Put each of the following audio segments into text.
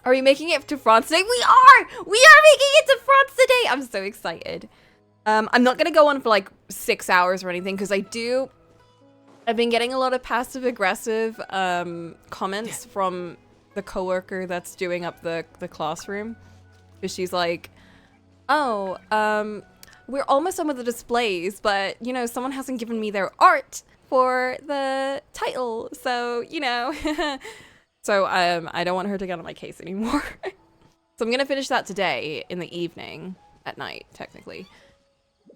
Are we making it to France today? We are! We are making it to France today! I'm so excited. I'm not gonna go on for like 6 hours or anything because I've been getting a lot of passive aggressive comments from the coworker that's doing up the classroom. Because she's like, oh, we're almost done with the displays, but you know, someone hasn't given me their art for the title, so you know. So I don't want her to get on my case anymore. So I'm gonna finish that today in the evening, at night technically,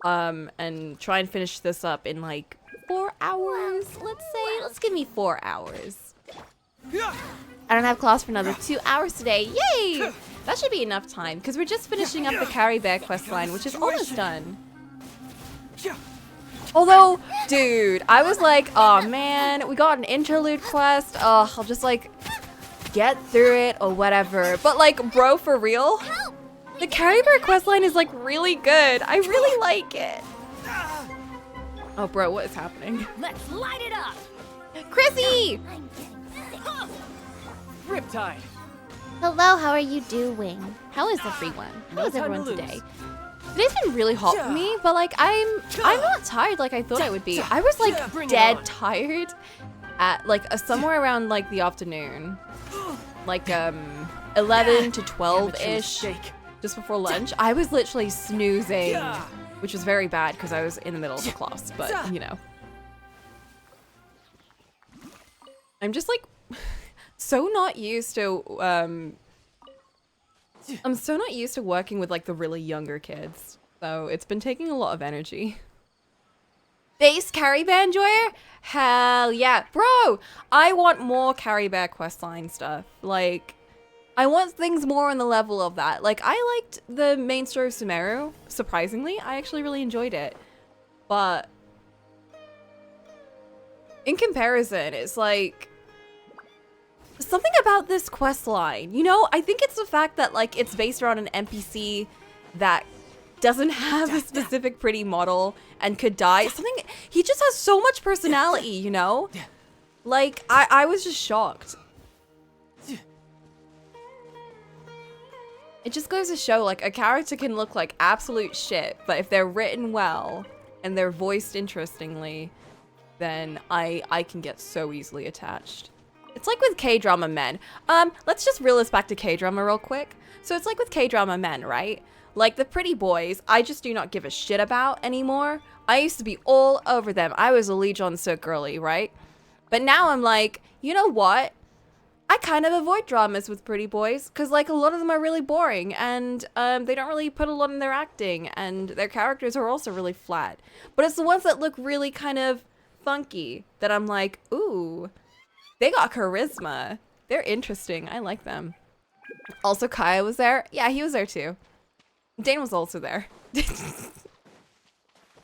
and try and finish this up in like 4 hours. Let's give me 4 hours. I don't have class for another 2 hours today. Yay! That should be enough time because we're just finishing up the Carrie Bear questline, which is almost done. Although, dude, I was like, oh man, we got an interlude quest. Oh, I'll just like get through it or whatever. But like, bro, for real, the Carrie Bear questline is like really good. I really like it. Oh, bro, what is happening? Let's light it up. Chrissy! Riptide. Hello, how are you doing? How is everyone? How is everyone today? Today's been really hot for me, but like I'm not tired like I thought I would be. I was like dead tired at like somewhere around like the afternoon, like 11 to 12-ish, just before lunch. I was literally snoozing, which was very bad because I was in the middle of the class, but you know. I'm just like so not used to I'm so not used to working with like the really younger kids, so it's been taking a lot of energy. Base Carrie Bear enjoyer? Hell yeah. Bro, I want more Carrie Bear questline stuff. Like, I want things more on the level of that. Like, I liked the main story of Sumeru, surprisingly. I actually really enjoyed it. But in comparison, it's like something about this quest line, you know? I think it's the fact that like it's based around an NPC that doesn't have a specific pretty model and could die. He just has so much personality, you know? Like, I was just shocked. It just goes to show, like, a character can look like absolute shit, but if they're written well and they're voiced interestingly, then I can get so easily attached. It's like with K-drama men. Let's just reel this back to K-drama real quick. So it's like with K-drama men, right? Like the pretty boys, I just do not give a shit about anymore. I used to be all over them. I was a Lee Jong-suk girly, right? But now I'm like, you know what? I kind of avoid dramas with pretty boys because like a lot of them are really boring and they don't really put a lot in their acting and their characters are also really flat. But it's the ones that look really kind of funky that I'm like, ooh, they got charisma. They're interesting. I like them. Also, Kaya was there. Yeah, he was there too. Dane was also there.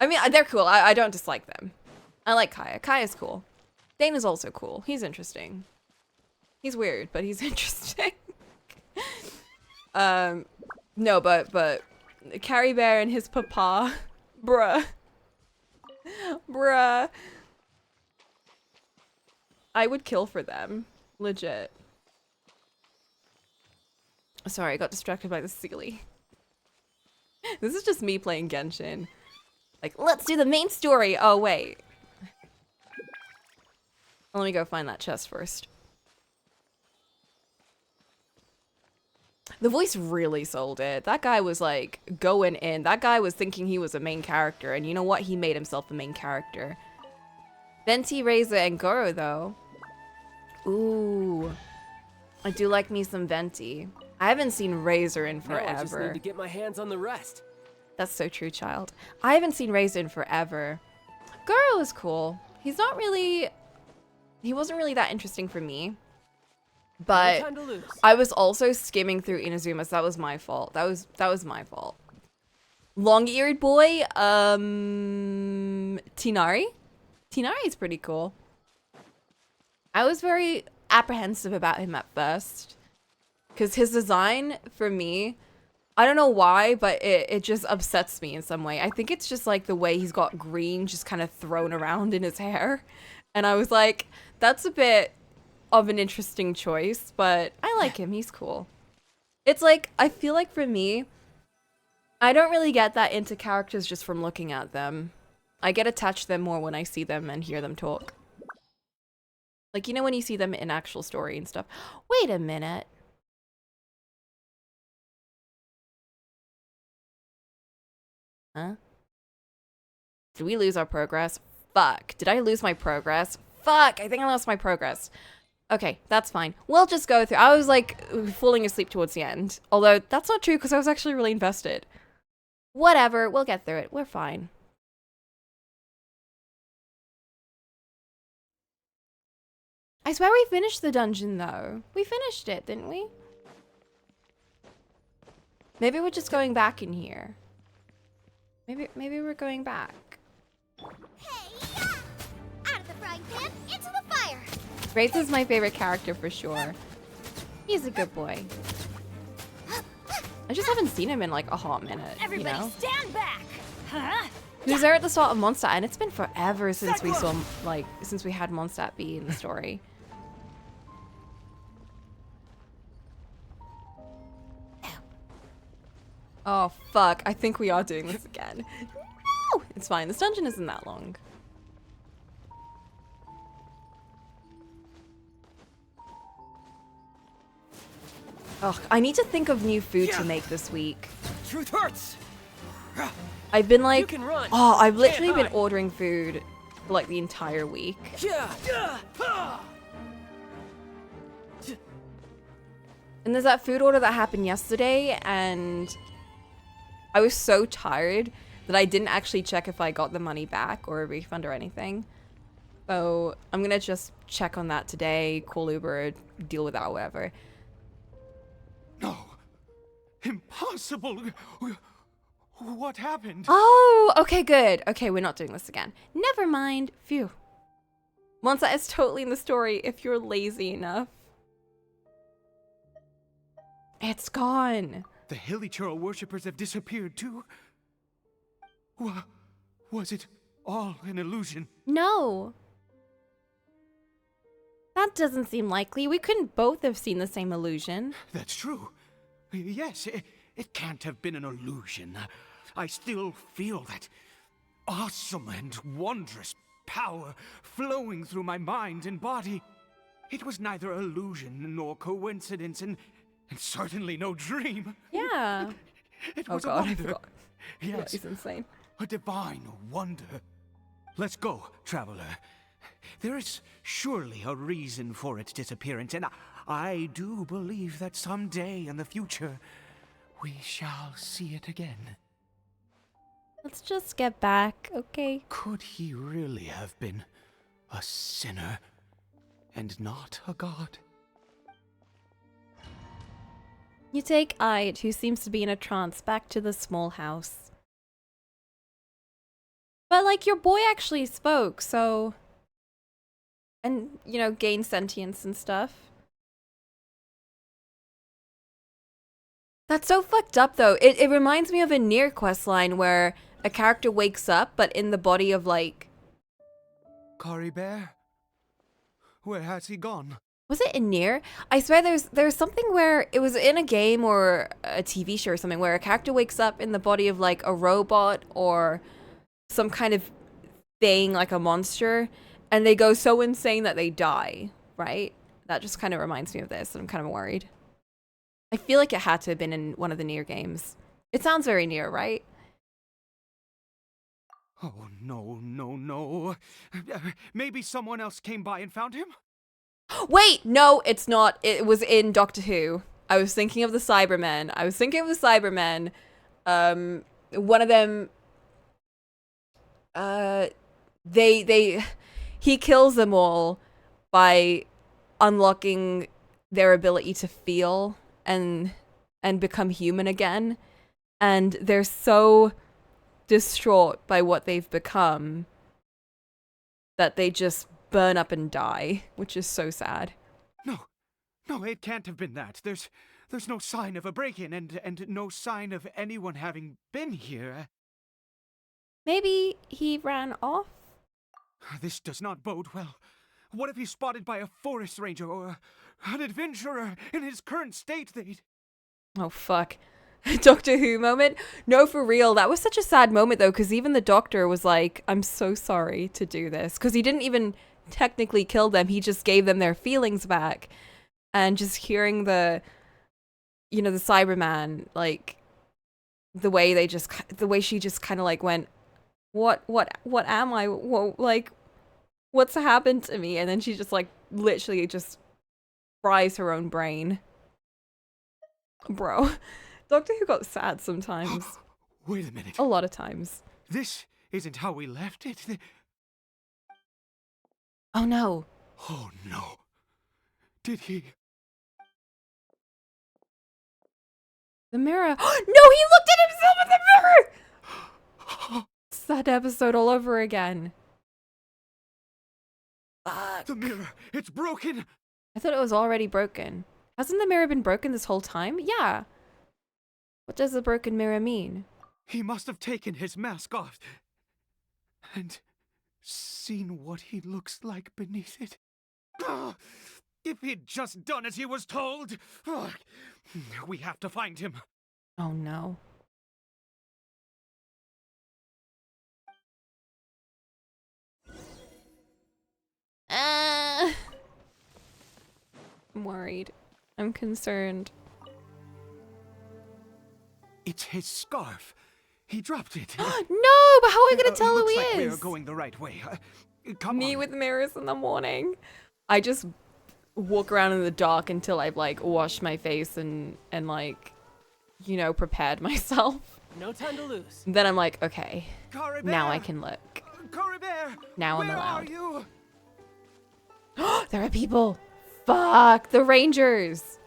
I mean, they're cool. I don't dislike them. I like Kaya. Kaya's cool. Dane is also cool. He's interesting. He's weird, but he's interesting. No, but Carrie Bear and his papa, bruh. I would kill for them. Legit. Sorry, I got distracted by the Sealy. This is just me playing Genshin. Like, let's do the main story. Oh, wait. Let me go find that chest first. The voice really sold it. That guy was like going in. That guy was thinking he was a main character. And you know what? He made himself the main character. Venti, Razor, and Goro, though. Ooh. I do like me some Venti. I haven't seen Razor in forever. Now I just need to get my hands on the rest. That's so true, child. I haven't seen Razor in forever. Goro is cool. He's not really... He wasn't really that interesting for me. But No time to lose. I was also skimming through Inazuma, so that was my fault. That was my fault. Long-eared boy, Tinari? Tinari is pretty cool. I was very apprehensive about him at first. Because his design, for me, I don't know why, but it just upsets me in some way. I think it's just like the way he's got green just kind of thrown around in his hair. And I was like, that's a bit of an interesting choice, but I like him. He's cool. It's like, I feel like for me, I don't really get that into characters just from looking at them. I get attached to them more when I see them and hear them talk. Like, you know when you see them in actual story and stuff. Wait a minute. Huh? Did we lose our progress? Fuck. Did I lose my progress? Fuck, I think I lost my progress. Okay, that's fine. We'll just go through. I was like falling asleep towards the end. Although that's not true because I was actually really invested. Whatever, we'll get through it. We're fine. I swear we finished the dungeon though. We finished it, didn't we? Maybe we're just going back in here. Maybe we're going back. Hey, out of the frying pan, into the fire. Wraith is my favorite character for sure. He's a good boy. I just haven't seen him in like a hot minute, Everybody you know? stand back! Huh? He was there at the start of Mondstadt, and it's been forever since we saw, like, since we had Mondstadt be in the story. Oh, fuck. I think we are doing this again. No! It's fine. This dungeon isn't that long. Ugh, I need to think of new food to make this week. Truth hurts! I've been You like, can run. oh, I've literally Can't been hide. ordering food for like the entire week. And there's that food order that happened yesterday, and I was so tired that I didn't actually check if I got the money back or a refund or anything. So I'm gonna just check on that today, call Uber, deal with that, whatever. No. Impossible. What happened? Oh, okay, good. Okay, we're not doing this again. Never mind. Phew. Mondstadt is totally in the story if you're lazy enough. It's gone. The Hilly Churl worshippers have disappeared too? Was it all an illusion? No. That doesn't seem likely. We couldn't both have seen the same illusion. That's true. Yes, it can't have been an illusion. I still feel that awesome and wondrous power flowing through my mind and body. It was neither illusion nor coincidence, and certainly no dream. Yeah. It Oh was a god, I wonder. forgot. Yes, He's insane. a divine wonder. Let's go, traveler. There is surely a reason for its disappearance, and I do believe that someday in the future, we shall see it again. Let's just get back, okay? Could he really have been a sinner and not a god? You take Ide, who seems to be in a trance, back to the small house. But, like, your boy actually spoke, so... And, you know, gained sentience and stuff. That's so fucked up, though. It reminds me of a Nier questline where a character wakes up, but in the body of, like... Kari Bear? Where has he gone? Was it in Nier? I swear there's something where it was in a game or a TV show or something where a character wakes up in the body of like a robot or some kind of thing, like a monster, and they go so insane that they die, right? That just kind of reminds me of this, and I'm kind of worried. I feel like it had to have been in one of the Nier games. It sounds very Nier, right? Oh, no. Maybe someone else came by and found him? Wait, no, it's not. It was in Doctor Who. I was thinking of the Cybermen. One of them, he kills them all by unlocking their ability to feel and become human again. And they're so distraught by what they've become that they just burn up and die, which is so sad. No, it can't have been that. There's no sign of a break-in and no sign of anyone having been here. Maybe he ran off? This does not bode well. What if he's spotted by a forest ranger or an adventurer in his current state? Oh, fuck. Doctor Who moment? No, for real. That was such a sad moment, though, because even the doctor was like, I'm so sorry to do this. Because he didn't even technically kill them. He just gave them their feelings back. And just hearing the Cyberman, like, the way she just kind of like went, what am I? Whoa, like, what's happened to me? And then she just like literally just fries her own brain. Bro, Doctor Who got sad sometimes. Wait a minute. A lot of times. This isn't how we left it. Oh no. Oh no. Did he? The mirror. No, he looked at himself in the mirror! It's that episode all over again. Fuck. The mirror, it's broken. I thought it was already broken. Hasn't the mirror been broken this whole time? Yeah. What does the broken mirror mean? He must have taken his mask off and seen what he looks like beneath it. Ah, if he'd just done as he was told. Ah, we have to find him. Oh no. I'm worried. I'm concerned. It's his scarf. He dropped it. No, but how are we gonna tell who looks he like is? we're going the right way. Come Me on. with mirrors in the morning. I just walk around in the dark until I've like washed my face and like, you know, prepared myself. No time to lose. Then I'm like, okay, Corey now I Bear! can look. Corey Bear! Now I'm Where allowed. are you? There are people. Fuck, the Rangers.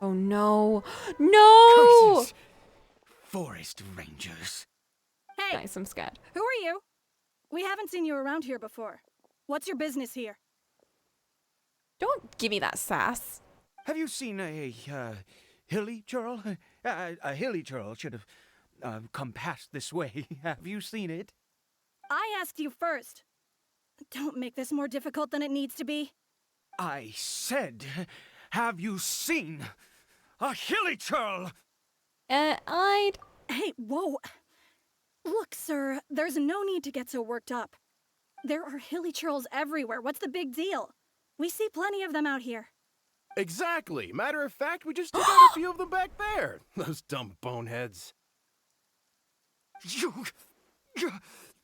Oh no. No! Curses. Forest Rangers. Hey, Nice, I'm scared. who are you? We haven't seen you around here before. What's your business here? Don't give me that sass. Have you seen a hilly churl? A hilly churl should have come past this way. Have you seen it? I asked you first. Don't make this more difficult than it needs to be. I said, have you seen a hilly churl? I'd... Hey, whoa. Look, sir, there's no need to get so worked up. There are hilly churls everywhere. What's the big deal? We see plenty of them out here. Exactly. Matter of fact, we just took out a few of them back there. Those dumb boneheads.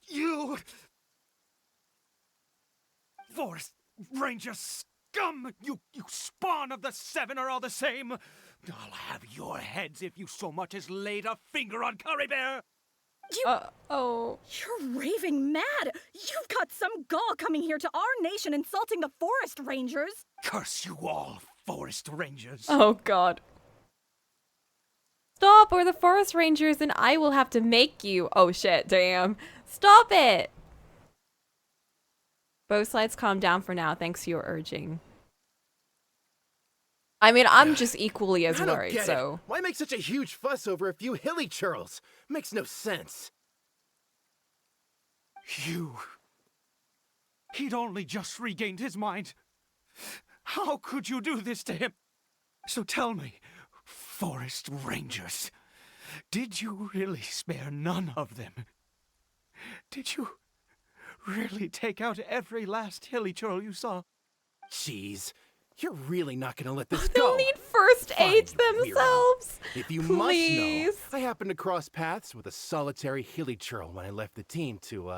You... Forest Ranger scum! You spawn of the seven are all the same! I'll have your heads if you so much as laid a finger on Curry Bear! Oh. You're raving mad! You've got some gall coming here to our nation insulting the forest rangers! Curse you all, Forest Rangers! Oh god. Stop, or the Forest Rangers and I will have to make you. Oh shit, damn. Stop it! Both sides calm down for now, thanks to your urging. I mean, I'm just equally as I don't worried, get so... it. Why make such a huge fuss over a few hilly churls? Makes no sense. He'd only just regained his mind. How could you do this to him? So tell me, Forest Rangers, did you really spare none of them? Did you really take out every last hilly churl you saw? Jeez, you're really not gonna let this They'll go. need first aid Fine, you weirdo. themselves! If you Please. must know, I happened to cross paths with a solitary hilly churl when I left the team to,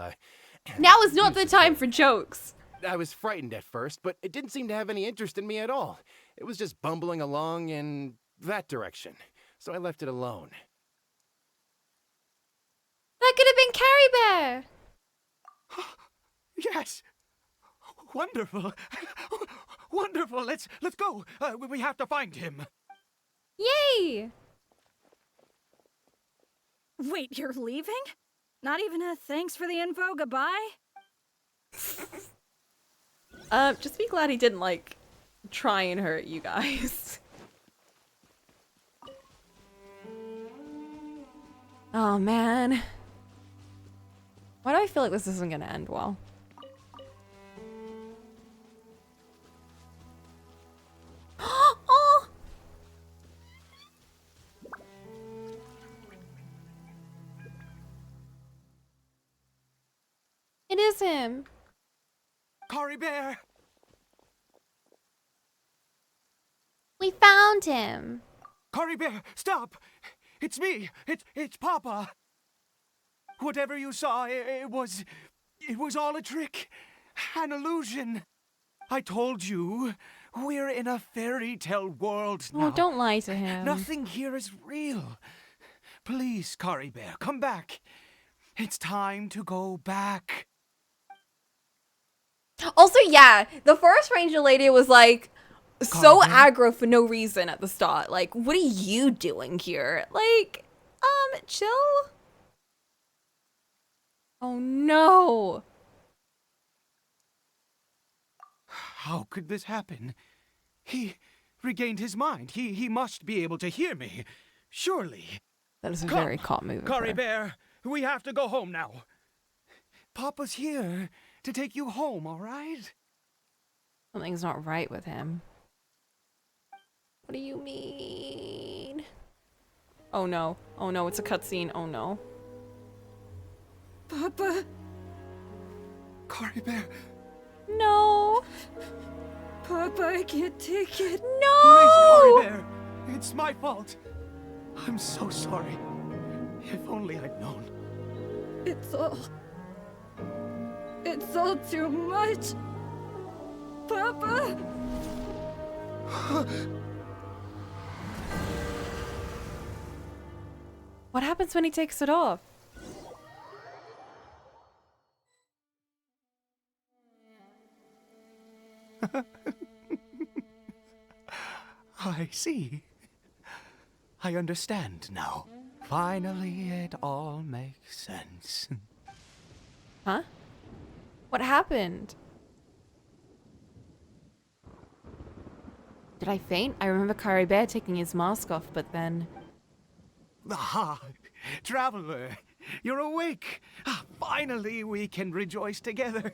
Now is not the use time it. for jokes. I was frightened at first, but it didn't seem to have any interest in me at all. It was just bumbling along in that direction, so I left it alone. That could have been Carrie Bear! Yes. Wonderful. Wonderful. Let's go. We have to find him. Yay! Wait, you're leaving? Not even a thanks for the info, goodbye? Just be glad he didn't, like, try and hurt you guys. Oh, man. Why do I feel like this isn't gonna end well? Oh! him? Cory Bear! We found him. Cory Bear, stop! It's me! It's Papa! Whatever you saw, it was all a trick. An illusion. I told you, we're in a fairy tale world now. Oh, don't lie to him. Nothing here is real. Please, Cory Bear, come back. It's time to go back. Also, yeah, the first ranger lady was like so Cory Bear? aggro for no reason at the start. Like, what are you doing here? Like, chill. Oh no. How could this happen? He regained his mind. He must be able to hear me. Surely. That is a Come, very cop move. of Cory her. Bear, we have to go home now. Papa's here to take you home, all right? Something's not right with him. What do you mean? Oh no. Oh no, it's a cutscene. Oh no. Papa, Cory Bear, No. Papa, I can't take it. please, No. Cory Bear. It's my fault. I'm so sorry. If only I'd known. It's all too much. Papa! What happens when he takes it off? I see. I understand now. Finally, it all makes sense. Huh? What happened? Did I faint? I remember Cory Bear taking his mask off, but then... Ah, Traveler, you're awake. Finally, we can rejoice together.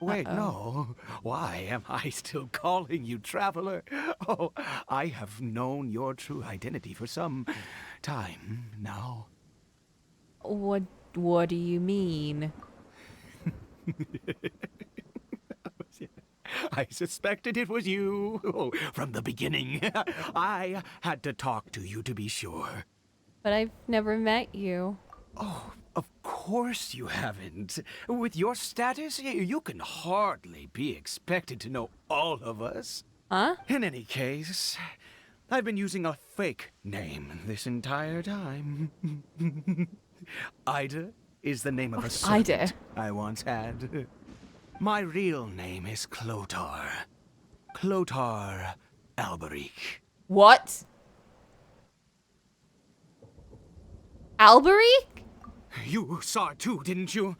Wait, no. Why am I still calling you Traveler? Oh, I have known your true identity for some time now. What do you mean? I suspected it was you. Oh, from the beginning. I had to talk to you to be sure. But I've never met you. Oh, of course you haven't. With your status, you can hardly be expected to know all of us. Huh? In any case, I've been using a fake name this entire time. Ida is the name of a servant Ida? I once had. My real name is Clotar. Clotar Alberic. What? Alberic? You saw it too, didn't you?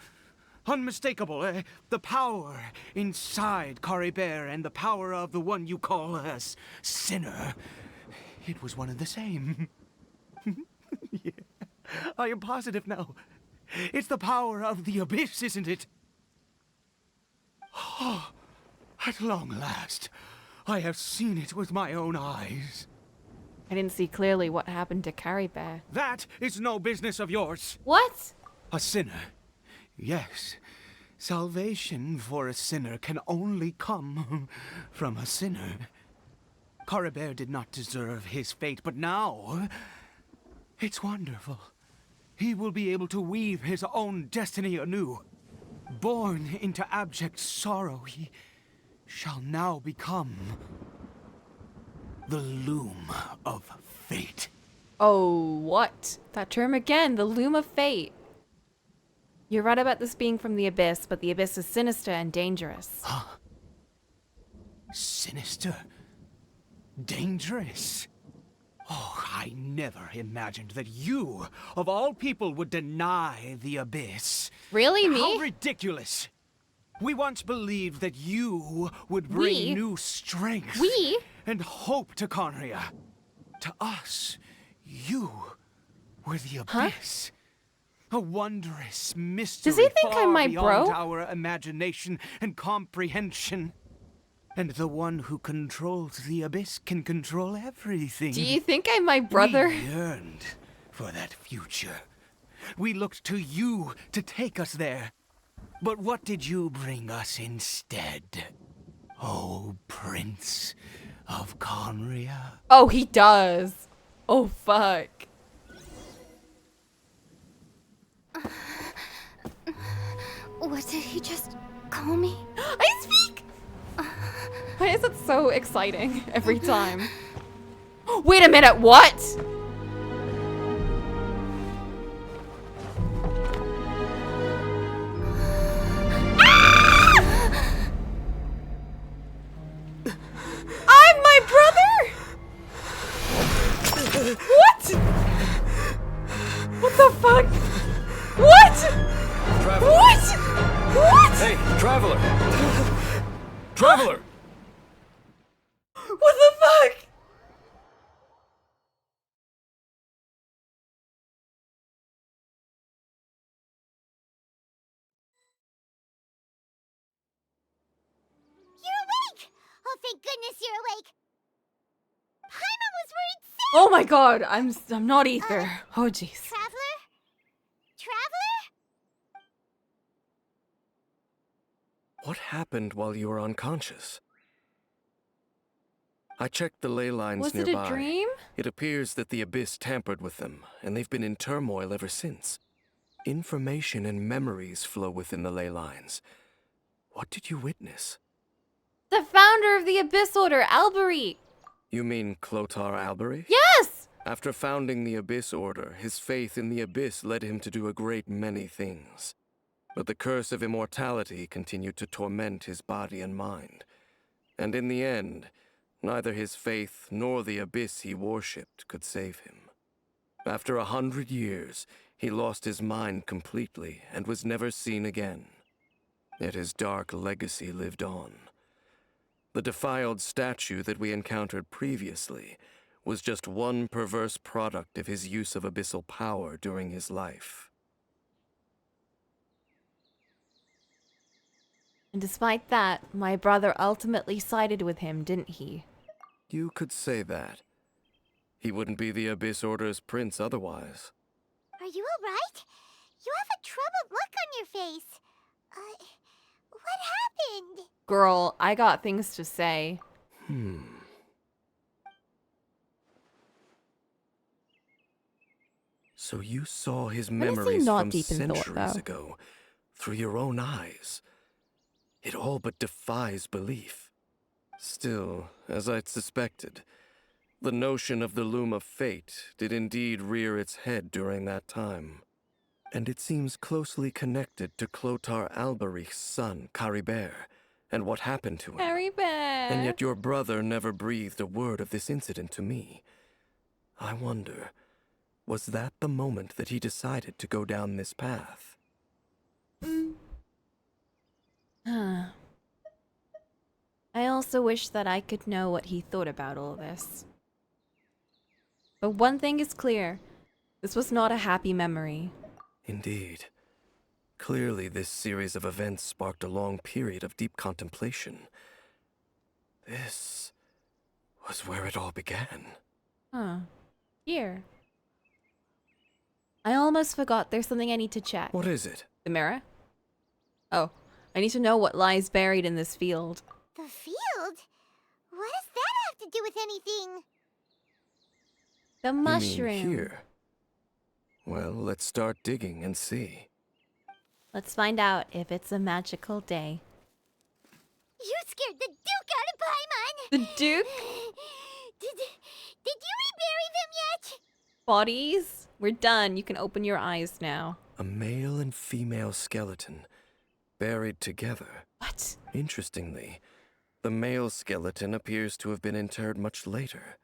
Unmistakable, the power inside Cory Bear and the power of the one you call a sinner. It was one and the same. Yeah, I am positive now. It's the power of the abyss, isn't it? Oh, at long last, I have seen it with my own eyes. I didn't see clearly what happened to Cory Bear. That is no business of yours. What? A sinner. Yes. Salvation for a sinner can only come from a sinner. Cory Bear did not deserve his fate, but now it's wonderful. He will be able to weave his own destiny anew. Born into abject sorrow, he shall now become the loom of fate. Oh, what? That term again, the loom of fate. You're right about this being from the abyss, but the abyss is sinister and dangerous. Sinister. Dangerous. Oh, I never imagined that you, of all people, would deny the abyss. Really, How me? ridiculous. We once believed that you would bring We? new strength We? and hope to Conria. To us, you were the abyss. A wondrous mystery Does he think far I'm my beyond bro? our imagination and comprehension. And the one who controls the abyss can control everything. Do you think I'm my brother? We yearned for that future. We looked to you to take us there. But what did you bring us instead? Oh, Prince of Conria? Oh, he does. Oh, fuck. What did he just call me? I speak! Why is it so exciting every time? Wait a minute, what? I'm my brother? What? What the fuck? What? Traveler! What? What? Hey, Traveler! Traveler! What the fuck? You're awake! Oh, thank goodness you're awake! Paimon was worried sick! Oh my god, I'm not ether. Oh jeez. Traveler? Traveler? What happened while you were unconscious? I checked the ley lines Was it nearby. a dream? It appears that the Abyss tampered with them, and they've been in turmoil ever since. Information and memories flow within the ley lines. What did you witness? The founder of the Abyss Order, Alberi. You mean Clotar Alberi? Yes! After founding the Abyss Order, his faith in the Abyss led him to do a great many things. But the curse of immortality continued to torment his body and mind. And in the end, neither his faith nor the Abyss he worshipped could save him. After 100 years, he lost his mind completely and was never seen again. Yet his dark legacy lived on. The defiled statue that we encountered previously was just one perverse product of his use of abyssal power during his life. And despite that, my brother ultimately sided with him, didn't he? You could say that. He wouldn't be the Abyss Order's prince otherwise. Are you alright? You have a troubled look on your face. What happened? Girl, I got things to say. So you saw his When is he memories not from deep in thought, centuries though? ago, through your own eyes. It all but defies belief. Still, as I'd suspected, the notion of the Loom of Fate did indeed rear its head during that time. And it seems closely connected to Clotar Alberich's son, Caribert, and what happened to him. Harry Bear. And yet your brother never breathed a word of this incident to me. I wonder, was that the moment that he decided to go down this path? I also wish that I could know what he thought about all this. But one thing is clear. This was not a happy memory. Indeed. Clearly, this series of events sparked a long period of deep contemplation. This was where it all began. Huh. Here. I almost forgot there's something I need to check. What is it? The mirror? Oh, I need to know what lies buried in this field. The field? What does that have to do with anything? The You mean mushroom. here? Well, let's start digging and see. Let's find out if it's a magical day. You scared the Duke out of Paimon! The Duke? Did you rebury them yet? Bodies? We're done. You can open your eyes now. A male and female skeleton, buried together. What? Interestingly, the male skeleton appears to have been interred much later.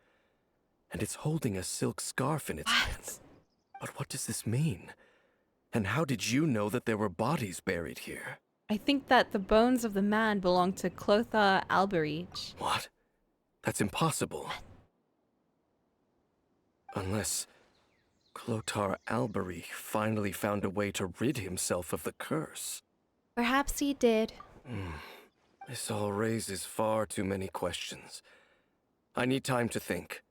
And it's holding a silk scarf in its hand. What? But what does this mean? And how did you know that there were bodies buried here? I think that the bones of the man belong to Clothar Alberich. What? That's impossible. Unless Clotar Alberich finally found a way to rid himself of the curse. Perhaps he did. This all raises far too many questions. I need time to think,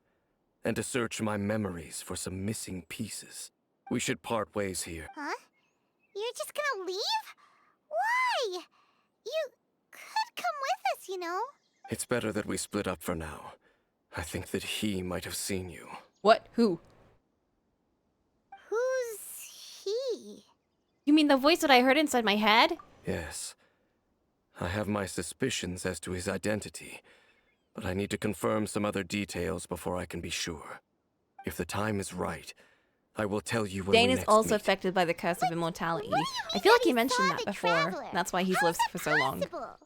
and to search my memories for some missing pieces. We should part ways here. Huh? You're just gonna leave? Why? You could come with us, you know. It's better that we split up for now. I think that he might have seen you. What? Who? Who's he? You mean the voice that I heard inside my head? Yes. I have my suspicions as to his identity, but I need to confirm some other details before I can be sure. If the time is right, I will tell you when Dane we is next also meet. affected by the curse of immortality. What do you I mean feel like that he he mentioned saw that the before. traveler? That's why he's How lived is for that so long. possible?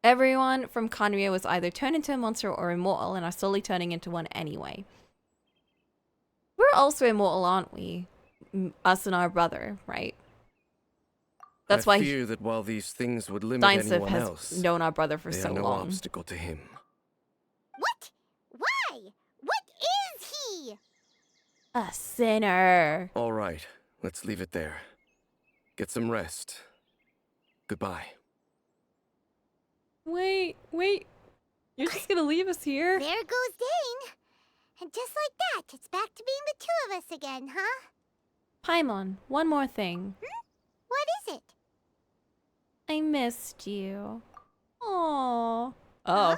Everyone from Conrio was either turned into a monster or immortal and are slowly turning into one anyway. We're also immortal, aren't we? Us and our brother, right? That's why I fear that while these things would limit Dainsif anyone has else, known our brother for they so are no long. obstacle to him. What? Why? What is he? A sinner. All right, let's leave it there. Get some rest. Goodbye. Wait. You're just gonna leave us here? There goes Dane. And just like that, it's back to being the two of us again, huh? Paimon, one more thing. What is it? I missed you. Aww. Huh?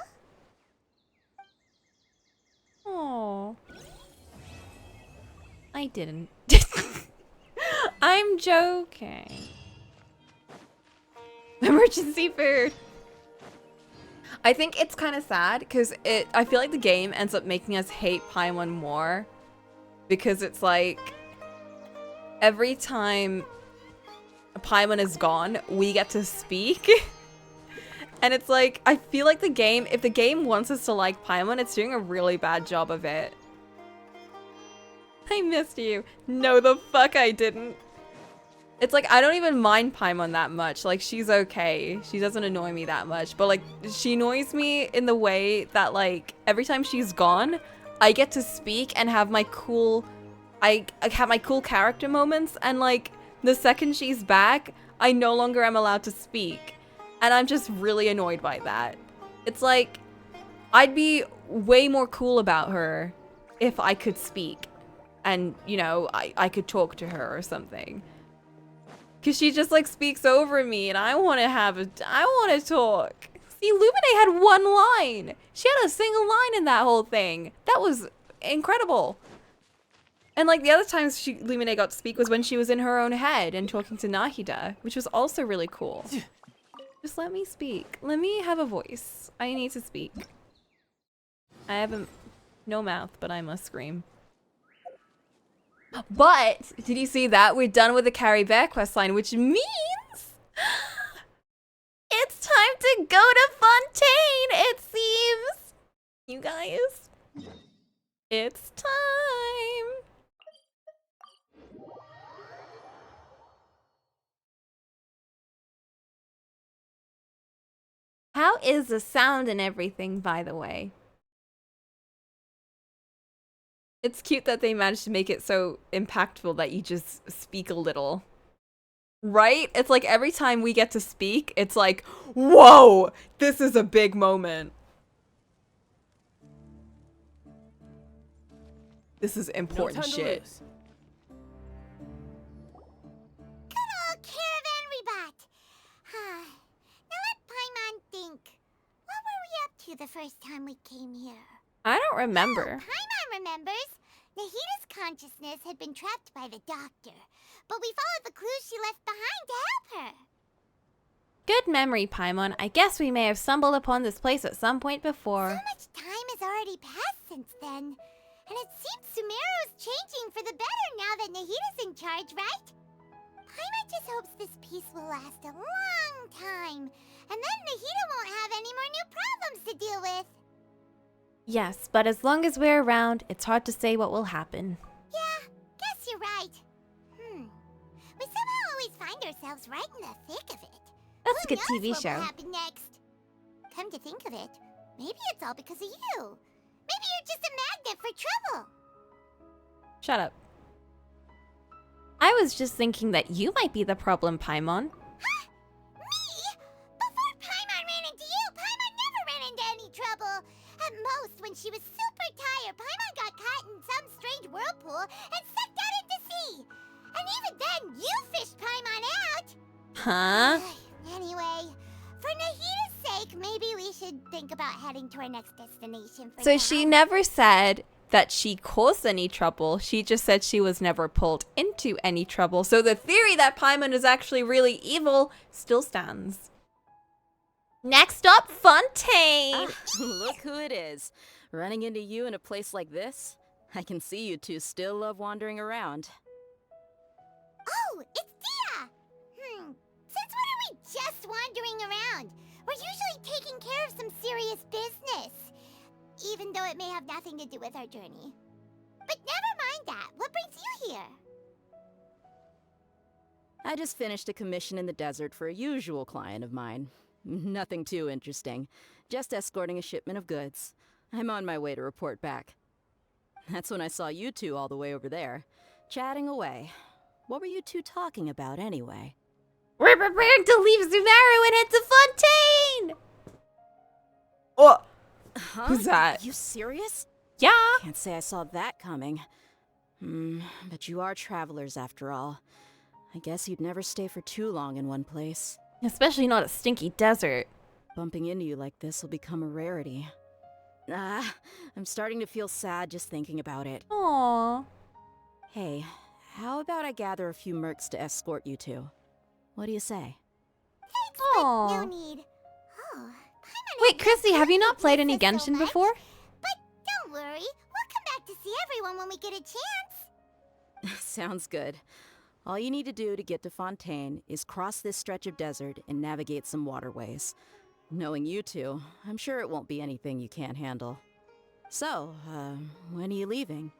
Oh. I didn't. I'm joking. Emergency food. I think it's kind of sad because I feel like the game ends up making us hate Paimon more because it's like every time Paimon is gone, we get to speak. And it's like, I feel like if the game wants us to like Paimon, it's doing a really bad job of it. I missed you. No, the fuck I didn't. It's like, I don't even mind Paimon that much. Like, she's okay. She doesn't annoy me that much. But, like, she annoys me in the way that, like, every time she's gone, I get to speak and have my cool... I have my cool character moments. And, like, the second she's back, I no longer am allowed to speak. And I'm just really annoyed by that. It's like, I'd be way more cool about her if I could speak. And, you know, I could talk to her or something. Because she just, like, speaks over me, and I want to talk. See, Lumine had one line. She had a single line in that whole thing. That was incredible. And, like, the other times Lumine got to speak was when she was in her own head and talking to Nahida, which was also really cool. Just let me speak. Let me have a voice. I need to speak. I have no mouth, but I must scream. But, did you see that? We're done with the Carrie Bear questline, which means it's time to go to Fontaine, it seems. You guys, it's time. How is the sound and everything, by the way? It's cute that they managed to make it so impactful that you just speak a little. Right? It's like every time we get to speak, it's like, whoa, this is a big moment. This is important shit. Good old Caravan Rebot. Now let Paimon think. What were we up to the first time we came here? I don't remember. Paimon remembers. Nahida's consciousness had been trapped by the doctor, but we followed the clues she left behind to help her. Good memory, Paimon. I guess we may have stumbled upon this place at some point before. So much time has already passed since then. And it seems Sumeru's changing for the better now that Nahida's in charge, right? Paimon just hopes this peace will last a long time. And then Nahida won't have any more new problems to deal with. Yes, but as long as we're around, it's hard to say what will happen. Yeah, guess you're right. We somehow always find ourselves right in the thick of it. That's a good Who knows TV what show. will happen next? Come to think of it, maybe it's all because of you. Maybe you're just a magnet for trouble. Shut up. I was just thinking that you might be the problem, Paimon. Huh? Me? Before Paimon ran into you, Paimon never ran into any trouble. At most, when she was super tired, Paimon got caught in some strange whirlpool and sucked out into sea. And even then, you fished Paimon out. Huh? Anyway, for Nahita's sake, maybe we should think about heading to our next destination for So now. she never said that she caused any trouble. She just said she was never pulled into any trouble. So the theory that Paimon is actually really evil still stands. Next up, Fontaine. Look who it is. Running into you in a place like this? I can see you two still love wandering around. Oh, it's Dia! Since when are we just wandering around? We're usually taking care of some serious business. Even though it may have nothing to do with our journey. But never mind that. What brings you here? I just finished a commission in the desert for a usual client of mine. Nothing too interesting. Just escorting a shipment of goods. I'm on my way to report back. That's when I saw you two all the way over there, chatting away. What were you two talking about anyway? We're preparing to leave Sumeru and head to Fontaine. Oh, Huh? who's that? You serious? Yeah. Can't say I saw that coming. But you are travelers after all. I guess you'd never stay for too long in one place. Especially not a stinky desert. Bumping into you like this will become a rarity. I'm starting to feel sad just thinking about it. Aww. Hey, how about I gather a few mercs to escort you two? What do you say? No Aww. need. Oh, Paimon Wait, has Chrissy, have you not played miss any us so Genshin much. before? But don't worry, we'll come back to see everyone when we get a chance. Sounds good. All you need to do to get to Fontaine is cross this stretch of desert and navigate some waterways. Knowing you two, I'm sure it won't be anything you can't handle. So, when are you leaving?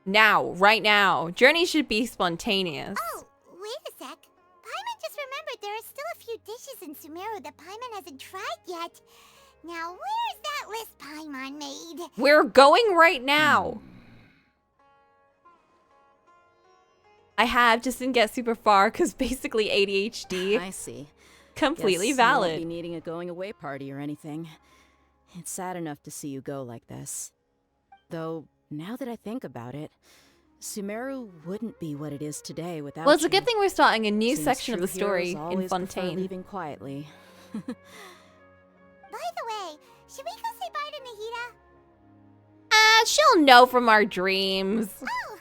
Now, right now. Journey should be spontaneous. Oh, wait a sec. Paimon just remembered there are still a few dishes in Sumeru that Paimon hasn't tried yet. Now, where's that list Paimon made? We're going right now. I have, just didn't get super far because basically ADHD. I see. Completely Guess you won't valid. be needing a going away party or anything. It's sad enough to see you go like this. Though, now that I think about it, Sumeru wouldn't be what it is today without Well, it's a you. good thing we're starting a new Seems section of true the story heroes in always prefer Fontaine. leaving quietly. By the way, should we go say bye to Nahita? She'll know from our dreams. Oh,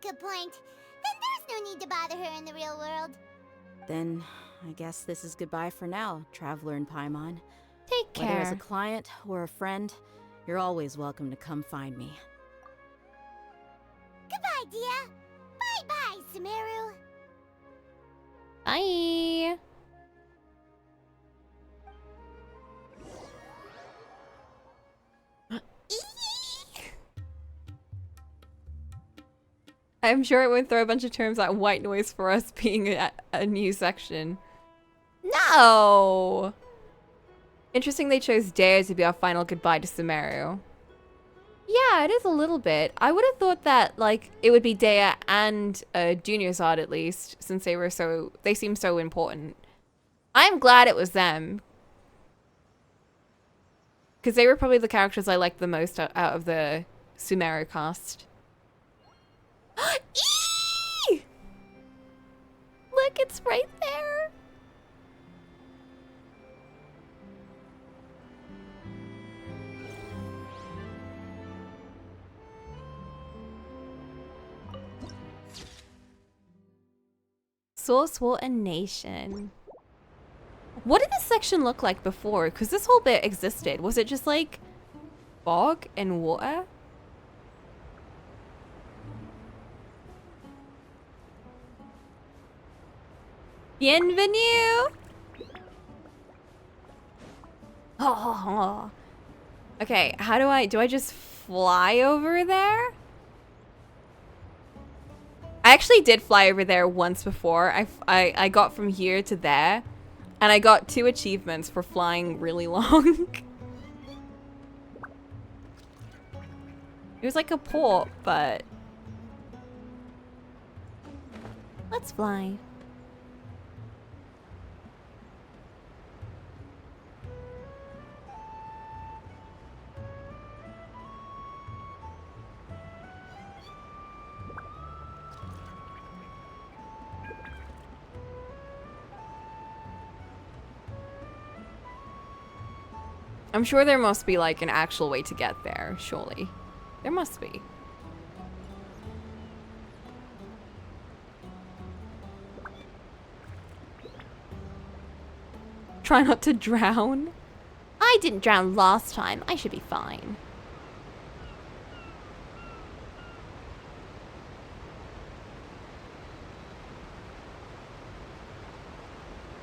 good point. Then there's no need to bother her in the real world. Then, I guess this is goodbye for now, Traveler in Paimon. Take Whether as a care. client or a friend, you're always welcome to come find me. Goodbye, Dia. Bye-bye, Sumeru. Bye. I'm sure it would throw a bunch of terms at white noise for us being a new section. No! Interesting they chose Dare to be our final goodbye to Sumeru. Yeah, it is a little bit. I would have thought that, like, it would be Dea and Dunyarzad at least, since they seem so important. I'm glad it was them. Because they were probably the characters I liked the most out of the Sumeru cast. Eee! Look, it's right there. Sourcewater Nation. What did this section look like before? Because this whole bit existed. Was it just like bog and water? Bienvenue! Oh. Okay, how do I just fly over there? I actually did fly over there once before. I got from here to there, and I got 2 achievements for flying really long. It was like a port, but let's fly. I'm sure there must be like an actual way to get there, surely. There must be. Try not to drown. I didn't drown last time. I should be fine.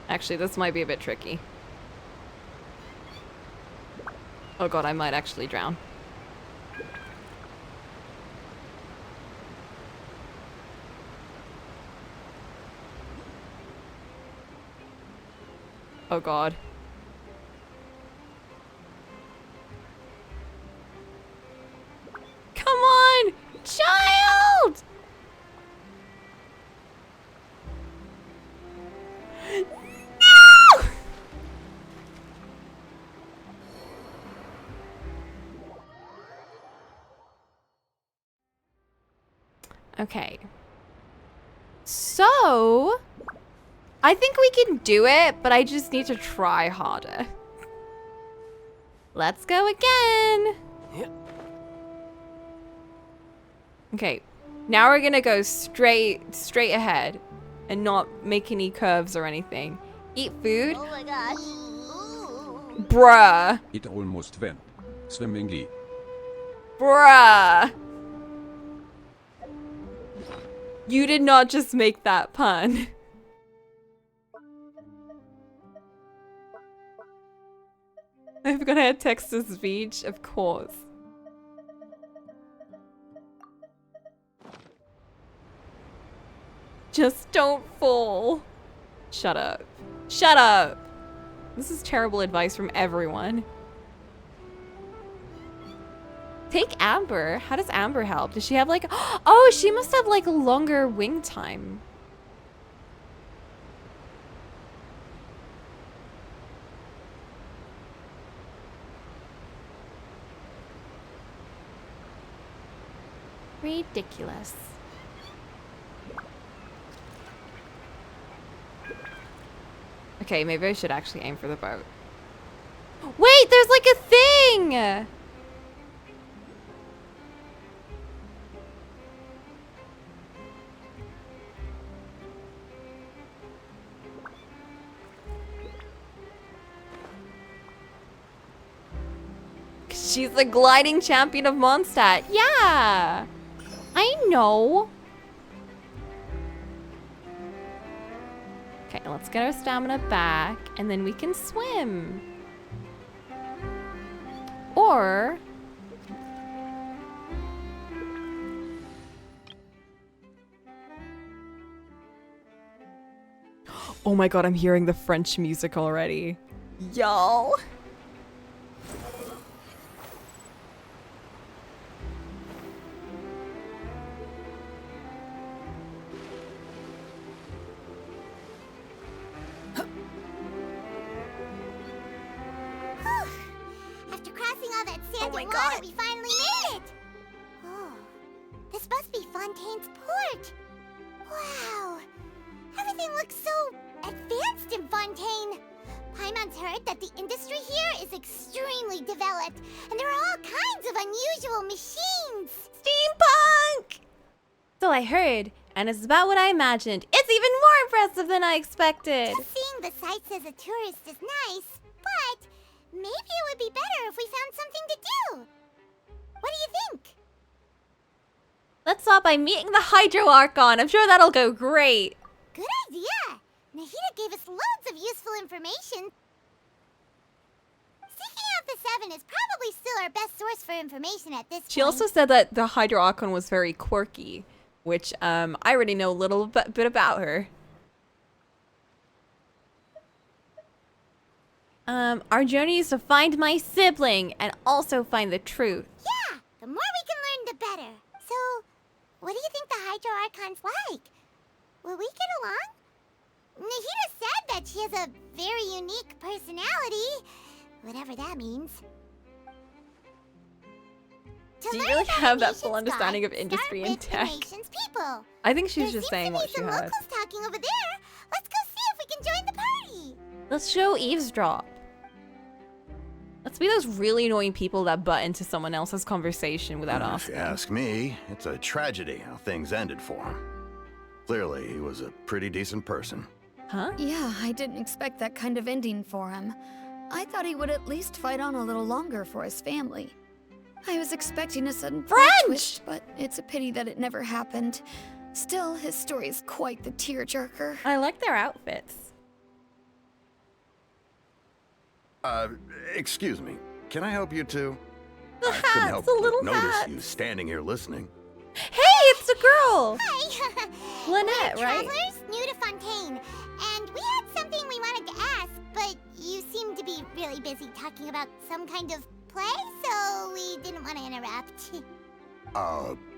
Actually, this might be a bit tricky. Oh god, I might actually drown. Oh god. Come on! Child! No! Okay. So, I think we can do it, but I just need to try harder. Let's go again. Okay, now we're gonna go straight ahead and not make any curves or anything. Eat food. Oh my gosh. Ooh. Bruh. It almost went swimmingly. Bruh. You did not just make that pun. I've got a Texas Beach, of course. Just don't fall. Shut up. Shut up. This is terrible advice from everyone. Take Amber. How does Amber help? Does she have like... Oh, she must have like a longer wing time. Ridiculous. Okay, maybe I should actually aim for the boat. Wait, there's like a thing! She's the gliding champion of Mondstadt. Yeah! I know. Okay, let's get our stamina back, and then we can swim. Or... Oh my god, I'm hearing the French music already. Y'all. After crossing all that sand my and God. water, we finally made it! Oh, this must be Fontaine's port. Wow, everything looks so advanced in Fontaine. Paimon's heard that the industry here is extremely developed, and there are all kinds of unusual machines. Steampunk! So I heard, and it's about what I imagined. It's even more impressive than I expected. Just seeing the sights as a tourist is nice, but maybe it would be better if we found something to do. What do you think? Let's start by meeting the Hydro Archon. I'm sure that'll go great. Good idea! Nahida gave us loads of useful information. Seeking out the Seven is probably still our best source for information at this point. She also said that the Hydro Archon was very quirky, which I already know a little bit about her. Our journey is to find my sibling and also find the truth. Yeah, the more we can learn, the better. So, what do you think the Hydro Archon's like? Will we get along? Nahida said that she has a very unique personality, whatever that means. To Do you learn really about have that nation's full understanding gods, of industry start and with the tech? nation's people. I think she's There just seems saying to what be she some heard. locals talking over there. Let's go see if we can join the party. Let's show eavesdrop. Let's be those really annoying people that butt into someone else's conversation without If asking. you ask me, it's a tragedy how things ended for him. Clearly, he was a pretty decent person. Huh? Yeah, I didn't expect that kind of ending for him. I thought he would at least fight on a little longer for his family. I was expecting a sudden plot twist, but it's a pity that it never happened. Still, his story is quite the tearjerker. I like their outfits. Excuse me. Can I help you too? The I couldn't hats, help the but little notice hats. you standing here listening. Hey, it's the girl! Hi! Lynette, We're right? travelers new to Fontaine, and we had something we wanted to ask, but you seem to be really busy talking about some kind of play, so we didn't want to interrupt.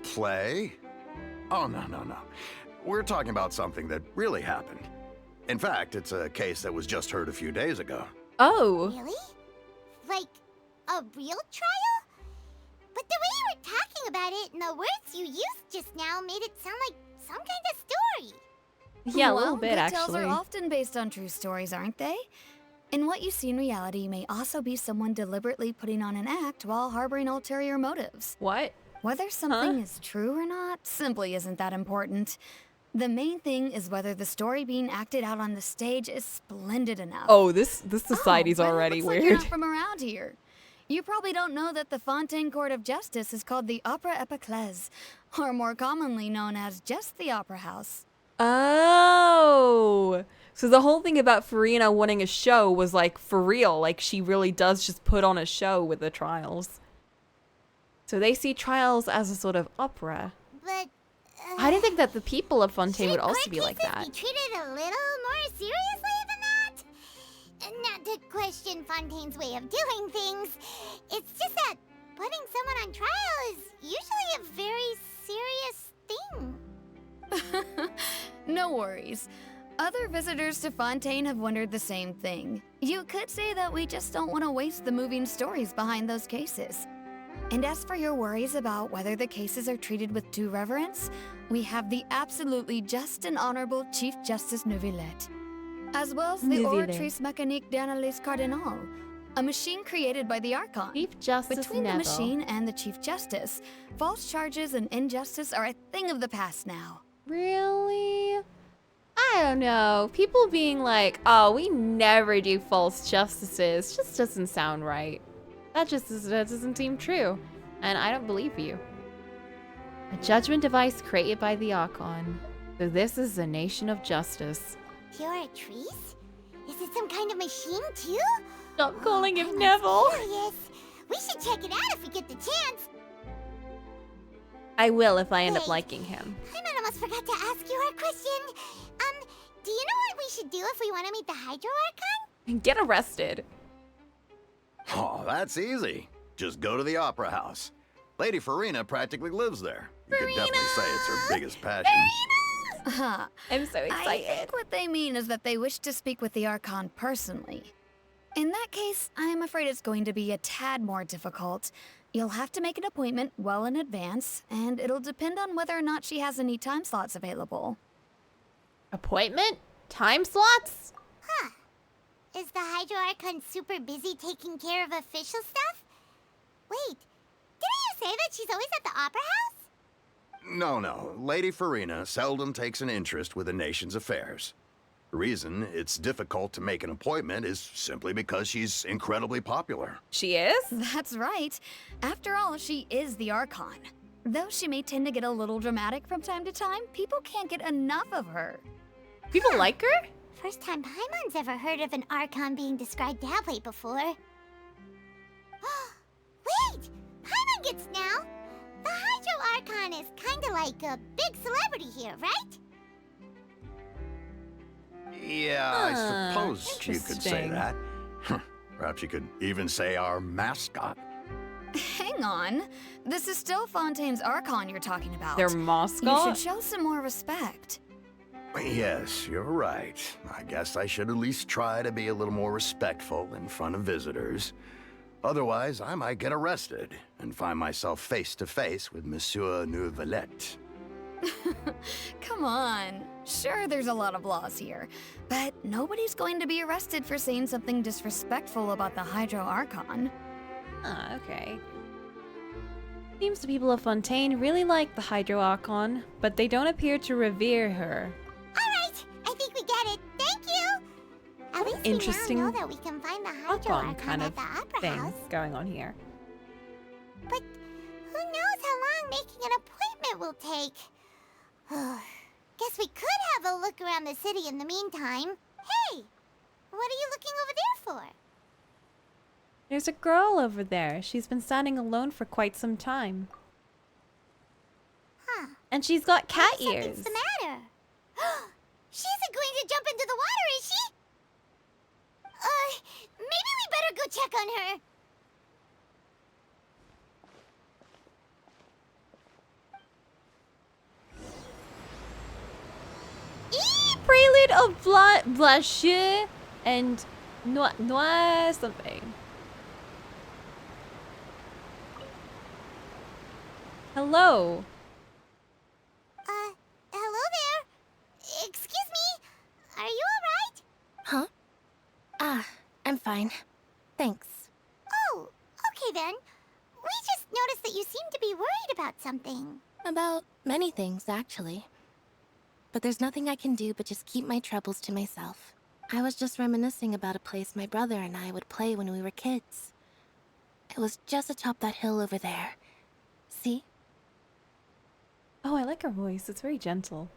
Play? Oh, no. We're talking about something that really happened. In fact, it's a case that was just heard a few days ago. Oh. Really? Like, a real trial? But the way you were talking about it and the words you used just now made it sound like some kind of story. Yeah, a well, little bit, good tales actually. are often based on true stories, aren't they? And what you see in reality may also be someone deliberately putting on an act while harboring ulterior motives. What? Whether something is true or not simply isn't that important. The main thing is whether the story being acted out on the stage is splendid enough. Oh, this society's well, already looks like weird. you're not from around here. You probably don't know that the Fontaine Court of Justice is called the Opera Epiclese, or more commonly known as just the Opera House. Oh. So the whole thing about Farina wanting a show was like for real. Like she really does just put on a show with the trials. So they see trials as a sort of opera. But, I didn't think that the people of Fontaine would should also court be like cases that. be treated a little more seriously than that? Not to question Fontaine's way of doing things. It's just that putting someone on trial is usually a very serious thing. No worries. Other visitors to Fontaine have wondered the same thing. You could say that we just don't want to waste the moving stories behind those cases. And as for your worries about whether the cases are treated with due reverence, we have the absolutely just and honorable Chief Justice Neuvillette, as well as the Neuvillette. Oratrice Mécanique d'Analyse Cardinal, a machine created by the Archon. Chief Justice Between Neville. the machine and the Chief Justice, false charges and injustice are a thing of the past now. Really? I don't know. People being like, oh, we never do false justices just doesn't sound right. That doesn't seem true. And I don't believe you. A judgment device created by the Archon. So this is a nation of justice. Pure trees? Is it some kind of machine too? Stop calling him I'm Neville. curious. We should check it out if we get the chance. I will if I end up Wait. liking him. I almost forgot to ask you our question. Do you know what we should do if we want to meet the Hydro Archon? Get arrested. Oh, that's easy. Just go to the Opera House. Lady Farina practically lives there. You could definitely say it's her biggest passion. Huh. I'm so I excited. think what they mean is that they wish to speak with the Archon personally. In that case, I am afraid it's going to be a tad more difficult. You'll have to make an appointment well in advance, and it'll depend on whether or not she has any time slots available. Appointment? Time slots? Huh. Is the Hydro Archon super busy taking care of official stuff? Wait, didn't you say that she's always at the Opera House? No. Lady Farina seldom takes an interest with the nation's affairs. The reason it's difficult to make an appointment is simply because she's incredibly popular. She is? That's right. After all, she is the Archon. Though she may tend to get a little dramatic from time to time, people can't get enough of her. People like her? First time Paimon's ever heard of an Archon being described that way before. Wait! Paimon gets now! The Hydro Archon is kinda like a big celebrity here, right? Yeah, I suppose you could say interesting. that. Perhaps you could even say our mascot. Hang on. This is still Fontaine's Archon you're talking about. Their You mascot? should show some more respect. Yes, you're right. I guess I should at least try to be a little more respectful in front of visitors. Otherwise, I might get arrested and find myself face to face with Monsieur Neuvillette. Come on. Sure, there's a lot of laws here, but nobody's going to be arrested for saying something disrespectful about the Hydro Archon. Ah, okay. Seems the people of Fontaine really like the Hydro Archon, but they don't appear to revere her. Alright, I think we get it. Thank you! At least Interesting we now know that we can find the Hydro Archon Archon kind at of the Opera thing House. going on here. But who knows how long making an appointment will take? Guess we could have a look around the city in the meantime. Hey! What are you looking over there for? There's a girl over there. She's been standing alone for quite some time. Huh. And she's got cat Maybe ears. something's the matter. She isn't going to jump into the water, is she? Maybe we better go check on her. Prelude of blush and noir something. Hello. Hello there. Excuse me. Are you alright? Huh? I'm fine. Thanks. Oh, okay then. We just noticed that you seem to be worried about something. About many things, actually. But there's nothing I can do but just keep my troubles to myself. I was just reminiscing about a place my brother and I would play when we were kids. It was just atop that hill over there. See? Oh, I like her voice. It's very gentle.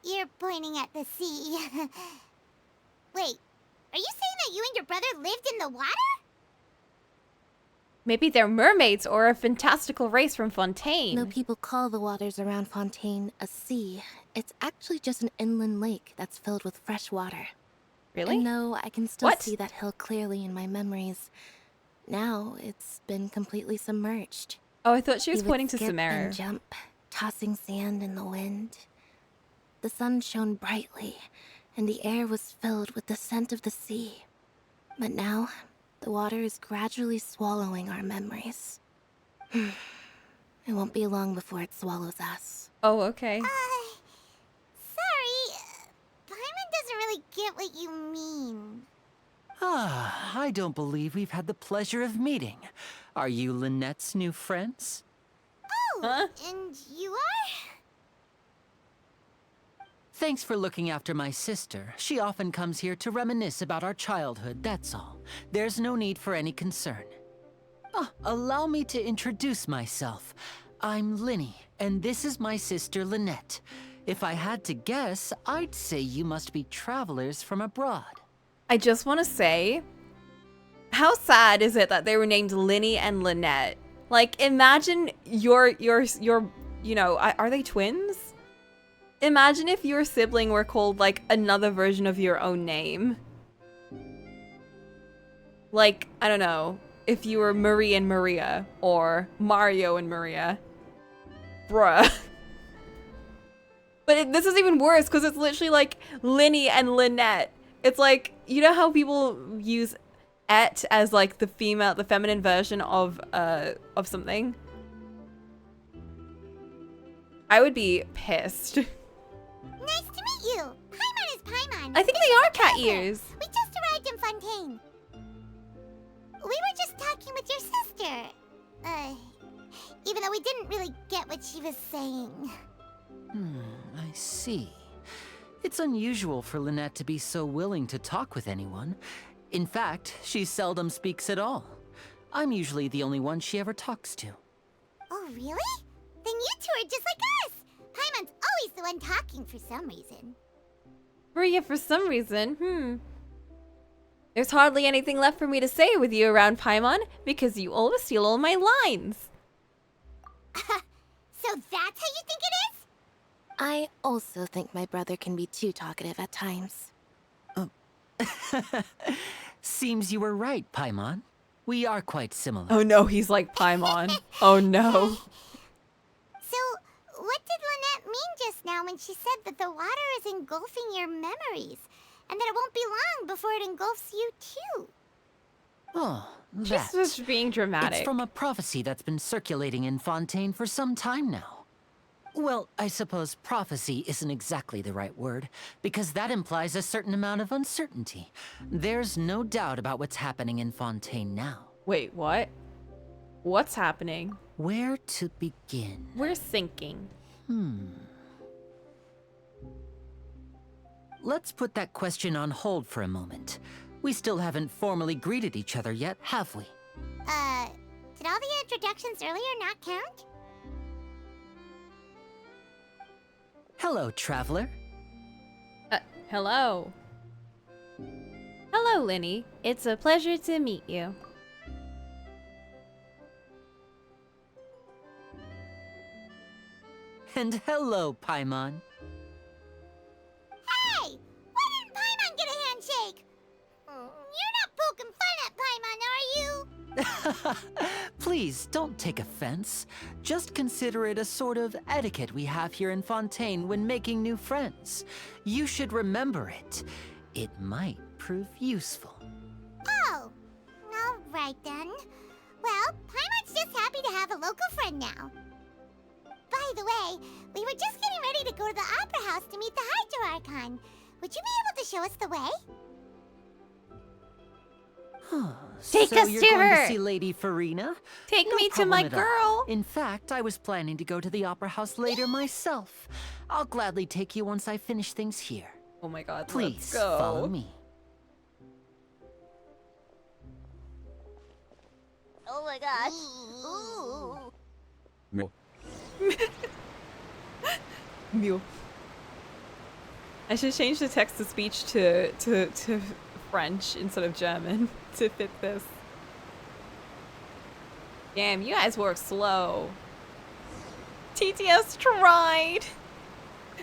You're pointing at the sea. Wait, are you saying that you and your brother lived in the water? Maybe they're mermaids or a fantastical race from Fontaine. No people call the waters around Fontaine a sea. It's actually just an inland lake that's filled with fresh water. Really? And no, I can still What? see that hill clearly in my memories. Now it's been completely submerged. Oh, I thought she was We would pointing to skip Samara. and jump, tossing sand in the wind. The sun shone brightly, and the air was filled with the scent of the sea. But now, the water is gradually swallowing our memories. It won't be long before it swallows us. Oh, okay. Sorry. Paimon doesn't really get what you mean. I don't believe we've had the pleasure of meeting. Are you Lynette's new friends? Oh, Huh? and you are? Thanks for looking after my sister. She often comes here to reminisce about our childhood, that's all. There's no need for any concern. Allow me to introduce myself. I'm Linny, and this is my sister Lynette. If I had to guess, I'd say you must be travelers from abroad. I just want to say, how sad is it that they were named Linny and Lynette? Like, imagine your, you know, are they twins? Imagine if your sibling were called, like, another version of your own name. Like, I don't know, if you were Marie and Maria, or Mario and Maria. Bruh. But this is even worse, because it's literally, like, Linny and Lynette. It's like, you know how people use et as, like, the feminine version of something? I would be pissed. Nice to meet you. Paimon is Paimon. I think they are cat ears. We just arrived in Fontaine. We were just talking with your sister. Even though we didn't really get what she was saying. I see. It's unusual for Lynette to be so willing to talk with anyone. In fact, she seldom speaks at all. I'm usually the only one she ever talks to. Oh, really? Then you two are just like us. Paimon's always the one talking for some reason. Maria, for some reason, There's hardly anything left for me to say with you around Paimon, because you always steal all my lines. So that's how you think it is? I also think my brother can be too talkative at times. Seems you were right, Paimon. We are quite similar. Oh no, he's like Paimon. Oh no. So, what did Lynette mean just now when she said that the water is engulfing your memories? And that it won't be long before it engulfs you too? Oh, She's that. just being dramatic. It's from a prophecy that's been circulating in Fontaine for some time now. Well, I suppose prophecy isn't exactly the right word, because that implies a certain amount of uncertainty. There's no doubt about what's happening in Fontaine now. Wait, what? What's happening? Where to begin? We're thinking. Let's put that question on hold for a moment. We still haven't formally greeted each other yet, have we? Did all the introductions earlier not count? Hello, traveler. Hello. Hello, Linny. It's a pleasure to meet you. And hello, Paimon. Hey! Why didn't Paimon get a handshake? You're not poking fun at Paimon, are you? Please, don't take offense. Just consider it a sort of etiquette we have here in Fontaine when making new friends. You should remember it. It might prove useful. Oh, alright then. Well, Paimon's just happy to have a local friend now. By the way, we were just getting ready to go to the Opera House to meet the Hydro Archon. Would you be able to show us the way? Take So us you're to going her. to see Lady Farina? Take No me to problem my at all. girl. In fact, I was planning to go to the Opera House later myself. I'll gladly take you once I finish things here. Oh my god, Please let's go. follow me. Oh my gosh. Ooh. Mil. Mew. I should change the text to speech to French instead of German to fit this. Damn, you guys work slow. TTS tried.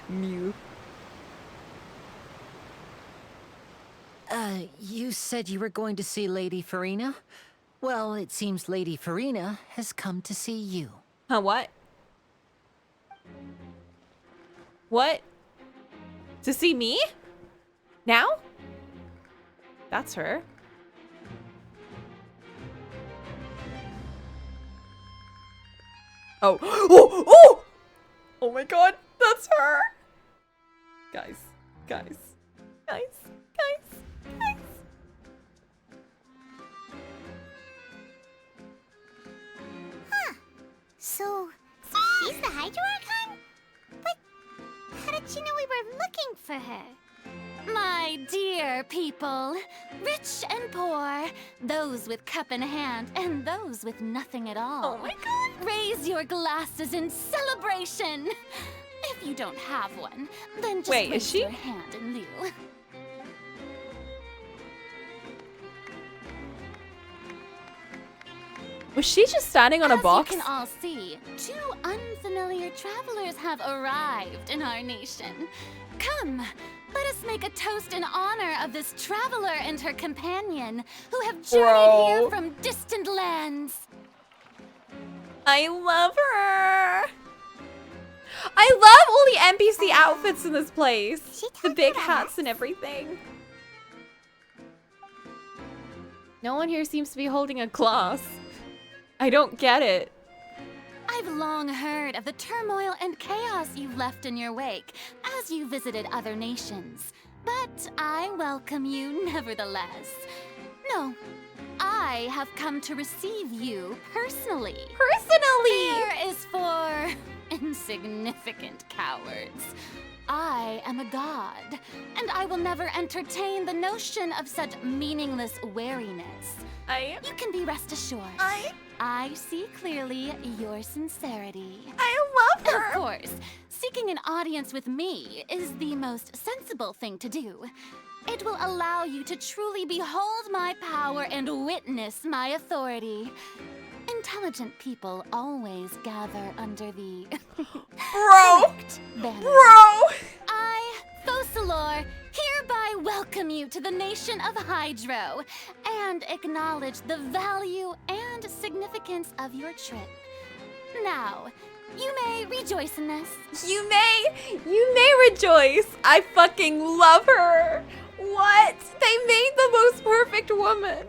Mew. You said you were going to see Lady Farina? Well, it seems Lady Farina has come to see you. Huh, what? What? To see me? Now? That's her. Oh. Oh! Oh! Oh my god, that's her! Guys. Guys. Guys. Guys. Guys. So she's the Hydro Archon? But how did she know we were looking for her? My dear people, rich and poor, those with cup in hand and those with nothing at all. Oh my god. Raise your glasses in celebration. If you don't have one, then just Wait, is raise she? your hand in lieu. Was she just standing on a box? As you can all see, two unfamiliar travelers have arrived in our nation. Come, let us make a toast in honor of this traveler and her companion who have journeyed here from distant lands. I love her. I love all the NPC outfits in this place. She The talked big about hats us. and everything. No one here seems to be holding a glass. I don't get it. I've long heard of the turmoil and chaos you've left in your wake as you visited other nations. But I welcome you nevertheless. No, I have come to receive you personally. Personally. Here is for insignificant cowards. I am a god, and I will never entertain the notion of such meaningless wariness. You can be rest assured. I see clearly your sincerity. I love her. Of course, seeking an audience with me is the most sensible thing to do. It will allow you to truly behold my power and witness my authority. Intelligent people always gather under the Bro. banner. Bro. I, Fosalor, hereby welcome you to the nation of Hydro and acknowledge the value and significance of your trip. Now, you may rejoice in this. You may rejoice. I fucking love her. What? They made the most perfect woman.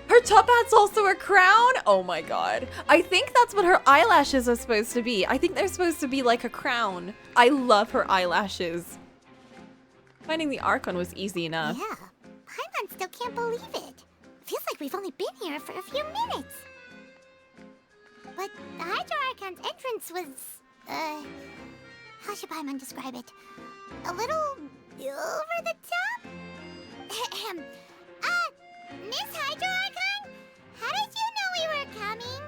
Her top hat's also a crown? Oh my god. I think that's what her eyelashes are supposed to be. I think they're supposed to be like a crown. I love her eyelashes. Finding the Archon was easy enough. Yeah, Paimon still can't believe it. Feels like we've only been here for a few minutes. But the Hydro Archon's entrance was, how should Paimon describe it? A little over the top? Ahem. Miss Hydro Archon? How did you know we were coming?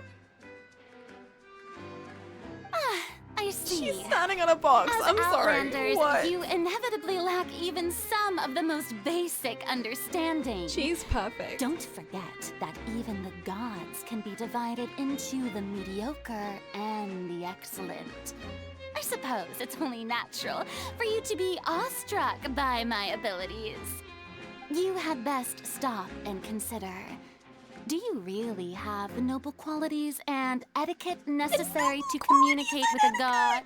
I see. She's standing on a box. As I'm sorry. Outlanders, What? you inevitably lack even some of the most basic understanding. She's perfect. Don't forget that even the gods can be divided into the mediocre and the excellent. I suppose it's only natural for you to be awestruck by my abilities. You had best stop and consider. Do you really have the noble qualities and etiquette necessary to communicate with a god?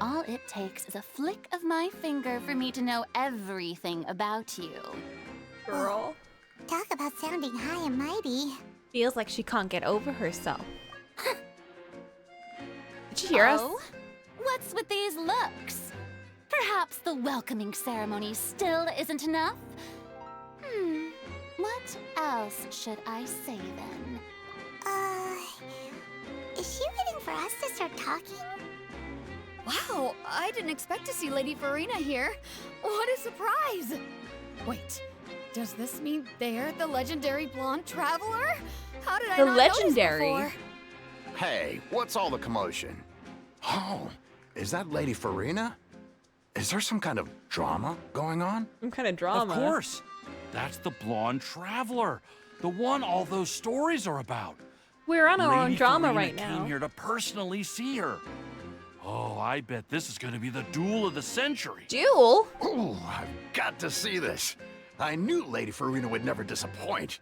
All it takes is a flick of my finger for me to know everything about you. Girl. Talk about sounding high and mighty. Feels like she can't get over herself. Did you hear us? Oh? What's with these looks? Perhaps the welcoming ceremony still isn't enough? What else should I say then? Is she waiting for us to start talking? Wow, I didn't expect to see Lady Farina here. What a surprise! Wait, does this mean they're the legendary blonde traveler? How did I The not notice legendary? before? Hey, what's all the commotion? Oh, is that Lady Farina? Is there some kind of drama going on? Some kind of drama. Of course. That's the blonde traveler. The one all those stories are about. We're on our own Lady drama Farina right now. came here to personally see her. Oh, I bet this is going to be the duel of the century. Duel? Ooh, I've got to see this. I knew Lady Farina would never disappoint.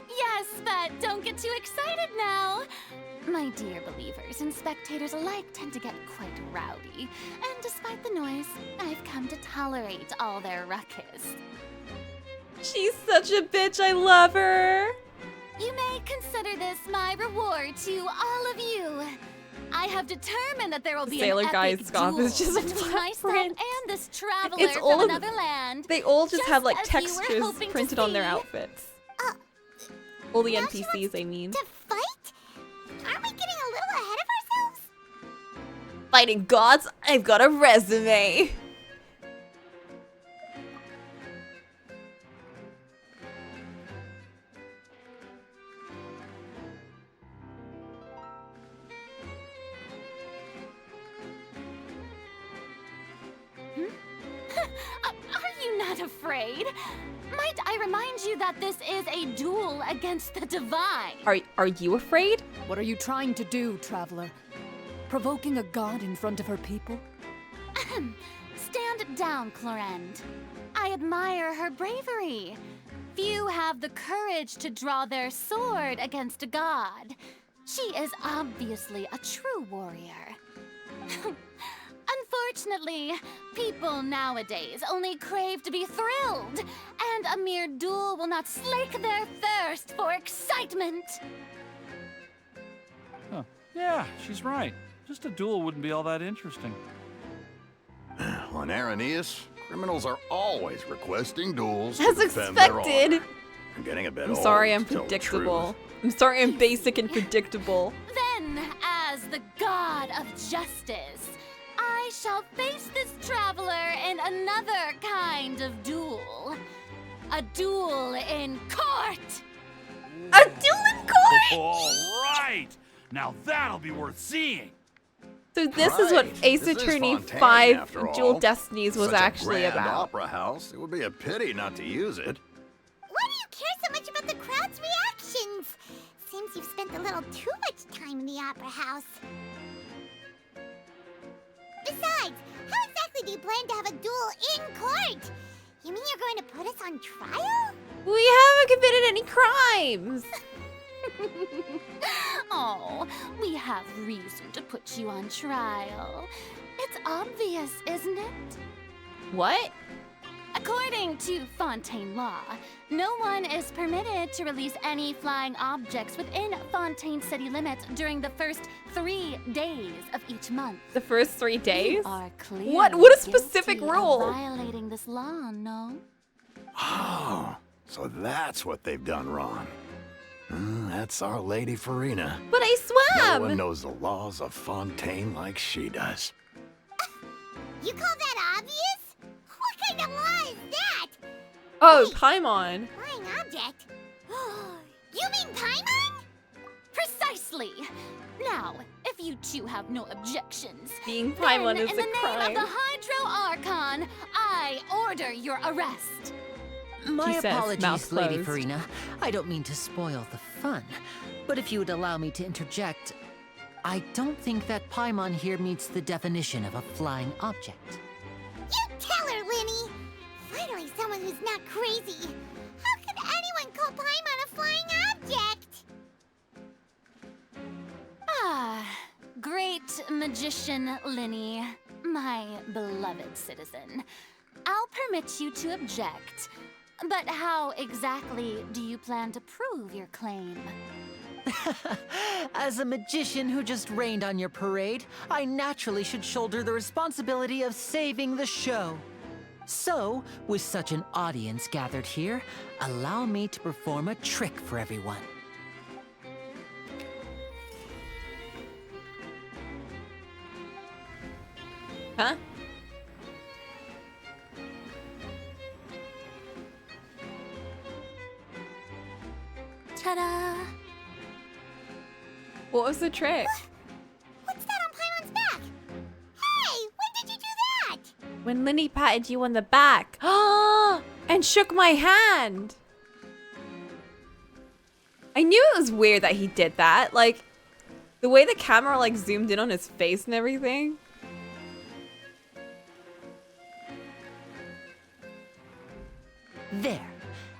Yes, but don't get too excited now. My dear believers and spectators alike tend to get quite rowdy, and despite the noise, I've come to tolerate all their ruckus. She's such a bitch. I love her. You may consider this my reward to all of you. I have determined that there will be Sailor an Guy's epic scarf duel is just a between flat myself print. and this traveler It's all from of- another land. They all just have like Just as you were textures hoping to printed on their see. outfits. All the Now she NPCs, I mean. To fight? Aren't we getting a little ahead of ourselves? Fighting gods? I've got a resume. Are you not afraid? Might I remind you that this is a duel against the divine? Are you afraid? What are you trying to do, traveler? Provoking a god in front of her people? Stand down, Clorend. I admire her bravery. Few have the courage to draw their sword against a god. She is obviously a true warrior. Unfortunately, people nowadays only crave to be thrilled, and a mere duel will not slake their thirst for excitement. Huh. Yeah, she's right. Just a duel wouldn't be all that interesting. On Araneus, criminals are always requesting duels As to defend their expected. honor. I'm getting a bit I'm old, sorry I'm to tell the predictable. truth. I'm sorry I'm basic and predictable. Then, as the god of justice, I shall face this traveler in another kind of duel. A duel in court! A duel in court? All right! Now that'll be worth seeing. So this is what Right. Ace This is Attorney Fontaine, 5 after all. Dual Destinies was Such a actually grand about. opera house. It would be a pity not to use it. Why do you care so much about the crowd's reactions? Seems you've spent a little too much time in the opera house. Besides, how exactly do you plan to have a duel in court? You mean you're going to put us on trial? We haven't committed any crimes. Oh, we have reason to put you on trial. It's obvious, isn't it? What? According to Fontaine law, no one is permitted to release any flying objects within Fontaine city limits during the first 3 days of each month. The first 3 days? You are clearly What a specific guilty of rule. violating this law, no? Oh, so that's what they've done wrong. That's our Lady Farina. But I No swam! one knows the laws of Fontaine like she does. You call that obvious? What kind of law is that? Oh, Paimon. Flying object? You mean Paimon? Precisely! Now, if you two have no objections, Being Paimon then is in a the name crime. of the Hydro Archon, I order your arrest. My He says, mouth apologies, Lady closed. Farina. I don't mean to spoil the fun, but if you would allow me to interject, I don't think that Paimon here meets the definition of a flying object. You tell her, Linny! Finally someone who's not crazy. How could anyone call Paimon a flying object? Ah, great magician Linny, my beloved citizen. I'll permit you to object, but how exactly do you plan to prove your claim? As a magician who just rained on your parade, I naturally should shoulder the responsibility of saving the show. So, with such an audience gathered here, allow me to perform a trick for everyone. Huh? Ta-da! What was the trick? What's that on Paimon's back? Hey, when did you do that? When Linny patted you on the back. And shook my hand. I knew it was weird that he did that. Like, the way the camera like zoomed in on his face and everything. There.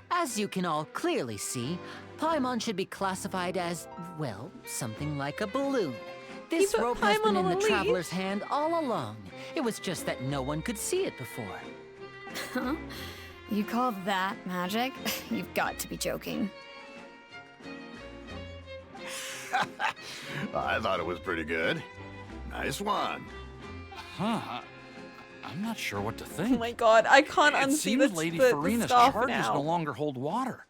As you can all clearly see, Paimon should be classified as, well, something like a balloon. This put rope has Paimon been in on the a leash. traveler's hand all along. It was just that no one could see it before. Huh? You call that magic? You've got to be joking. I thought it was pretty good. Nice one. Huh. I'm not sure what to Oh think. my god, I can't It unsee seems the, Lady the Farina's scarf charges now. no longer hold water.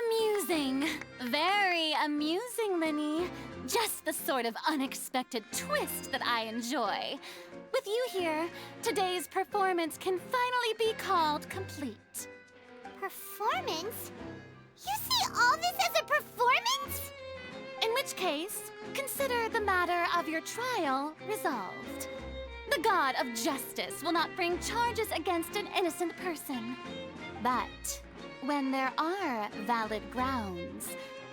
Amusing. Very amusing, Linny. Just the sort of unexpected twist that I enjoy. With you here, today's performance can finally be called complete. Performance? You see all this as a performance? In which case, consider the matter of your trial resolved. The god of justice will not bring charges against an innocent person. But when there are valid grounds,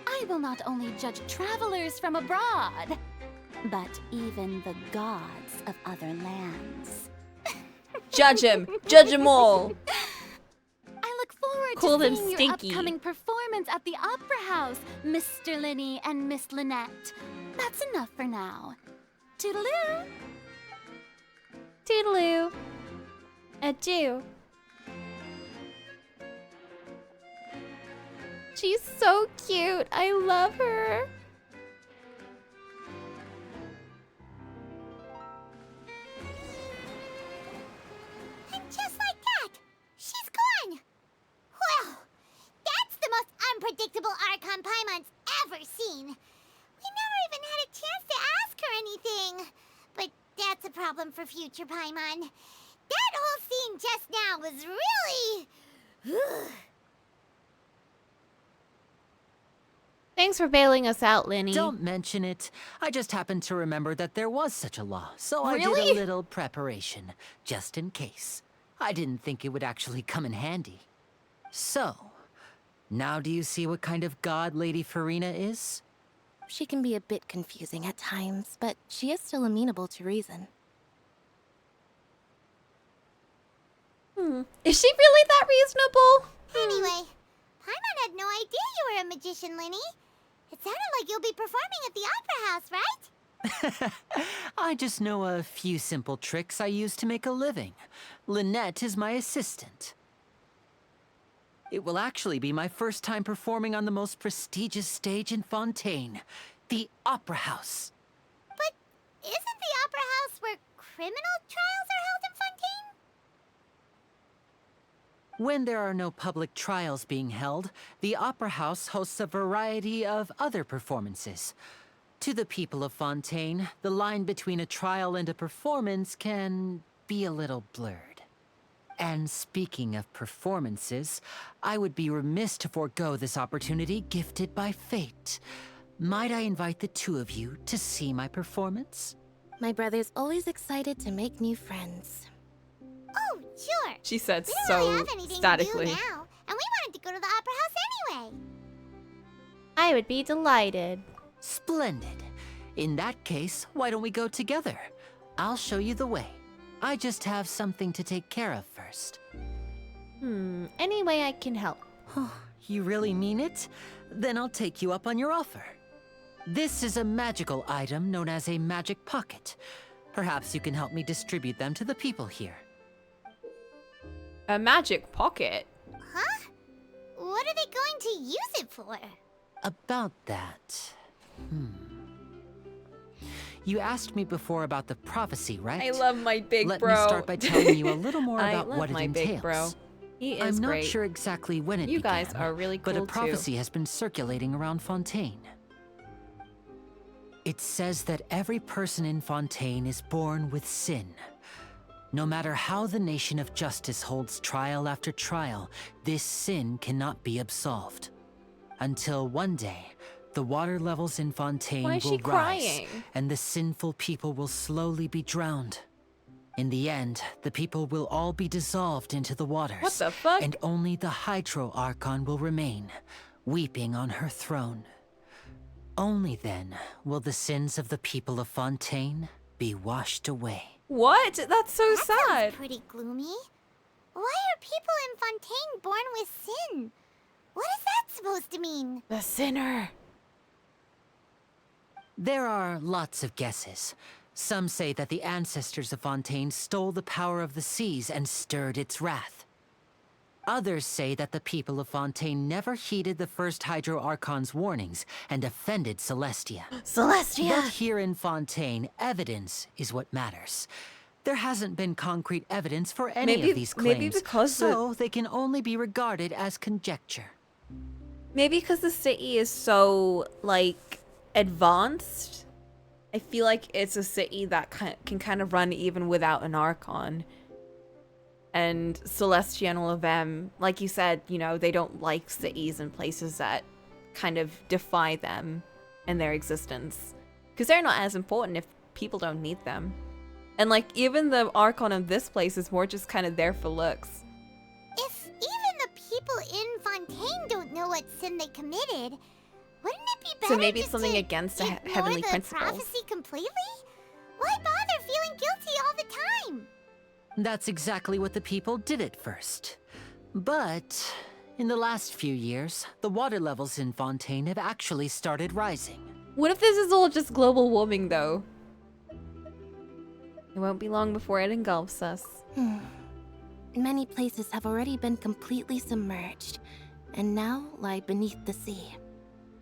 I will not only judge travelers from abroad, but even the gods of other lands. Judge him! Judge them all! I look forward Call to them seeing stinky. your upcoming performance at the Opera House, Mr. Linny and Miss Lynette. That's enough for now. Toodaloo! Toodaloo. Adieu. She's so cute. I love her. And just like that, she's gone. Well, that's the most unpredictable Archon Paimon's ever seen. We never even had a chance to ask her anything. But that's a problem for future Paimon. That whole scene just now was really... Thanks for bailing us out, Linny. Don't mention it. I just happened to remember that there was such a law, so I did Really? a little preparation, just in case. I didn't think it would actually come in handy. So, now do you see what kind of god Lady Farina is? She can be a bit confusing at times, but she is still amenable to reason. Is she really that reasonable? Anyway, Paimon had no idea you were a magician, Linny. It sounded like you'll be performing at the Opera House, right? I just know a few simple tricks I use to make a living. Lynette is my assistant. It will actually be my first time performing on the most prestigious stage in Fontaine, the Opera House. But isn't the Opera House where criminal trials are held in Fontaine? When there are no public trials being held, the Opera House hosts a variety of other performances. To the people of Fontaine, the line between a trial and a performance can be a little blurred. And speaking of performances, I would be remiss to forego this opportunity gifted by fate. Might I invite the two of you to see my performance? My brother's always excited to make new friends. Oh, sure. She said We don't so really have anything statically. to do now, and we wanted to go to the Opera House anyway. I would be delighted. Splendid. In that case, why don't we go together? I'll show you the way. I just have something to take care of first. Any way I can help. You really mean it? Then I'll take you up on your offer. This is a magical item known as a magic pocket. Perhaps you can help me distribute them to the people here. A magic pocket? Huh? What are they going to use it for? About that. You asked me before about the prophecy, right? I love my big Let bro. me start by telling you a little more I about love what it my entails. big bro. He is I'm not great. sure exactly when it You began, guys are really but cool a prophecy has been circulating around Fontaine. It says that every person in Fontaine is born with sin. No matter how the nation of justice holds trial after trial, this sin cannot be absolved. Until one day, the water levels in Fontaine Why is will she rise, crying? and the sinful people will slowly be drowned. In the end, the people will all be dissolved into the waters. What the fuck? And only the Hydro Archon will remain, weeping on her throne. Only then will the sins of the people of Fontaine be washed away. What? That's so That sad. sounds pretty gloomy. Why are people in Fontaine born with sin? What is that supposed to mean? The sinner. There are lots of guesses. Some say that the ancestors of Fontaine stole the power of the seas and stirred its wrath. Others say that the people of Fontaine never heeded the first Hydro Archon's warnings and offended Celestia. Celestia! But here in Fontaine, evidence is what matters. There hasn't been concrete evidence for any of these claims, maybe because so they can only be regarded as conjecture. Maybe because the city is so, like, advanced. I feel like it's a city that can kind of run even without an Archon. And Celestia and all of them, like you said, you know, they don't like cities and places that kind of defy them and their existence. Because they're not as important if people don't need them. And, like, even the Archon of this place is more just kind of there for looks. If even the people in Fontaine don't know what sin they committed, wouldn't it be better So maybe just something to against the ignore heavenly the principles. prophecy completely? Why bother feeling guilty all the time? That's exactly what the people did at first. But in the last few years, the water levels in Fontaine have actually started rising. What if this is all just global warming, though? It won't be long before it engulfs us. Many places have already been completely submerged, and now lie beneath the sea.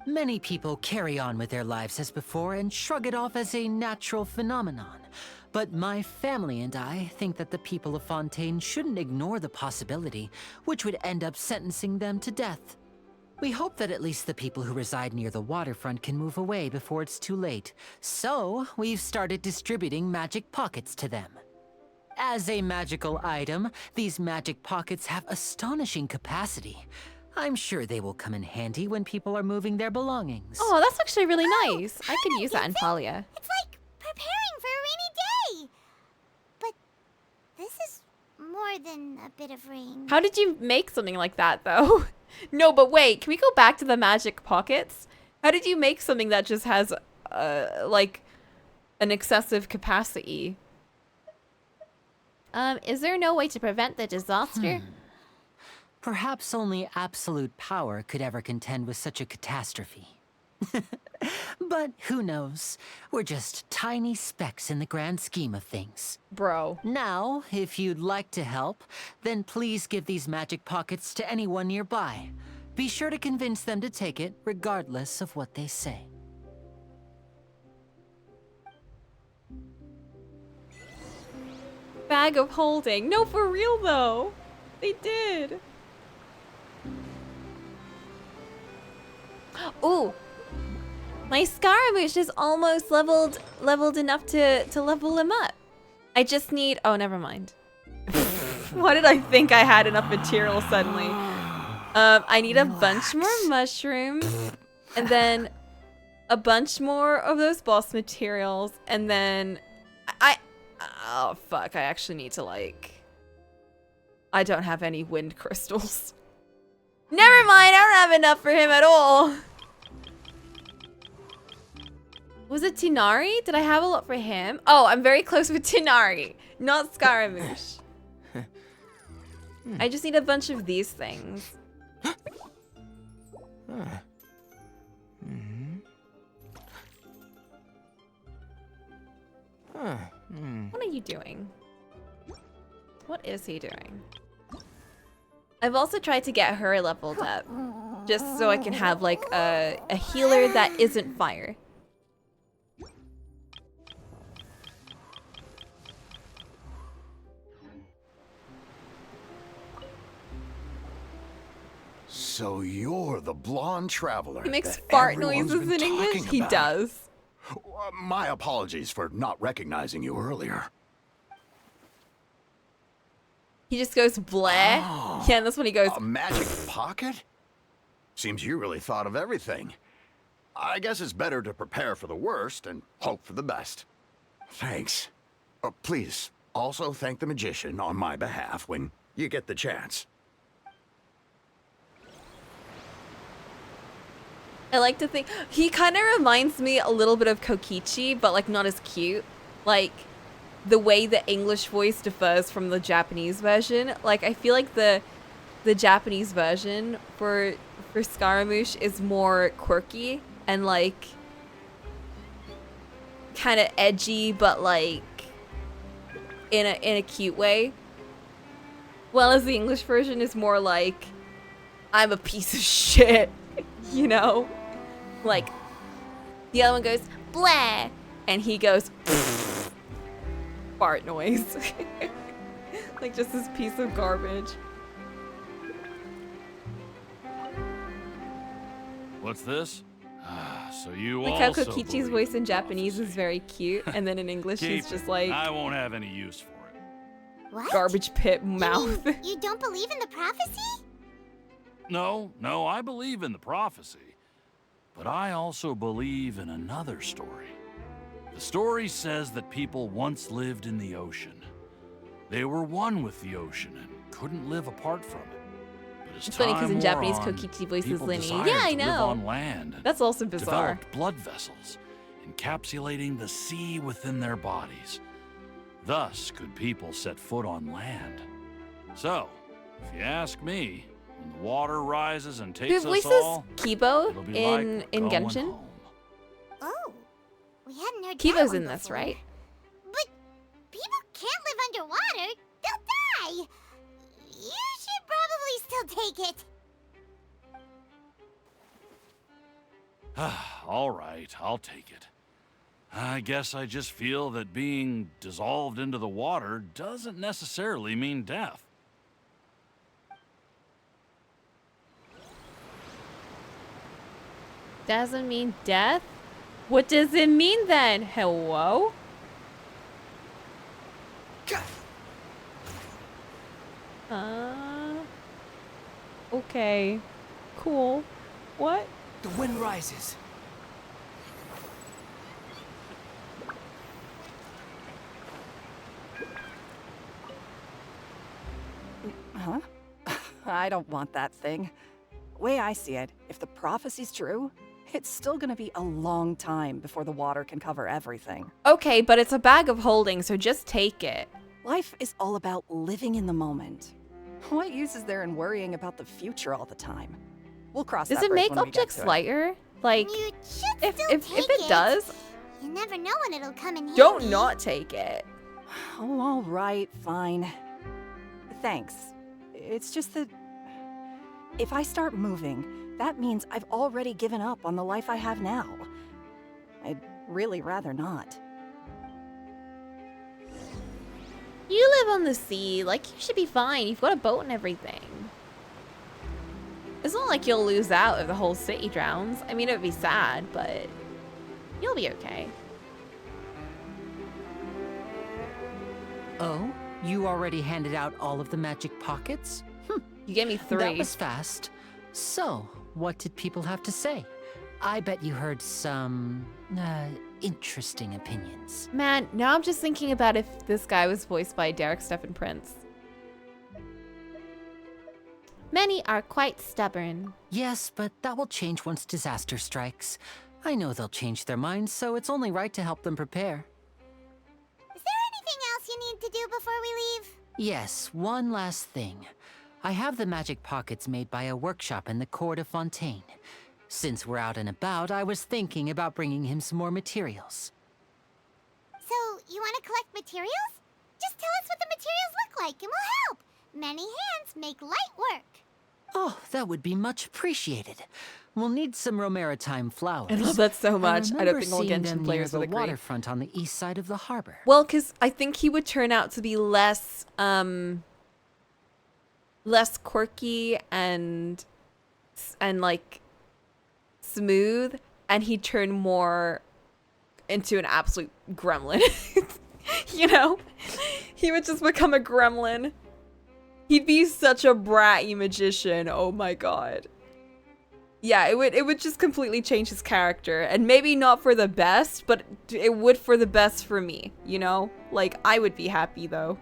Many people carry on with their lives as before and shrug it off as a natural phenomenon. But my family and I think that the people of Fontaine shouldn't ignore the possibility, which would end up sentencing them to death. We hope that at least the people who reside near the waterfront can move away before it's too late. So, we've started distributing magic pockets to them. As a magical item, these magic pockets have astonishing capacity. I'm sure they will come in handy when people are moving their belongings. Oh, that's actually really nice. I could use that in Palia. It's like preparing for a rainy day. But this is more than a bit of rain. How did you make something like that, though? No, but wait, can we go back to the magic pockets? How did you make something that just has, like, an excessive capacity? Is there no way to prevent the disaster? Perhaps only absolute power could ever contend with such a catastrophe. But who knows? We're just tiny specks in the grand scheme of things. Bro. Now, if you'd like to help, then please give these magic pockets to anyone nearby. Be sure to convince them to take it, regardless of what they say. Bag of holding. No, for real though. They did. Ooh. My Scaramouche is almost leveled enough to level him up. I just need, oh, never mind. Why did I think I had enough material suddenly? I need a bunch more mushrooms and then a bunch more of those boss materials, and then oh fuck, I actually need to I don't have any wind crystals. Never mind, I don't have enough for him at all. Was it Tinari? Did I have a lot for him? Oh, I'm very close with Tinari, not Scaramouche. I just need a bunch of these things. What are you doing? What is he doing? I've also tried to get her leveled up, just so I can have like a healer that isn't fire. So you're the blonde traveler. He makes that fart everyone's noises been in English? talking He about. does. My apologies for not recognizing you earlier. He just goes bleh. Oh, Yeah, and that's when he goes. A magic pocket? Seems you really thought of everything. I guess it's better to prepare for the worst and hope for the best. Thanks. Please, also thank the magician on my behalf when you get the chance. I like to think he kind of reminds me a little bit of Kokichi, but like not as cute. Like the way the English voice differs from the Japanese version. Like I feel like the Japanese version for Scaramouche is more quirky and like kind of edgy, but like in a cute way. Well, as the English version is more like I'm a piece of shit, you know? Like, the other one goes, blah, and he goes, fart noise. Like, just this piece of garbage. What's this? So you Like how also Kokichi's believe voice in in Japanese is very cute, and then in English Keep he's just it. like, I won't have any use for it. What? garbage pit mouth. You mean you don't believe in the prophecy? No, I believe in the prophecy. But I also believe in another story. The story says that people once lived in the ocean. They were one with the ocean and couldn't live apart from it. But as It's funny because in time Japanese wore on, Kokichi voice is people Linny. desired Yeah, I to live know. on land and That's also bizarre. developed blood vessels, encapsulating the sea within their bodies. Thus could people set foot on land. So, if you ask me, when the water rises and takes Who us voices all, Kibo it'll be in like in going Genshin? home. Oh, we hadn't heard that Kibo's one in this, before. right? But people can't live underwater. They'll die. You should probably still take it. All right, I'll take it. I guess I just feel that being dissolved into the water doesn't necessarily mean death. Doesn't mean death? What does it mean then? Hello? Okay. Cool. What? The wind rises. Huh? I don't want that thing. Way I see it, if the prophecy's true, it's still gonna be a long time before the water can cover everything. Okay, but it's a bag of holding, so just take it. Life is all about living in the moment. What use is there in worrying about the future all the time? We'll cross Does that it bridge make when we get objects to it. lighter? Like, You should if still if take it does, You never know when it'll come in handy. don't not take it. Oh, all right, fine. Thanks. It's just that if I start moving, that means I've already given up on the life I have now. I'd really rather not. You live on the sea, like you should be fine. You've got a boat and everything. It's not like you'll lose out if the whole city drowns. I mean, it would be sad, but you'll be okay. Oh, you already handed out all of the magic pockets? You gave me 3. That was fast. So, what did people have to say? I bet you heard some, interesting opinions. Man, now I'm just thinking about if this guy was voiced by Derek Stephen Prince. Many are quite stubborn. Yes, but that will change once disaster strikes. I know they'll change their minds, so it's only right to help them prepare. Is there anything else you need to do before we leave? Yes, one last thing. I have the magic pockets made by a workshop in the court of Fontaine. Since we're out and about, I was thinking about bringing him some more materials. So, you want to collect materials? Just tell us what the materials look like and we'll help. Many hands make light work. Oh, that would be much appreciated. We'll need some Romaritime flowers. I love that so much. I don't think all remember seeing Genshin them players near would the agree. waterfront on the east side of the harbor. Well, because I think he would turn out to be less, less quirky and like smooth, and he'd turn more into an absolute gremlin. You know? He would just become a gremlin. He'd be such a bratty magician. Oh my god. Yeah, it would just completely change his character, and maybe not for the best, but it would for the best for me, you know? Like, I would be happy though.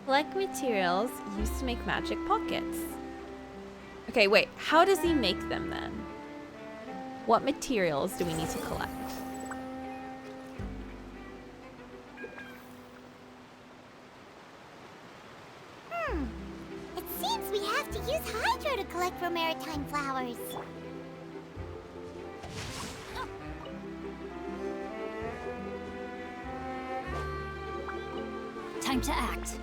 Collect materials used to make magic pockets. Okay, wait, how does he make them then? What materials do we need to collect? It seems we have to use Hydro to collect Romaritime flowers. Time to act.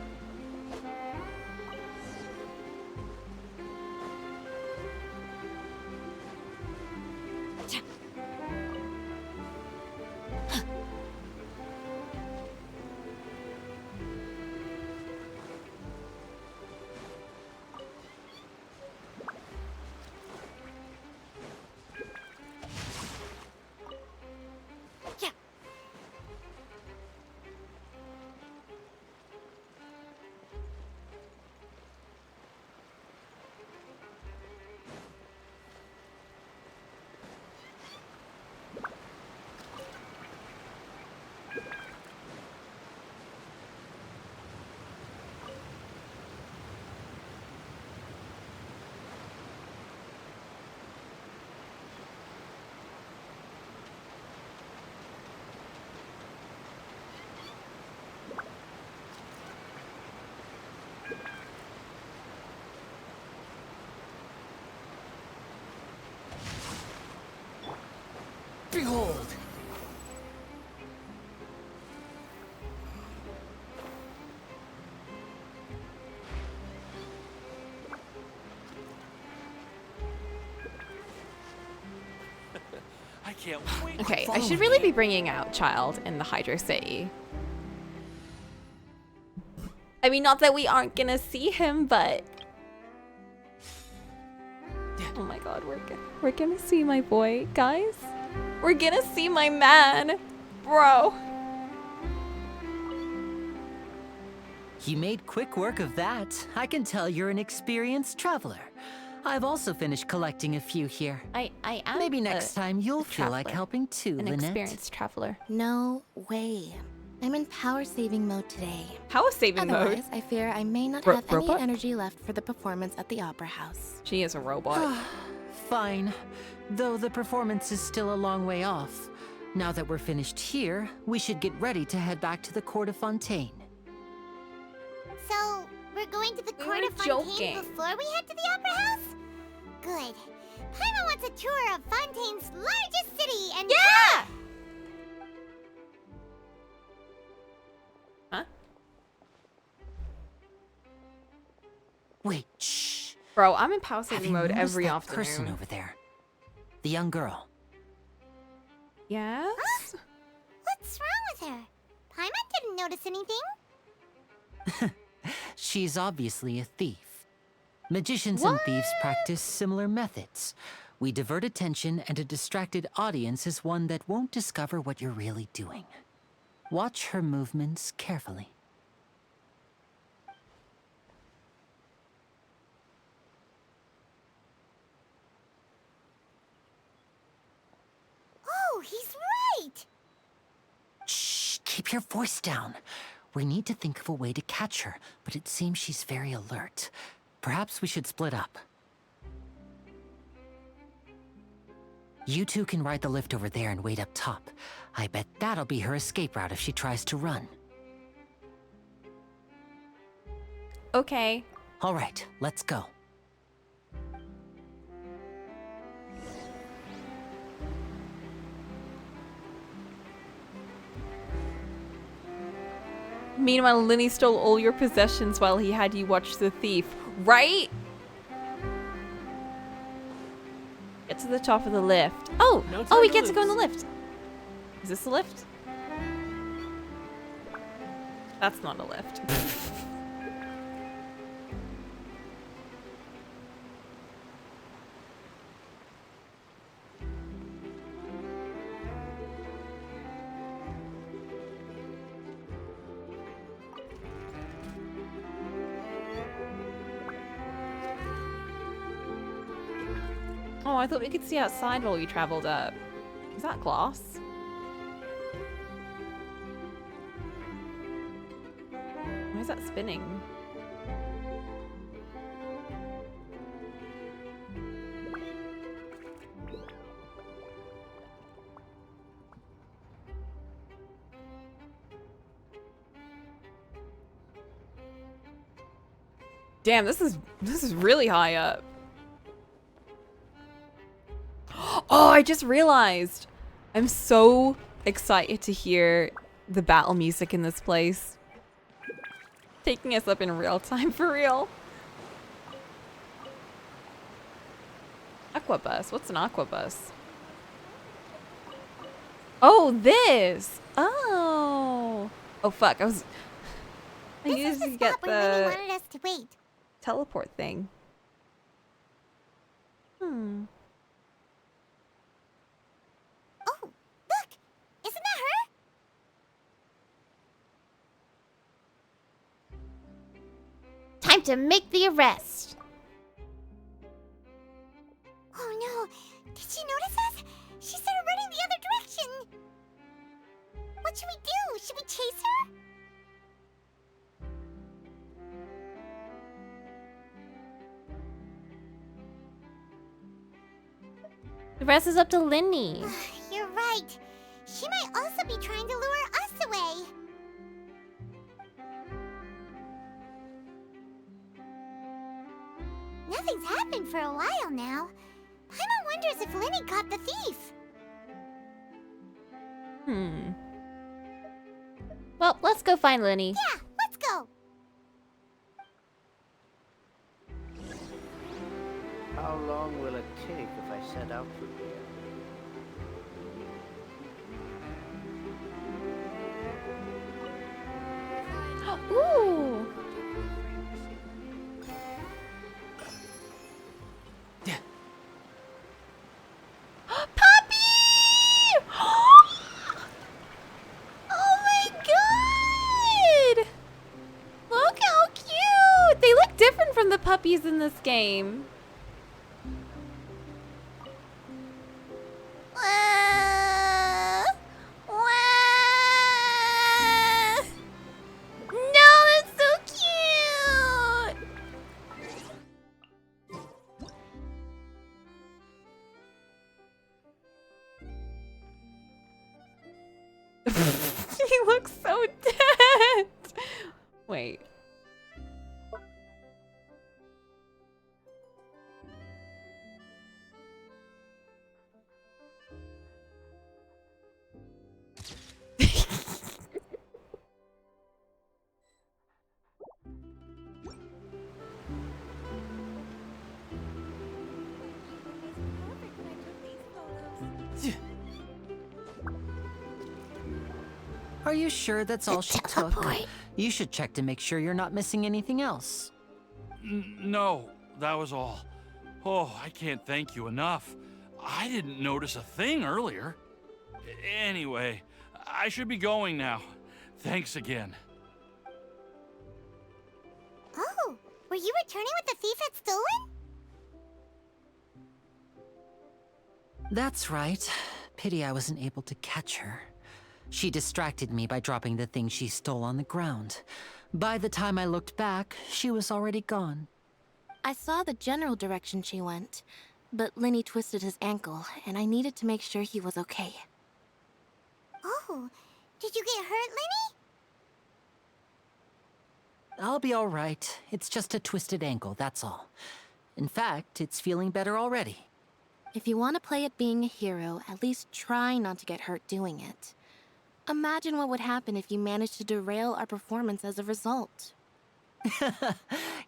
Behold! I can't wait. Okay, I should really be bringing out Child in the Hydro City. I mean, not that we aren't gonna see him, but... Oh my god, we're gonna see my boy, guys. We're gonna see my man, bro. You made quick work of that. I can tell you're an experienced traveler. I've also finished collecting a few here. I am Maybe next time you'll feel like traveler. helping too, An Lynette. experienced traveler. No way. I'm in power saving mode today. Power saving mode? Otherwise, I fear I may not Ro- have robot? any energy left for the performance at the Opera House. She is a robot. Fine. Though the performance is still a long way off. Now that we're finished here, we should get ready to head back to the Court of Fontaine. So, we're going to the We Court were of Fontaine joking. before we head to the Opera House? Good. Paimon wants a tour of Fontaine's largest city and— Yeah! Huh? Wait, shh. Bro, I'm in power Have saving you mode noticed every that afternoon. person over there? The young girl. Yes? What's wrong with her? Paimon didn't notice anything. She's obviously a thief. Magicians and thieves practice similar methods. We divert attention, and a distracted audience is one that won't discover what you're really doing. Watch her movements carefully. Oh, he's right! Shh, keep your voice down. We need to think of a way to catch her, but it seems she's very alert. Perhaps we should split up. You two can ride the lift over there and wait up top. I bet that'll be her escape route if she tries to run. Okay. All right, let's go. Meanwhile, Linny stole all your possessions while he had you watch The Thief. Right? Get to the top of the lift. Oh! Oh, we get to go in the lift. Is this the lift? That's not a lift. Oh, I thought we could see outside while we traveled up. Is that glass? Why is that spinning? Damn, this is really high up. Oh, I just realized. I'm so excited to hear the battle music in this place. Taking us up in real time, for real. Aquabus. What's an aquabus? Oh, this. Oh. Oh, fuck. I needed to get Winnie wanted us to wait. teleport thing. Hmm. Oh, look! Isn't that her? Time to make the arrest. Oh no! Did she notice us? She started running the other direction! What should we do? Should we chase her? The rest is up to Linny. You're right. She might also be trying to lure us away. Nothing's happened for a while now. Paimon wonders if Linny caught the thief. Hmm. Well, let's go find Linny. Yeah, let's go. How long will it take if I set out from here? Ooh. Puppy! Oh my god! Look how cute! They look different from the puppies in this game. No, that's so cute! He looks so dead. Wait. Are you sure that's all she took? You should check to make sure you're not missing anything else. No, that was all. Oh, I can't thank you enough. I didn't notice a thing earlier. Anyway, I should be going now. Thanks again. Oh, were you returning what the thief had stolen? That's right. Pity I wasn't able to catch her. She distracted me by dropping the thing she stole on the ground. By the time I looked back, she was already gone. I saw the general direction she went, but Lenny twisted his ankle, and I needed to make sure he was okay. Oh, did you get hurt, Lenny? I'll be all right. It's just a twisted ankle, that's all. In fact, it's feeling better already. If you want to play at being a hero, at least try not to get hurt doing it. Imagine what would happen if you managed to derail our performance as a result.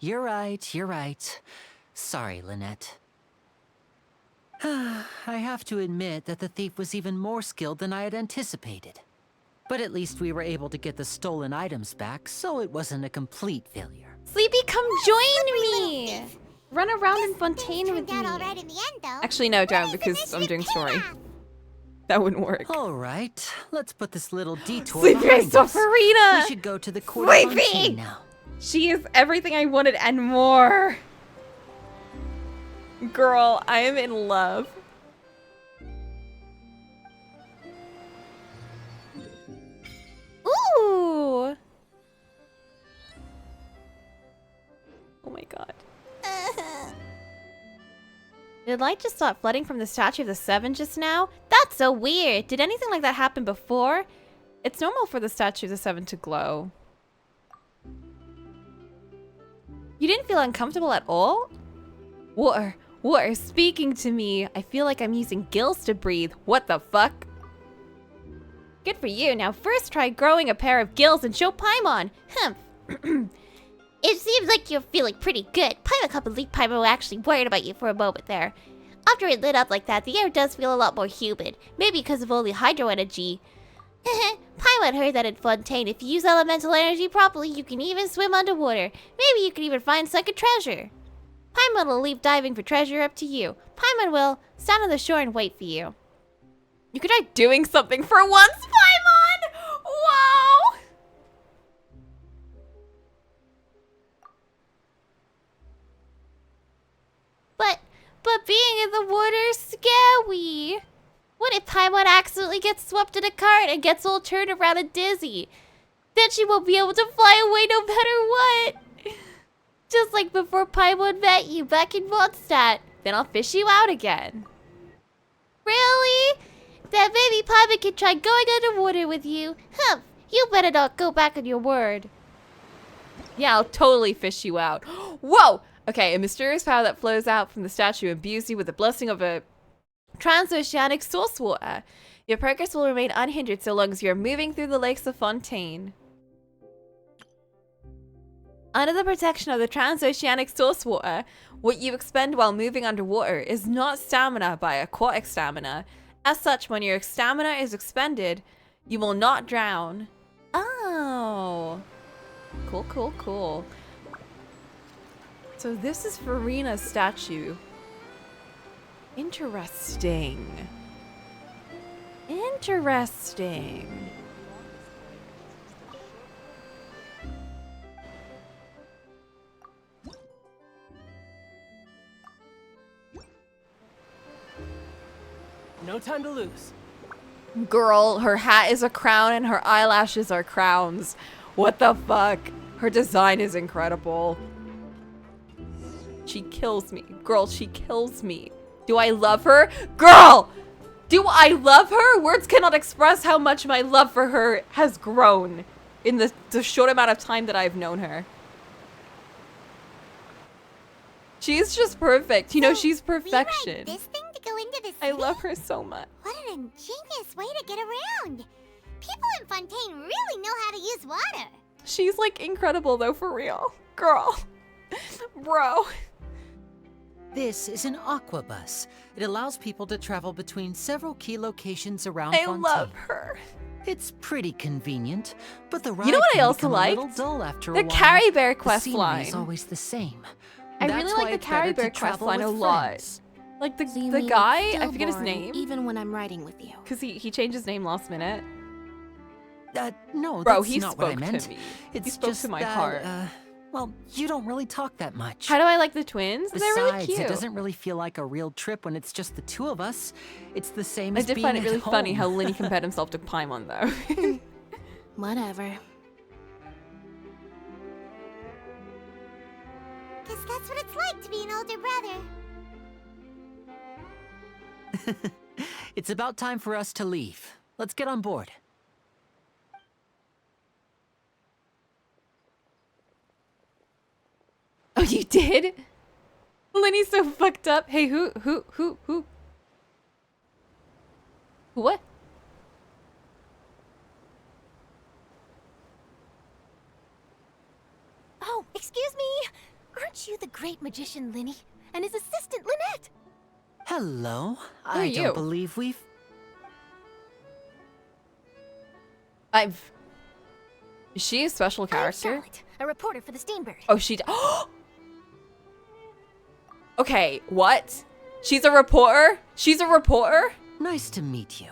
You're right. Sorry, Lynette. I have to admit that the thief was even more skilled than I had anticipated. But at least we were able to get the stolen items back, so it wasn't a complete failure. Sleepy, come join me! Run around in Fontaine with me. Right in the end, though. Actually, no, don't, because I'm doing story. That wouldn't work. All right, let's put this little detour Sleepy, I behind saw us. Farina! We should go to the court of Sleepy! Fontaine now. She is everything I wanted and more. Girl, I am in love. Ooh! Oh my god. Did light just stop flooding from the Statue of the Seven just now? That's so weird. Did anything like that happen before? It's normal for the Statue of the Seven to glow. You didn't feel uncomfortable at all? Water speaking to me. I feel like I'm using gills to breathe. What the fuck? Good for you. Now first try growing a pair of gills and show Paimon. It seems like you're feeling pretty good. Paimon can't believe Paimon was actually worried about you for a moment there. After it lit up like that, the air does feel a lot more humid. Maybe because of all the hydro energy. Paimon heard that in Fontaine, if you use elemental energy properly, you can even swim underwater. Maybe you can even find sunken treasure. Paimon will leave diving for treasure up to you. Paimon will stand on the shore and wait for you. You could try doing something for once, Paimon! Whoa! But being in the water is scary. What if Paimon accidentally gets swept in a current and gets all turned around and dizzy? Then she won't be able to fly away no matter what. Just like before Paimon met you back in Mondstadt. Then I'll fish you out again. Really? Then maybe Paimon can try going underwater with you. You better not go back on your word. Yeah, I'll totally fish you out. Whoa! Okay, a mysterious power that flows out from the statue imbues you with the blessing of a transoceanic source water. Your progress will remain unhindered so long as you're moving through the lakes of Fontaine. Under the protection of the transoceanic source water, what you expend while moving underwater is not stamina by aquatic stamina. As such, when your stamina is expended, you will not drown. Oh. Cool. So this is Farina's statue. Interesting. No time to lose. Girl, her hat is a crown and her eyelashes are crowns. What the fuck? Her design is incredible. She kills me. Girl, she kills me. Do I love her? Girl! Do I love her? Words cannot express how much my love for her has grown in the short amount of time that I've known her. She's just perfect. You know, she's perfection. This thing to go into the city? I love her so much. What an ingenious way to get around. People in Fontaine really know how to use water. She's like incredible though, for real. Girl. Bro. This is an aquabus. It allows people to travel between several key locations around I Fontaine. love her. It's pretty convenient, but the ride You know what I can also become a liked? little dull after a The while. Carry Bear The quest scenery line. is always the same. I That's really why like the it's Carry better Bear to quest travel line a with lot. friends. Like the So you the mean guy, it's I still forget his boring, name. even when I'm riding with you. Because he changed his name last minute. No, Bro, that's he not what I spoke meant. to me. It's He spoke just to my that, heart. Well, you don't really talk that much. How do I like the twins? Besides, They're really cute. it doesn't really feel like a real trip when it's just the two of us. It's the same I as did being find it at really funny home. how Linny compared himself to Paimon though. Whatever. Guess that's what it's like to be an older brother. It's about time for us to leave. Let's get on board. Oh, you did? Linny's so fucked up. Hey, who? What? Oh, excuse me. Aren't you the great magician Linny and his assistant Lynette? Hello. Who are I you? don't believe we've... Is she a special character? Charlotte, a reporter for the Steambird. Oh, she. Okay, what? She's a reporter? She's a reporter? Nice to meet you.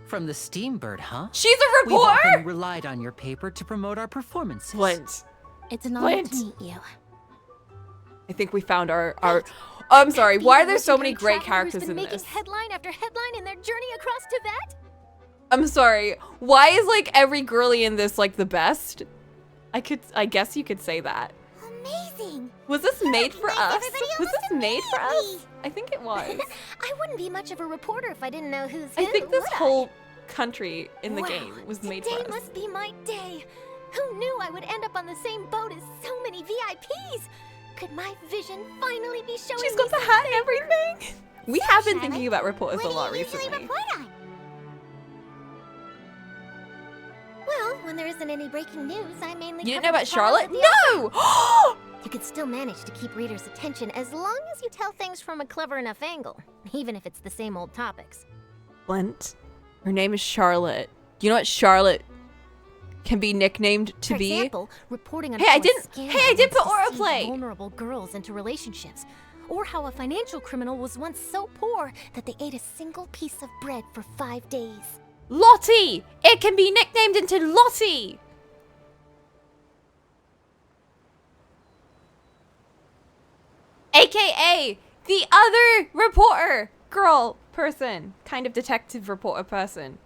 From the Steambird, huh? She's a We've reporter? often relied on your paper to promote our performances. Flint. It's an honor Flint. to meet you. I think we found our I'm sorry, why are there so many great characters in making this? headline after headline in their journey across Tibet? I'm sorry. Why is like every girly in this like the best? I guess you could say that. Amazing. Was this made for us? everybody Was this almost made for us? immediately. I think it was. I wouldn't be much of a reporter if I didn't know who's I who, think this would I? whole country in the Wow, game was made for Today us. must be my day. Who knew I would end up on the same boat as so many VIPs? Could my vision finally be showing She's me got the some hat and favor? everything. We So, have been Charlotte, thinking about reporters a what lot do you usually recently. report on? Well, when there isn't any breaking news, I mainly You didn't cover know the about Charlotte? problems at the No! You could still manage to keep readers' attention as long as you tell things from a clever enough angle, even if it's the same old topics. Flint. Her name is Charlotte. Do you know what Charlotte can be nicknamed to For be? example, reporting on Hey, I how a didn't- scandal hey, I did once put aura deceived play. vulnerable girls into relationships, or how a financial criminal was once so poor that they ate a single piece of bread for 5 days. Lottie! It can be nicknamed into Lottie! AKA the other reporter! Girl, person. Kind of detective reporter person.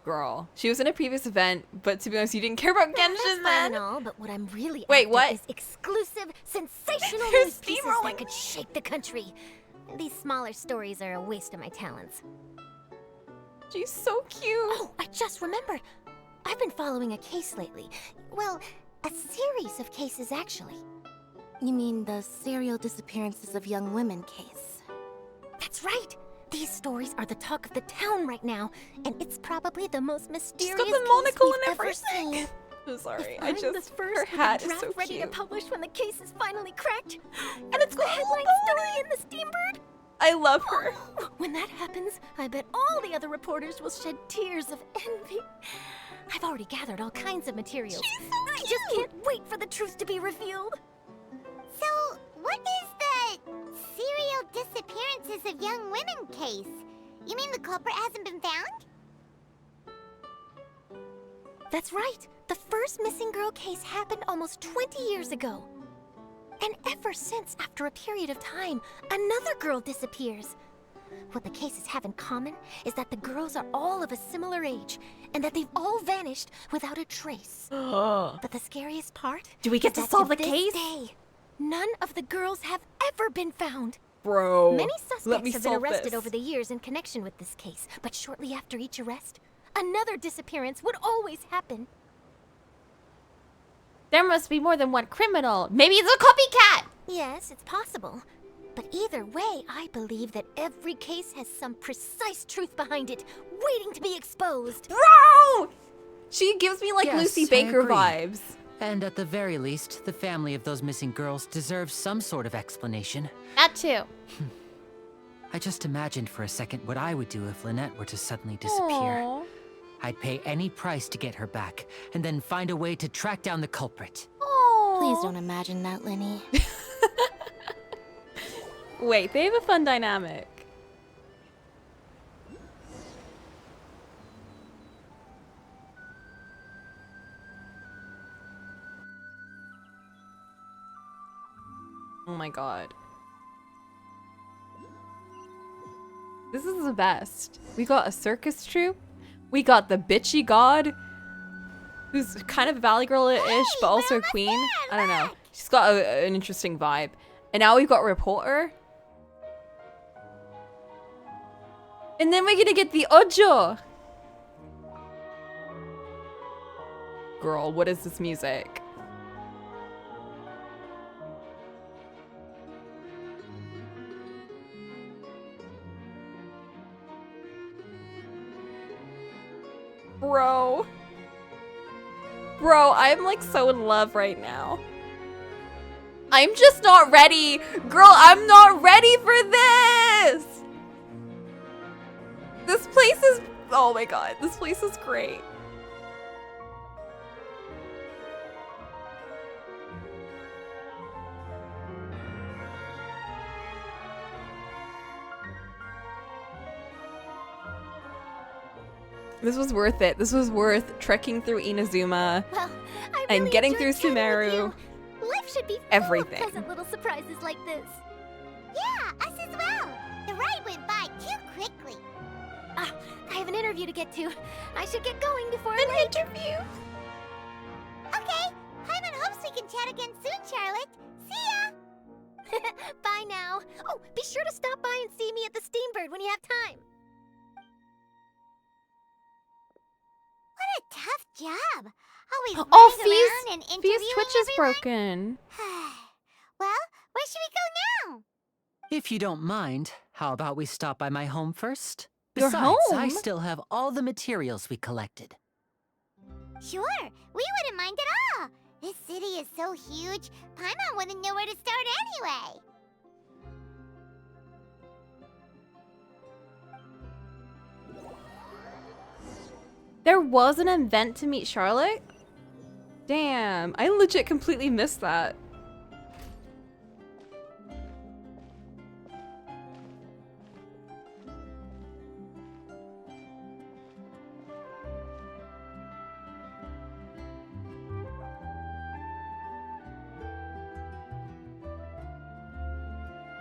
Girl. She was in a previous event, but to be honest, you didn't care about That's Genshin fine and then. all, but what I'm really Wait, after what? is exclusive, sensational They're news pieces steamrolling. that could shake the country. These smaller stories are a waste of my talents. She's so cute. Oh, I just remembered. I've been following a case lately. Well, a series of cases, actually. You mean the serial disappearances of young women case? That's right. These stories are the talk of the town right now, and it's probably the most mysterious She's got the case monocle we've and ever everything. seen. I'm sorry. If I I'm just the first her with a hat is draft so ready cute. to publish when the case is finally cracked, And it's the got headline gold. story in the Steambird. I love her. When that happens, I bet all the other reporters will shed tears of envy. I've already gathered all kinds of materials. She's so I just can't wait for the truth to be revealed. So, what is the serial disappearances of young women case? You mean the culprit hasn't been found? That's right. The first missing girl case happened almost 20 years ago. And ever since, after a period of time, another girl disappears. What the cases have in common is that the girls are all of a similar age, and that they've all vanished without a trace. But the scariest part Do we get is to that solve the this case? day, none of the girls have ever been found. Bro, Many let me suspects have been solve arrested this. over the years in connection with this case, but shortly after each arrest, another disappearance would always happen. There must be more than one criminal. Maybe it's a copycat! Yes, it's possible. But either way, I believe that every case has some precise truth behind it, waiting to be exposed. Bro! She gives me like Yes, Lucy I Baker agree. vibes. And at the very least, the family of those missing girls deserves some sort of explanation. That too. I just imagined for a second what I would do if Lynette were to suddenly disappear. Aw. I'd pay any price to get her back, and then find a way to track down the culprit. Please don't imagine that, Lenny. Wait, they have a fun dynamic. Oh my god. This is the best. We got a circus troupe. We got the bitchy god, who's kind of Valley Girl-ish, but also a queen. I don't know. She's got an interesting vibe. And now we've got reporter. And then we're gonna get the Ojo. Girl, what is this music? Bro. Bro, I'm like so in love right now. I'm just not ready. Girl, I'm not ready for this. This place is, oh my god, this place is great. This was worth it. This was worth trekking through Inazuma Well, I and really getting enjoyed through chatting with Sumeru. you. Life should be full Everything. of pleasant little surprises like this. Yeah, us as well. The ride went by too quickly. Ah, I have an interview to get to. I should get going before An interview? Okay, Paimon hopes we can chat again soon, Charlotte. See ya! Bye now. Oh, be sure to stop by and see me at the Steambird when you have time. What a tough job. Always Oh, running around and Fee's interviewing Twitch is everyone. broken. Well, where should we go now? If you don't mind, how about we stop by my home first? Your Besides, I home? still have all the materials we collected. Sure, we wouldn't mind at all. This city is so huge, Paimon wouldn't know where to start anyway. There was an event to meet Charlotte? Damn, I legit completely missed that.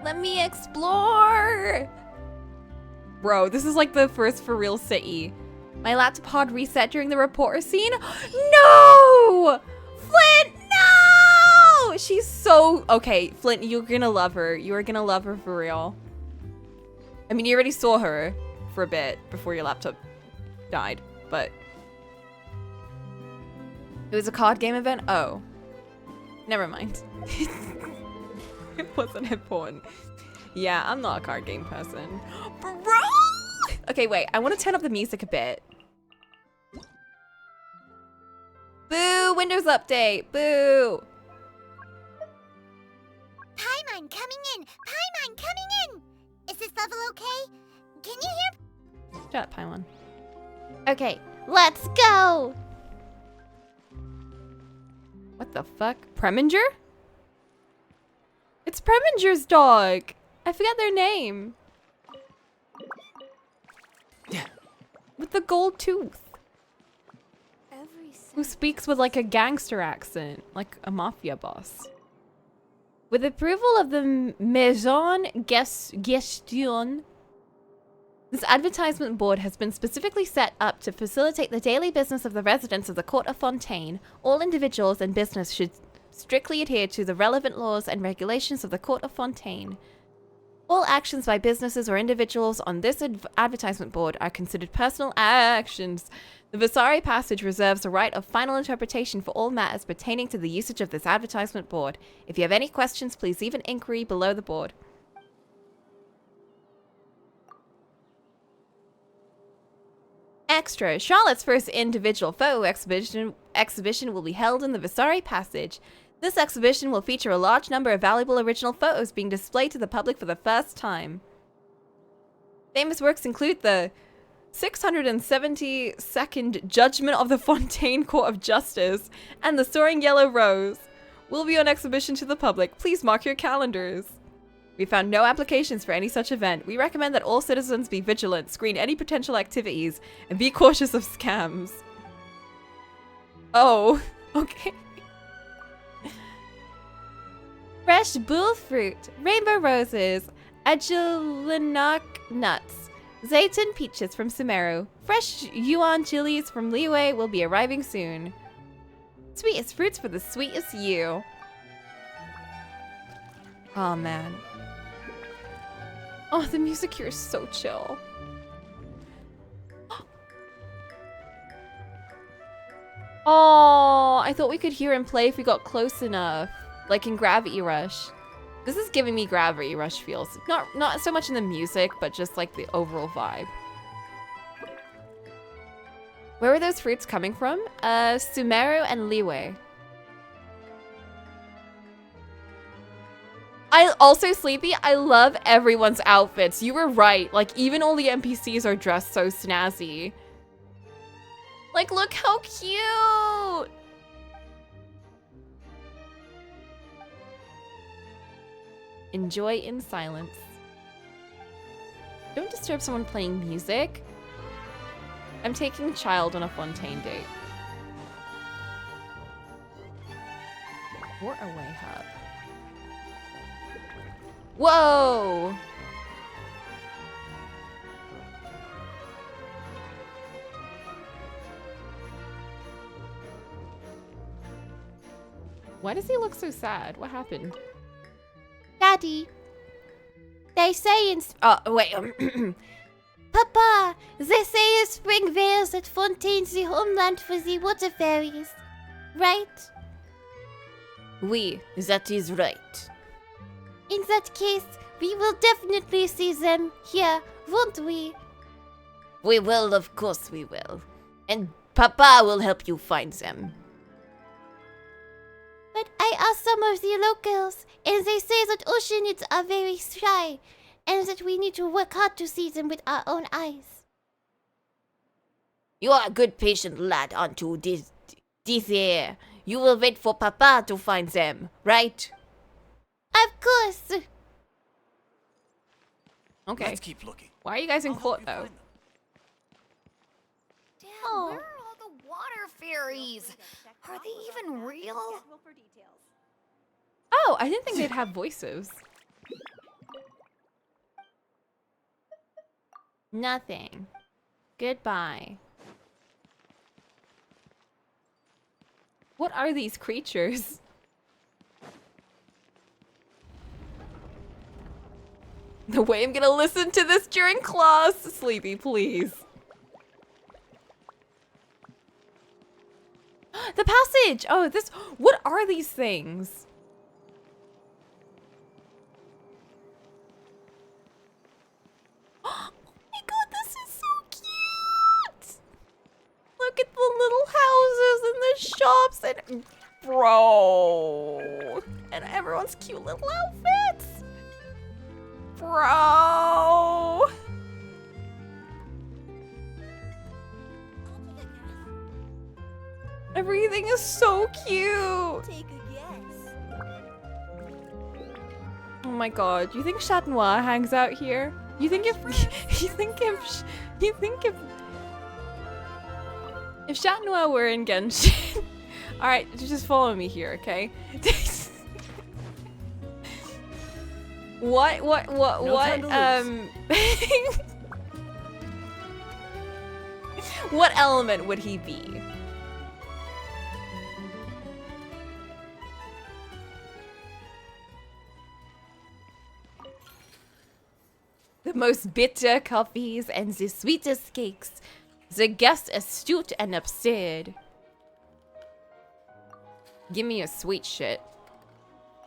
Let me explore! Bro, this is like the first for real city. My laptop hard reset during the reporter scene? No! Flint, no! She's so... Okay, Flint, you're gonna love her. You are gonna love her for real. I mean, you already saw her for a bit before your laptop died, but... It was a card game event? Oh. Never mind. It wasn't important. Yeah, I'm not a card game person. Bro! Okay, wait. I want to turn up the music a bit. Boo! Windows update! Boo! Paimon coming in! Paimon coming in! Is this level okay? Can you hear? Shut up, Paimon. Okay, let's go! What the fuck? Preminger? It's Preminger's dog! I forgot their name. With the gold tooth. Who speaks with like a gangster accent, like a mafia boss. With approval of the Maison Gestion, this advertisement board has been specifically set up to facilitate the daily business of the residents of the Court of Fontaine. All individuals and business should strictly adhere to the relevant laws and regulations of the Court of Fontaine. All actions by businesses or individuals on this advertisement board are considered personal actions. The Vasari passage reserves the right of final interpretation for all matters pertaining to the usage of this advertisement board. If you have any questions, please leave an inquiry below the board. Extra, Charlotte's first individual photo exhibition will be held in the Vasari Passage. This exhibition will feature a large number of valuable original photos being displayed to the public for the first time. Famous works include the 672nd Judgment of the Fontaine Court of Justice and the Soaring Yellow Rose. Will be on exhibition to the public. Please mark your calendars. We found no applications for any such event. We recommend that all citizens be vigilant, screen any potential activities, and be cautious of scams. Oh, okay. Fresh bull fruit, rainbow roses, Agilinoc nuts, Zayton peaches from Sumeru, fresh Yuan chilies from Liyue will be arriving soon. Sweetest fruits for the sweetest you. Oh man. Oh, the music here is so chill. Oh, I thought we could hear him play if we got close enough. Like in Gravity Rush. This is giving me Gravity Rush feels. Not so much in the music, but just like the overall vibe. Where were those fruits coming from? Sumeru and Liyue. I also, Sleepy, I love everyone's outfits. You were right. Like, even all the NPCs are dressed so snazzy. Like, look how cute! Enjoy in silence. Don't disturb someone playing music. I'm taking a child on a Fontaine date. Or away hub. Whoa! Why does he look so sad? What happened? Daddy, they say in... Oh, wait. Papa, they say in Spring Vales that Fontaine's the homeland for the water fairies, right? Oui, that is right. In that case, we will definitely see them here, won't we? We will, of course we will. And Papa will help you find them. But I asked some of the locals, and they say that oceanids are very shy, and that we need to work hard to see them with our own eyes. You are a good patient lad, aren't you, this year? You will wait for Papa to find them, right? Of course. Okay. Let's keep looking. Why are you guys in court, though? Dad, where are all the water fairies? Are they even real? Oh, I didn't think they'd have voices. Nothing. Goodbye. What are these creatures? The way I'm gonna listen to this during class. Sleepy, please. The passage! Oh, this... What are these things? Oh my god, this is so cute! Look at the little houses and the shops and... Bro! And everyone's cute little outfits! Bro! Everything is so cute! Take a guess. Oh my god, you think Chat Noir hangs out here? You think if if Chat Noir were in Genshin... Alright, just follow me here, okay? What, what element would he be? most bitter coffees and the sweetest cakes. The guest astute and absurd. Give me your sweet shit.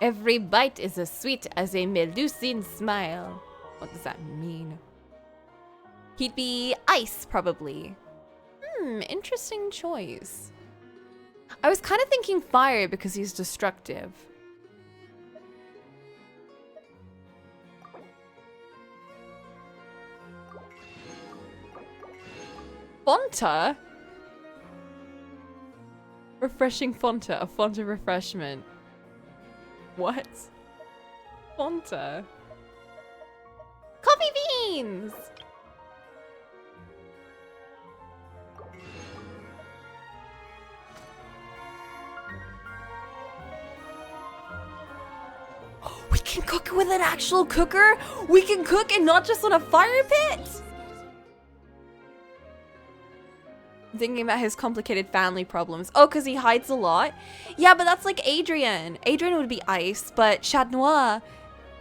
Every bite is as sweet as a Melusine smile. What does that mean? He'd be ice, probably. Interesting choice. I was kind of thinking fire because he's destructive. Fonta? Refreshing Fonta, a Fonta refreshment. What? Fonta? Coffee beans! We can cook with an actual cooker? We can cook and not just on a fire pit? Thinking about his complicated family problems. Oh, because he hides a lot? Yeah, but that's like Adrian. Adrian would be ice, but Chat Noir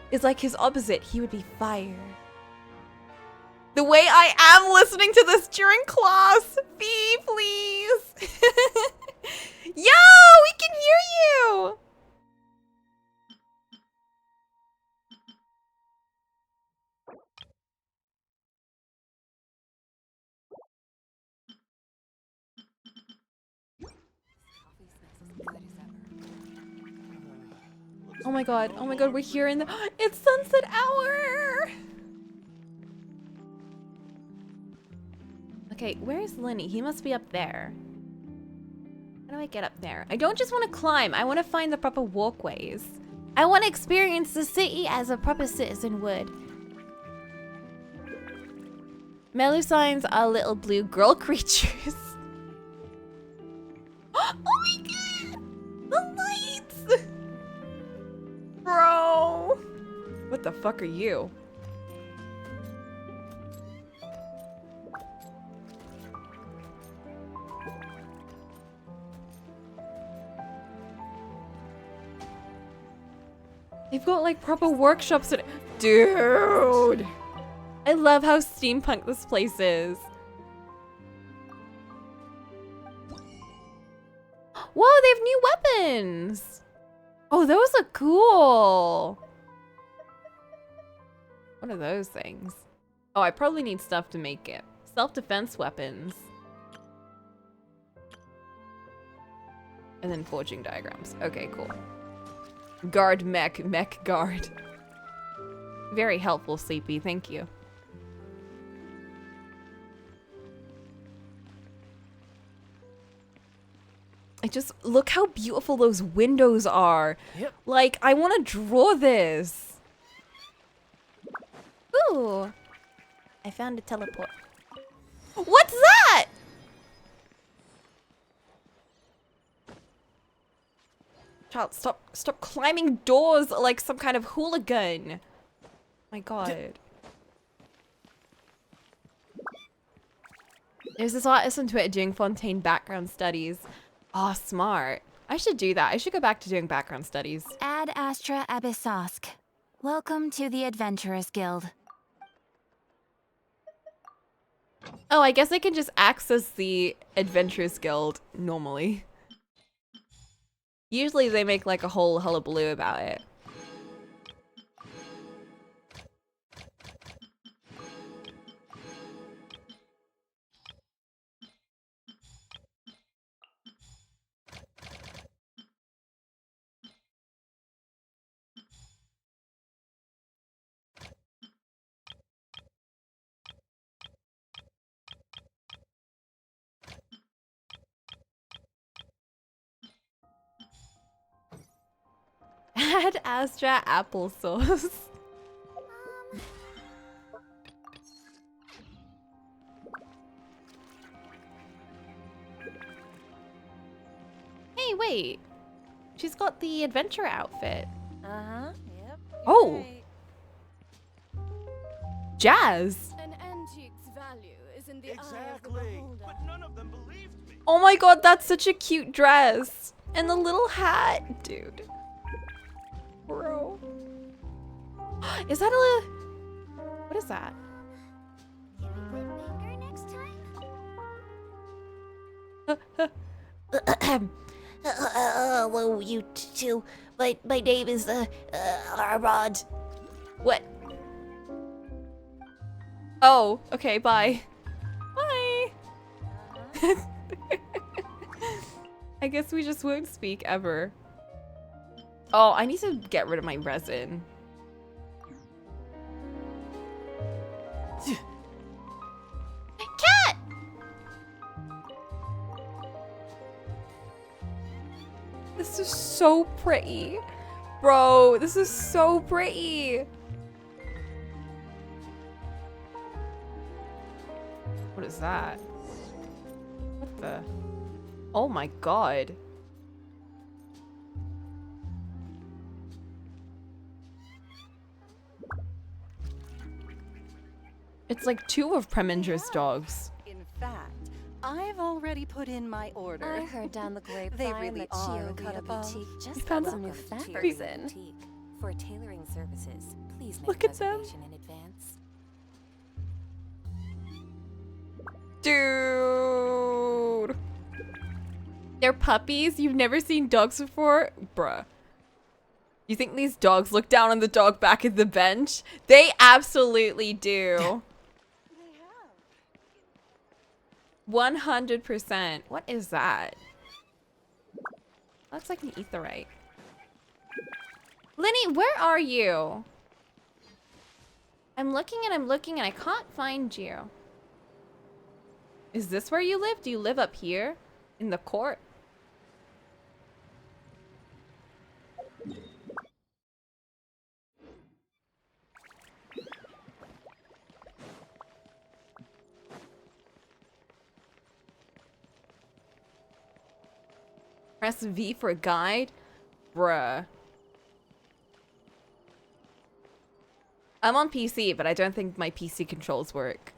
is like his opposite. He would be fire. The way I am listening to this during class. Bee, please. Yo, we can hear you. Oh my god, we're here in the— it's sunset hour! Okay, where's Lenny? He must be up there. How do I get up there? I don't just want to climb, I want to find the proper walkways. I want to experience the city as a proper citizen would. Melusines are little blue girl creatures. Oh my god! The lights! Bro! What the fuck are you? They've got like proper workshops in it. Dude! I love how steampunk this place is. Whoa, they have new weapons! Oh, those are cool! What are those things? Oh, I probably need stuff to make it. Self-defense weapons. And then forging diagrams. Okay, cool. Guard mech guard. Very helpful, Sleepy, thank you. I just, look how beautiful those windows are. Yep. Like, I want to draw this. Ooh. I found a teleport. What's that? Child, stop climbing doors like some kind of hooligan. My god. There's this artist on Twitter doing Fontaine background studies. Oh, smart. I should do that. I should go back to doing background studies. Ad Astra Abyssosk. Welcome to the Adventurers Guild. Oh, I guess I can just access the Adventurers Guild normally. Usually they make like a whole hullabaloo about it. Ad Astra applesauce. Hey, wait. She's got the adventure outfit. Uh-huh, yep. Oh. Jazz. An antique's value is in the eye of the beholder. But none of them believed me. Oh my god, that's such a cute dress. And the little hat. Dude. Bro. Is that a... What is that? Hello, you two. My name is, Armand. What? Oh, okay, bye. Bye. I guess we just won't speak ever. Oh, I need to get rid of my resin. Cat! This is so pretty. Bro, this is so pretty. What is that? What the? Oh my god. It's like 2 of Preminger's dogs. In fact, I've already put in my order. I heard down the grapevine They really that are Chiyoka above. Boutique just found got some new a- fabrics in. For tailoring services, please make Look at them. reservation in advance. Dude. They're puppies? You've never seen dogs before? Bruh. You think these dogs look down on the dog back at the bench? They absolutely do. 100%. What is that? Looks like an etherite. Linny, where are you? I'm looking and I can't find you. Is this where you live? Do you live up here? In the court? Press V for guide? Bruh. I'm on PC, but I don't think my PC controls work.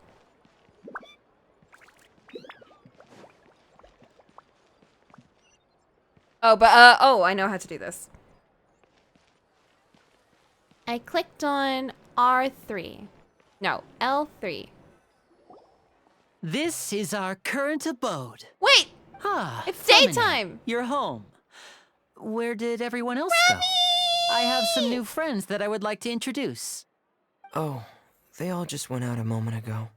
Oh, but, oh, I know how to do this. I clicked on R3. No, L3. This is our current abode. Wait! Ah, It's Femini, daytime! You're home. Where did everyone else go? I have some new friends that I would like to introduce. Oh, they all just went out a moment ago.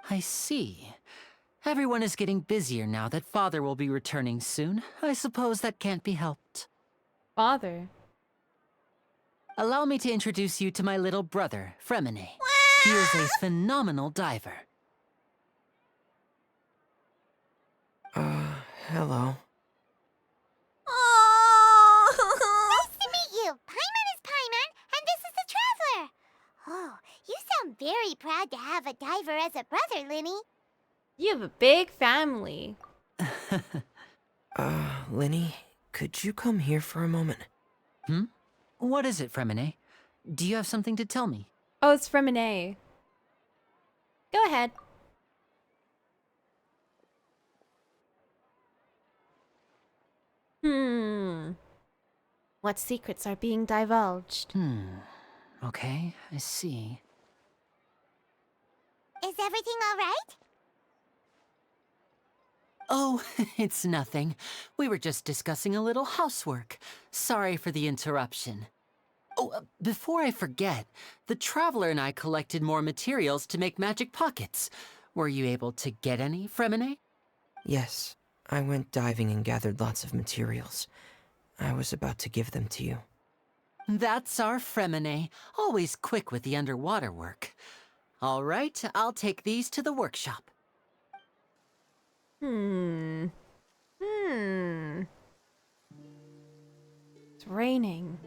I see. Everyone is getting busier now that Father will be returning soon. I suppose that can't be helped. Father? Allow me to introduce you to my little brother, Fremine. He is a phenomenal diver. Hello. Nice to meet you. Paimon is Paimon, and this is the Traveler. Oh, you sound very proud to have a diver as a brother, Linny. You have a big family. Linny, could you come here for a moment? Hmm? What is it, Fremine? Do you have something to tell me? Oh, it's Fremine. Go ahead. What secrets are being divulged? Okay, I see. Is everything all right? Oh, it's nothing. We were just discussing a little housework. Sorry for the interruption. Oh, before I forget, the Traveler and I collected more materials to make magic pockets. Were you able to get any, Fremine? Yes, I went diving and gathered lots of materials. I was about to give them to you. That's our Fremine, always quick with the underwater work. All right, I'll take these to the workshop. It's raining.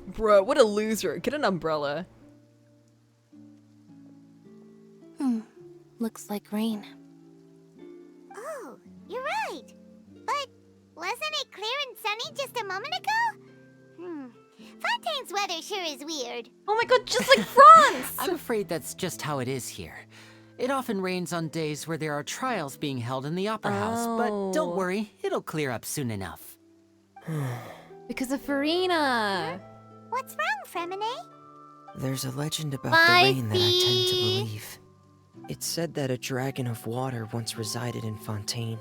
Bro, what a loser. Get an umbrella. Looks like rain. Oh, you're right. But wasn't it clear and sunny just a moment ago? Fontaine's weather sure is weird. Oh my god, just like France! I'm afraid that's just how it is here. It often rains on days where there are trials being held in the Opera House, but don't worry, it'll clear up soon enough. Because of Farina. What's wrong, Fremine? There's a legend about Bye, the rain that I tend to Fee. believe. It's said that a dragon of water once resided in Fontaine.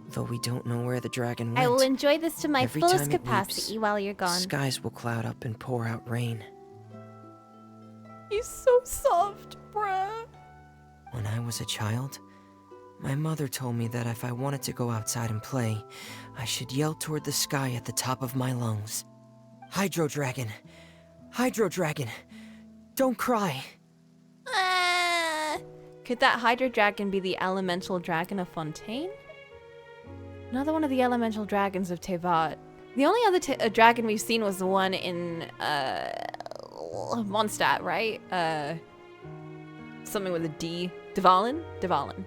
Though we don't know where the dragon went. I will enjoy this to my every fullest time it capacity weeps, while you're gone. skies will cloud up and pour out rain. He's so soft, bruh. When I was a child, my mother told me that if I wanted to go outside and play, I should yell toward the sky at the top of my lungs. Hydro Dragon! Hydro Dragon! Don't cry! Could that Hydro Dragon be the elemental dragon of Fontaine? Another one of the elemental dragons of Tevat. The only other dragon we've seen was the one in Mondstadt, right? Something with a D. Dvalin? Dvalin.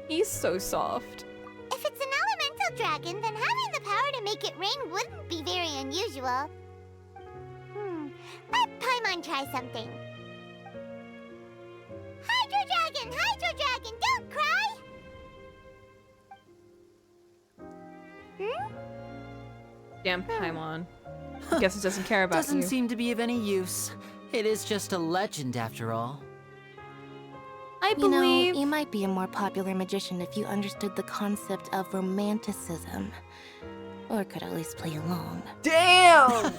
He's so soft. If it's an elemental dragon, then having the power to make it rain wouldn't be very unusual. Let Paimon try something. Hydro Dragon, don't cry! Damn Paimon. Guess it doesn't care about Doesn't you. seem to be of any use. It is just a legend after all. I You know, believe... you might be a more popular magician if you understood the concept of romanticism. Or could at least play along. Damn!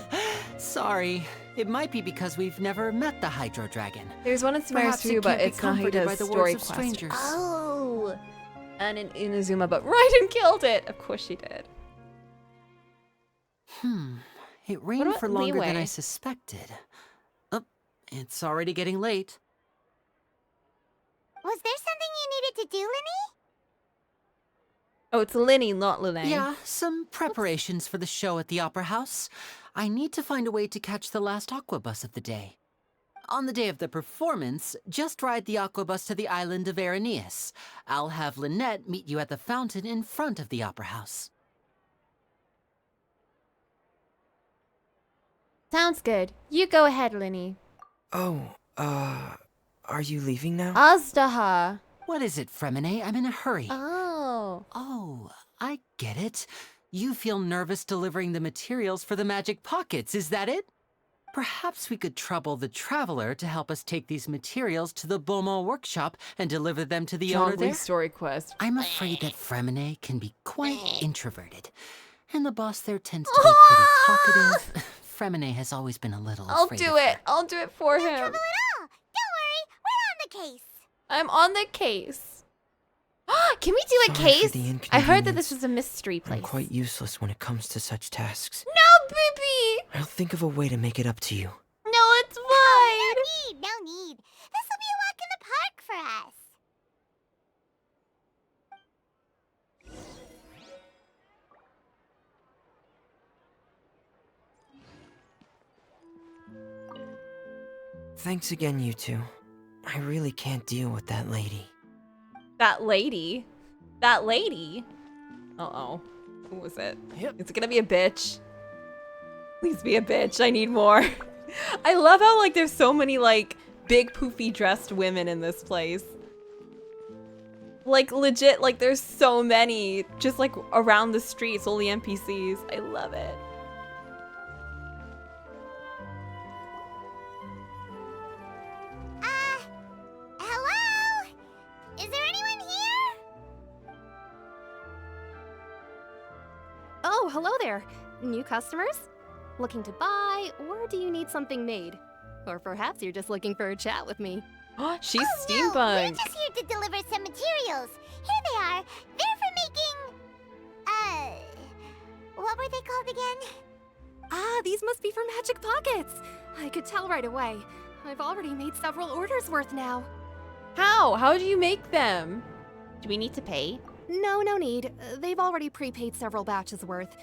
Sorry. It might be because we've never met the Hydro Dragon. There's one in Samaris Perhaps too, it but can't be it's not how he comforted by does the story words of quest. strangers. Oh! And in Inazuma, but Raiden killed it! Of course she did. It rained about for longer than I Leeway? suspected. Oh, it's already getting late. Was there something you needed to do, Linny? Oh, it's Linny, not Lene. Yeah, some preparations for the show at the Opera House. I need to find a way to catch the last aqua bus of the day. On the day of the performance, just ride the aqua bus to the island of Araneus. I'll have Lynette meet you at the fountain in front of the Opera House. Sounds good. You go ahead, Linny. Oh, are you leaving now? Azdaha. What is it, Fremine? I'm in a hurry. Oh. Oh, I get it. You feel nervous delivering the materials for the magic pockets, is that it? Perhaps we could trouble the Traveler to help us take these materials to the Beaumont workshop and deliver them to the owner there. story quest. I'm afraid that Fremine can be quite introverted, and the boss there tends to be pretty talkative. Fremine has always been a little I'll afraid do of it. I'll do it for him. No trouble at all. Don't worry, we're on the case. I'm on the case. Can we do a Sorry for case? the I heard that inconvenience. this is a mystery place. I'm quite useless when it comes to such tasks. No, baby! I'll think of a way to make it up to you. No, it's fine! No need. This will be a walk in the park for us. Thanks again, you two. I really can't deal with that lady. That lady? That lady? Uh-oh. Who was it? Yep. Is it gonna be a bitch? Please be a bitch. I need more. I love how, like, there's so many, like, big poofy dressed women in this place. Like, legit, like, there's so many just, like, around the streets, all the NPCs. I love it. Hello? Is there anyone here? Oh, hello there. New customers? Looking to buy, or do you need something made? Or perhaps you're just looking for a chat with me. She's No, we're steampunk. just here to deliver some materials. Here they are. They're for making... what were they called again? Ah, these must be for Magic Pockets. I could tell right away. I've already made several orders worth now. How? How do you make them? Do we need to pay? No need. They've already prepaid several batches worth.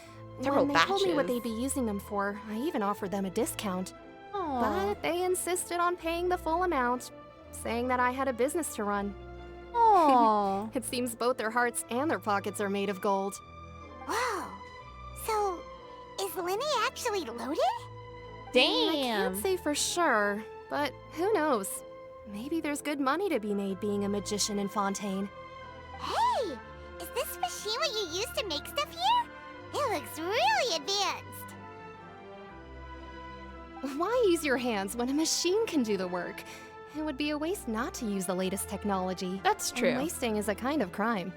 Several when they told me what batches? they'd be using them for, I even offered them a discount. Aw. But they insisted on paying the full amount, saying that I had a business to run. Aww. It seems both their hearts and their pockets are made of gold. Whoa. So, is Linny actually loaded? I can't say for sure, but who knows? Maybe there's good money to be made being a magician in Fontaine. Hey! Is this machine what you use to make stuff here? It looks really advanced. Why use your hands when a machine can do the work? It would be a waste not to use the latest technology. That's true. And wasting is a kind of crime.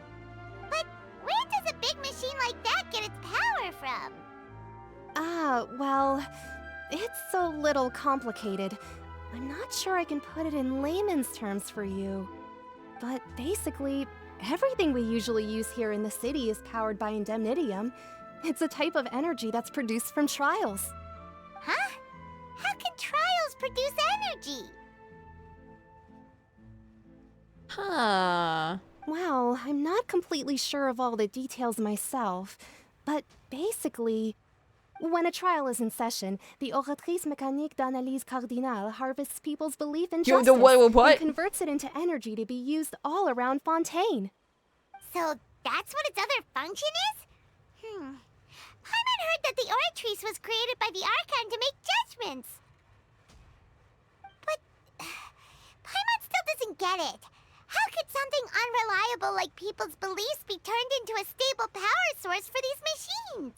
But where does a big machine like that get its power from? Well, it's a little complicated. I'm not sure I can put it in layman's terms for you. But basically, everything we usually use here in the city is powered by indemnitium. It's a type of energy that's produced from trials. Huh? How can trials produce energy? Huh. Well, I'm not completely sure of all the details myself, but basically, when a trial is in session, the Oratrice Mécanique d'Analyse Cardinale harvests people's belief in justice what? and converts it into energy to be used all around Fontaine. So that's what its other function is? Paimon heard that the Oratrice was created by the Archon to make judgments. But Paimon still doesn't get it. How could something unreliable like people's beliefs be turned into a stable power source for these machines?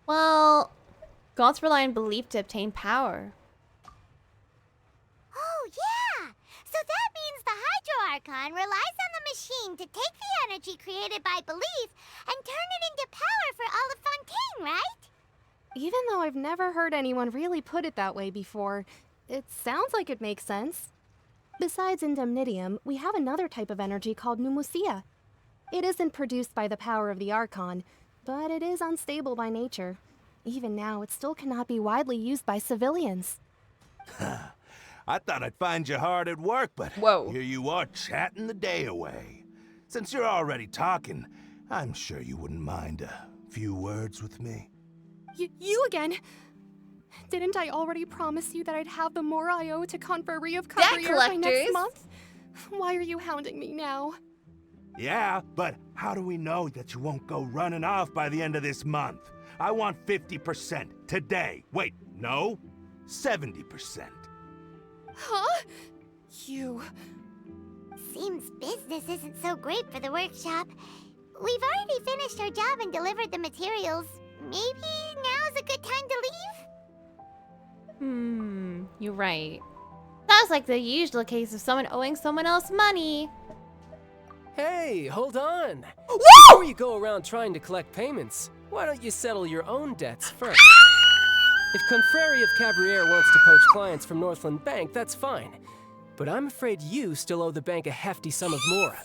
Well, gods rely on belief to obtain power. Oh, yeah! So that means the Hydro Archon relies on the machine to take the energy created by belief and turn it into power for all of Fontaine, right? Even though I've never heard anyone really put it that way before, it sounds like it makes sense. Besides indemnitium, we have another type of energy called pneumosia. It isn't produced by the power of the Archon, but it is unstable by nature. Even now, it still cannot be widely used by civilians. I thought I'd find you hard at work, but here you are chatting the day away. Since you're already talking, I'm sure you wouldn't mind a few words with me. You again? Didn't I already promise you that I'd have the more I owe to Confrérie of Cabriere by next month? Why are you hounding me now? Yeah, but how do we know that you won't go running off by the end of this month? I want 50% today. Wait, no, 70%. Huh? You... Seems business isn't so great for the workshop. We've already finished our job and delivered the materials. Maybe now's a good time to leave? You're right. Sounds like the usual case of someone owing someone else money. Hey, hold on. Before you go around trying to collect payments, why don't you settle your own debts first? If Confrérie of Cabriere wants to poach clients from Northland Bank, that's fine. But I'm afraid you still owe the bank a hefty sum of Mora.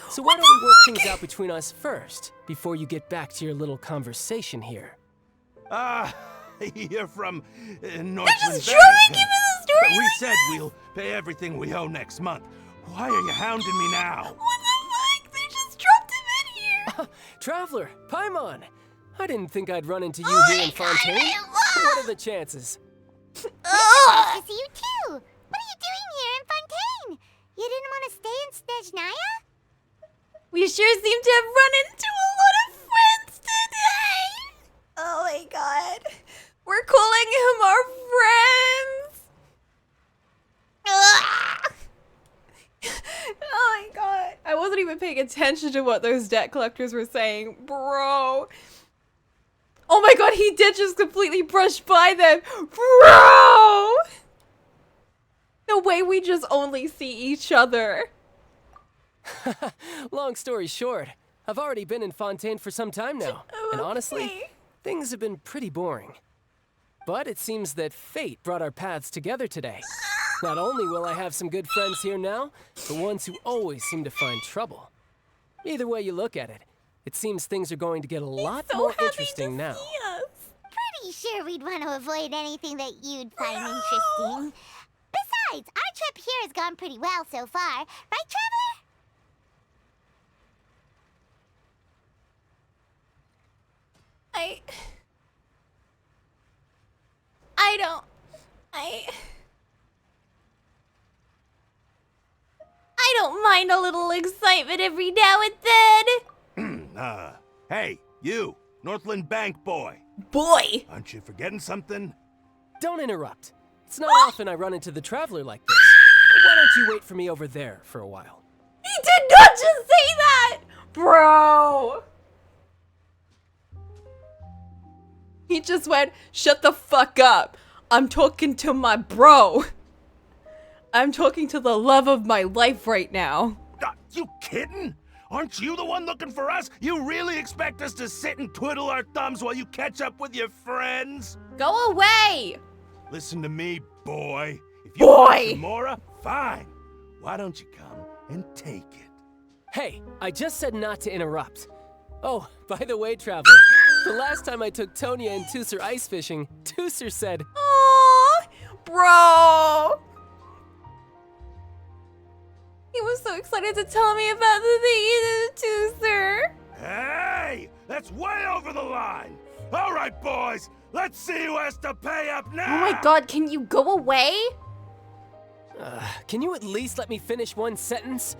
So why don't we work things out between us first, before you get back to your little conversation here? You're from Northland just Bank. trying to give us a story But we like said we'll pay everything we owe next month. Why are you hounding me now? What the fuck? They just dropped him in here! Traveler, Paimon! I didn't think I'd run into you here in Fontaine. What are the chances? It's nice to see you too! What are you doing here in Fontaine? You didn't want to stay in Snezhnaya? We sure seem to have run into a lot of friends today! Oh my god. We're calling him our friends! Oh my god. I wasn't even paying attention to what those debt collectors were saying, bro. Oh my god, he did just completely brush by them. Bro! The way we just only see each other. Long story short, I've already been in Fontaine for some time now, and honestly, things have been pretty boring. But it seems that fate brought our paths together today. Not only will I have some good friends here now, but ones who always seem to find trouble. Either way you look at it, it seems things are going to get a lot more interesting now. Pretty sure we'd want to avoid anything that you'd find interesting. Besides, our trip here has gone pretty well so far. Right, Traveler? I don't mind a little excitement every now and then. Hey, you, Northland Bank boy. Boy! Aren't you forgetting something? Don't interrupt. It's not often I run into the Traveler like this. Why don't you wait for me over there for a while? He did not just say that! Bro! He just went, shut the fuck up. I'm talking to my bro. I'm talking to the love of my life right now. You kidding? Aren't you the one looking for us? You really expect us to sit and twiddle our thumbs while you catch up with your friends? Go away! Listen to me, boy. If you want Kimura, fine. Why don't you come and take it? Hey, I just said not to interrupt. Oh, by the way, Traveler, the last time I took Tonya and Tusser ice fishing, Tusser said, Aww, bro! He was so excited to tell me about the thing he did to Tusser. Hey, that's way over the line. All right, boys, let's see who has to pay up now. Oh my god, can you go away? Can you at least let me finish one sentence?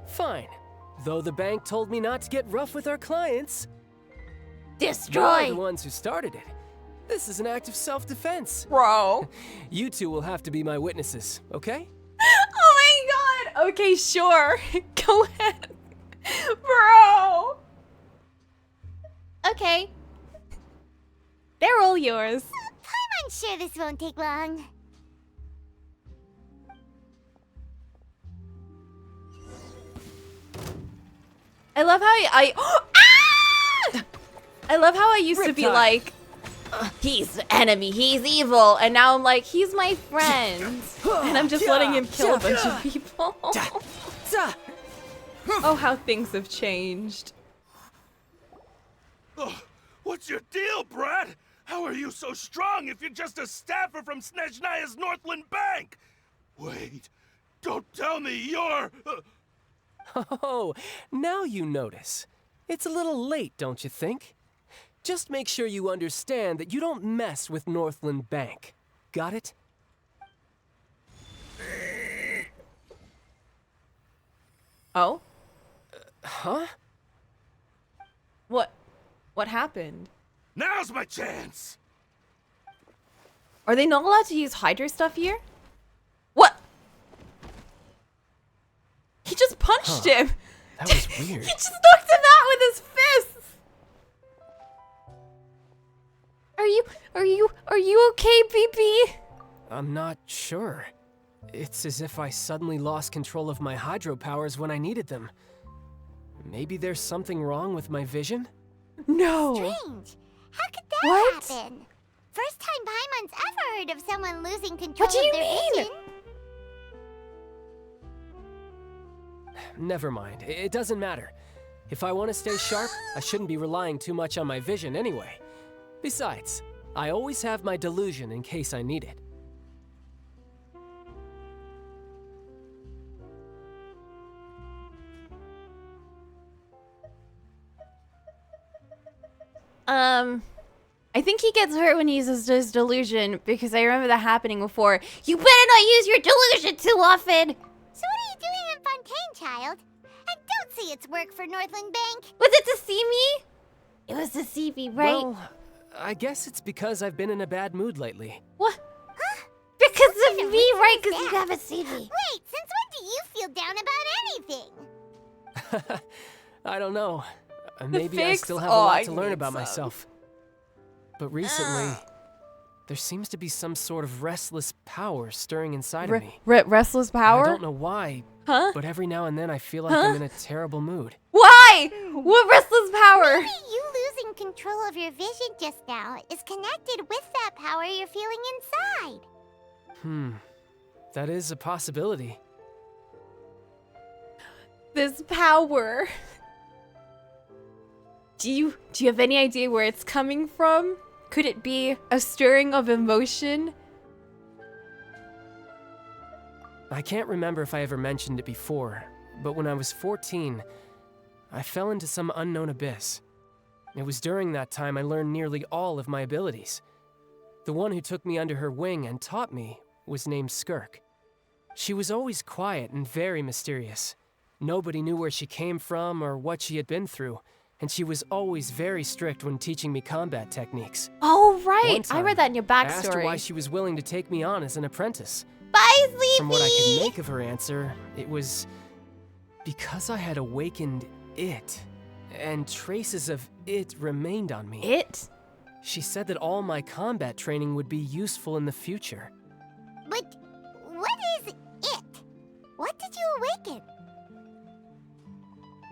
Fine. Though the bank told me not to get rough with our clients. Destroy! You're the ones who started it. This is an act of self-defense. Bro. You two will have to be my witnesses, okay? Oh my god! Okay, sure. Go ahead. Bro! Okay. They're all yours. I'm sure this won't take long. I love how ah! I love how I used to be like, he's the enemy, he's evil, and now I'm like, he's my friend. And I'm just letting him kill a bunch of people. Oh, how things have changed. Oh, what's your deal, Brad? How are you so strong if you're just a staffer from Snezhnaya's Northland Bank? Wait, don't tell me you're... Oh, now you notice. It's a little late, don't you think? Just make sure you understand that you don't mess with Northland Bank. Got it? Oh? Huh? What happened? Now's my chance! Are they not allowed to use Hydra stuff here? What? He just punched him! That was weird. He just knocked him out with his fists! Are you okay, PP? I'm not sure. It's as if I suddenly lost control of my hydro powers when I needed them. Maybe there's something wrong with my vision? No! Strange. How could that happen? First time Paimon's ever heard of someone losing control of their vision. Never mind. It doesn't matter. If I want to stay sharp, I shouldn't be relying too much on my vision anyway. Besides, I always have my delusion in case I need it. I think he gets hurt when he uses his delusion because I remember that happening before. You better not use your delusion too often! So what are you doing in Fontaine, child? I don't see its work for Northland Bank. Was it to see me? It was to see me, right? Well, I guess it's because I've been in a bad mood lately. What? Huh? Because of me, right? Because you haven't seen me. Wait, since when do you feel down about anything? I don't know. Maybe I still have a lot to learn about myself. But recently, there seems to be some sort of restless power stirring inside of me. Restless power? I don't know why, but every now and then I feel like I'm in a terrible mood. Why? What restless power? Maybe you losing control of your vision just now is connected with that power you're feeling inside. That is a possibility. This power. Do you have any idea where it's coming from? Could it be a stirring of emotion? I can't remember if I ever mentioned it before, but when I was 14, I fell into some unknown abyss. It was during that time I learned nearly all of my abilities. The one who took me under her wing and taught me was named Skirk. She was always quiet and very mysterious. Nobody knew where she came from or what she had been through, and she was always very strict when teaching me combat techniques. Oh, right. One time, I read that in your I asked her backstory. why she was willing to take me on as an apprentice. Bye, Sleepy! From what I could make of her answer, it was because I had awakened it, and traces of it remained on me. It? She said that all my combat training would be useful in the future. But what is it? What did you awaken?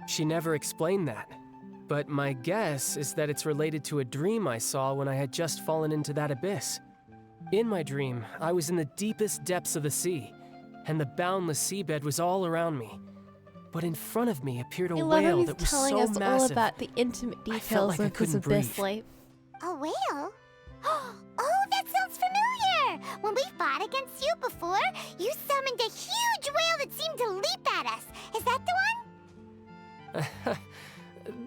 She never explained that, but my guess is that it's related to a dream I saw when I had just fallen into that abyss. In my dream, I was in the deepest depths of the sea, and the boundless seabed was all around me. But in front of me appeared a I love how whale he's that was telling so us all massive. about the intimate I felt details like I of his couldn't abyss breathe. life. A whale? Oh, that sounds familiar! When we fought against you before, you summoned a huge whale that seemed to leap at us. Is that the one?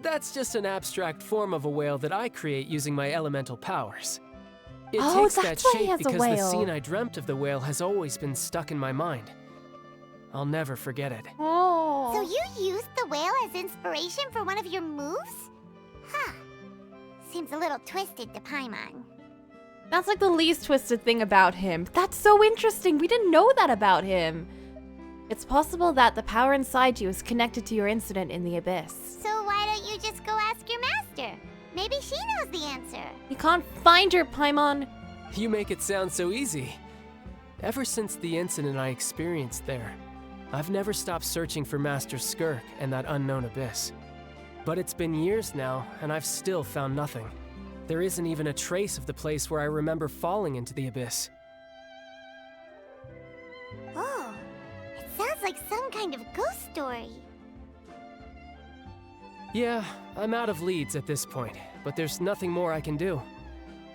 That's just an abstract form of a whale that I create using my elemental powers. It Oh, takes that that's why he shape has a because the whale. scene I dreamt of the whale has always been stuck in my mind. I'll never forget it. Oh. So you used the whale as inspiration for one of your moves? Huh. Seems a little twisted to Paimon. That's like the least twisted thing about him. That's so interesting. We didn't know that about him. It's possible that the power inside you is connected to your incident in the abyss. So why don't you just go ask your master? Maybe she knows the answer. You can't find her, Paimon. You make it sound so easy. Ever since the incident I experienced there, I've never stopped searching for Master Skirk and that unknown abyss. But it's been years now, and I've still found nothing. There isn't even a trace of the place where I remember falling into the abyss. Oh, it sounds like some kind of ghost story. Yeah, I'm out of leads at this point, but there's nothing more I can do.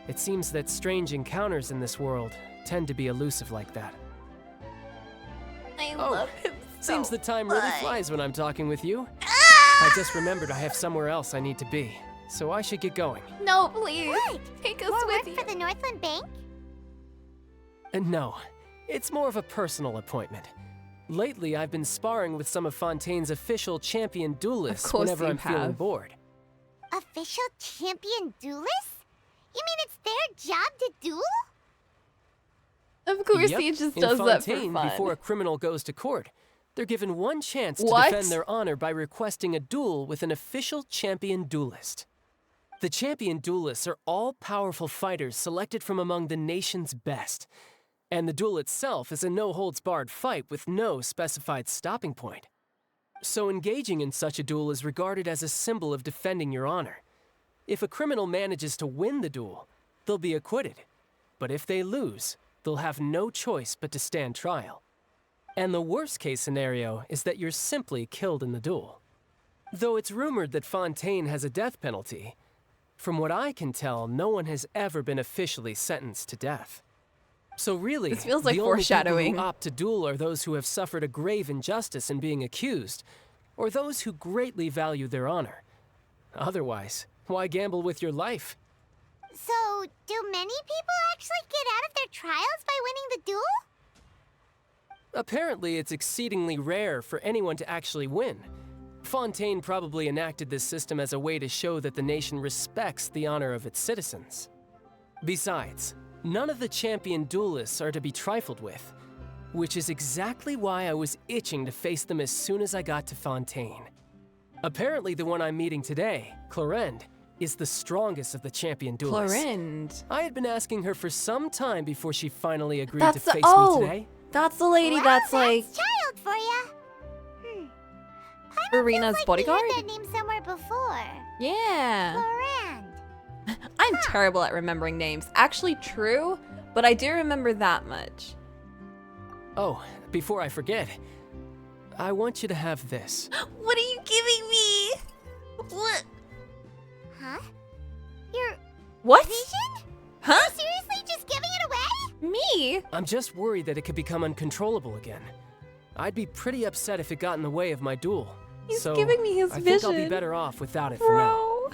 It seems that strange encounters in this world tend to be elusive like that. I love him Seems the time really flies when I'm talking with you. Ah! I just remembered I have somewhere else I need to be, so I should get going. No, please. What? Take us More with work you. for the Northland Bank? No, it's more of a personal appointment. Lately, I've been sparring with some of Fontaine's official champion duelists Of course whenever you I'm feeling have. bored. Official champion duelists? You mean it's their job to duel? Of course Yep, he just in does that for Fontaine, fun. before a criminal goes to court, they're given one chance to What? defend their honor by requesting a duel with an official champion duelist. The champion duelists are all powerful fighters selected from among the nation's best, and the duel itself is a no-holds-barred fight with no specified stopping point. So engaging in such a duel is regarded as a symbol of defending your honor. If a criminal manages to win the duel, they'll be acquitted. But if they lose, they'll have no choice but to stand trial. And the worst-case scenario is that you're simply killed in the duel. Though it's rumored that Fontaine has a death penalty, from what I can tell, no one has ever been officially sentenced to death. So really, This feels like the only foreshadowing. people who opt to duel are those who have suffered a grave injustice in being accused, or those who greatly value their honor. Otherwise, why gamble with your life? So, do many people actually get out of their trials by winning the duel? Apparently, it's exceedingly rare for anyone to actually win. Fontaine probably enacted this system as a way to show that the nation respects the honor of its citizens. Besides, none of the champion duelists are to be trifled with, which is exactly why I was itching to face them as soon as I got to Fontaine. Apparently, the one I'm meeting today, Clorinde, is the strongest of the champion duelists. Clorinde. I had been asking her for some time before she finally agreed That's to the- face oh! me today. That's the lady Well, that's like child for ya. Arena's bodyguard? We heard that name somewhere before. Yeah. Clorinde. I'm terrible at remembering names. Actually true, but I do remember that much. Oh, before I forget, I want you to have this. What are you giving me? What? Huh? Your What? vision? Huh? Are you seriously just giving it away? Me? I'm just worried that it could become uncontrollable again. I'd be pretty upset if it got in the way of my duel. He's so giving me his I think I'll be vision. better off without it for now. Bro.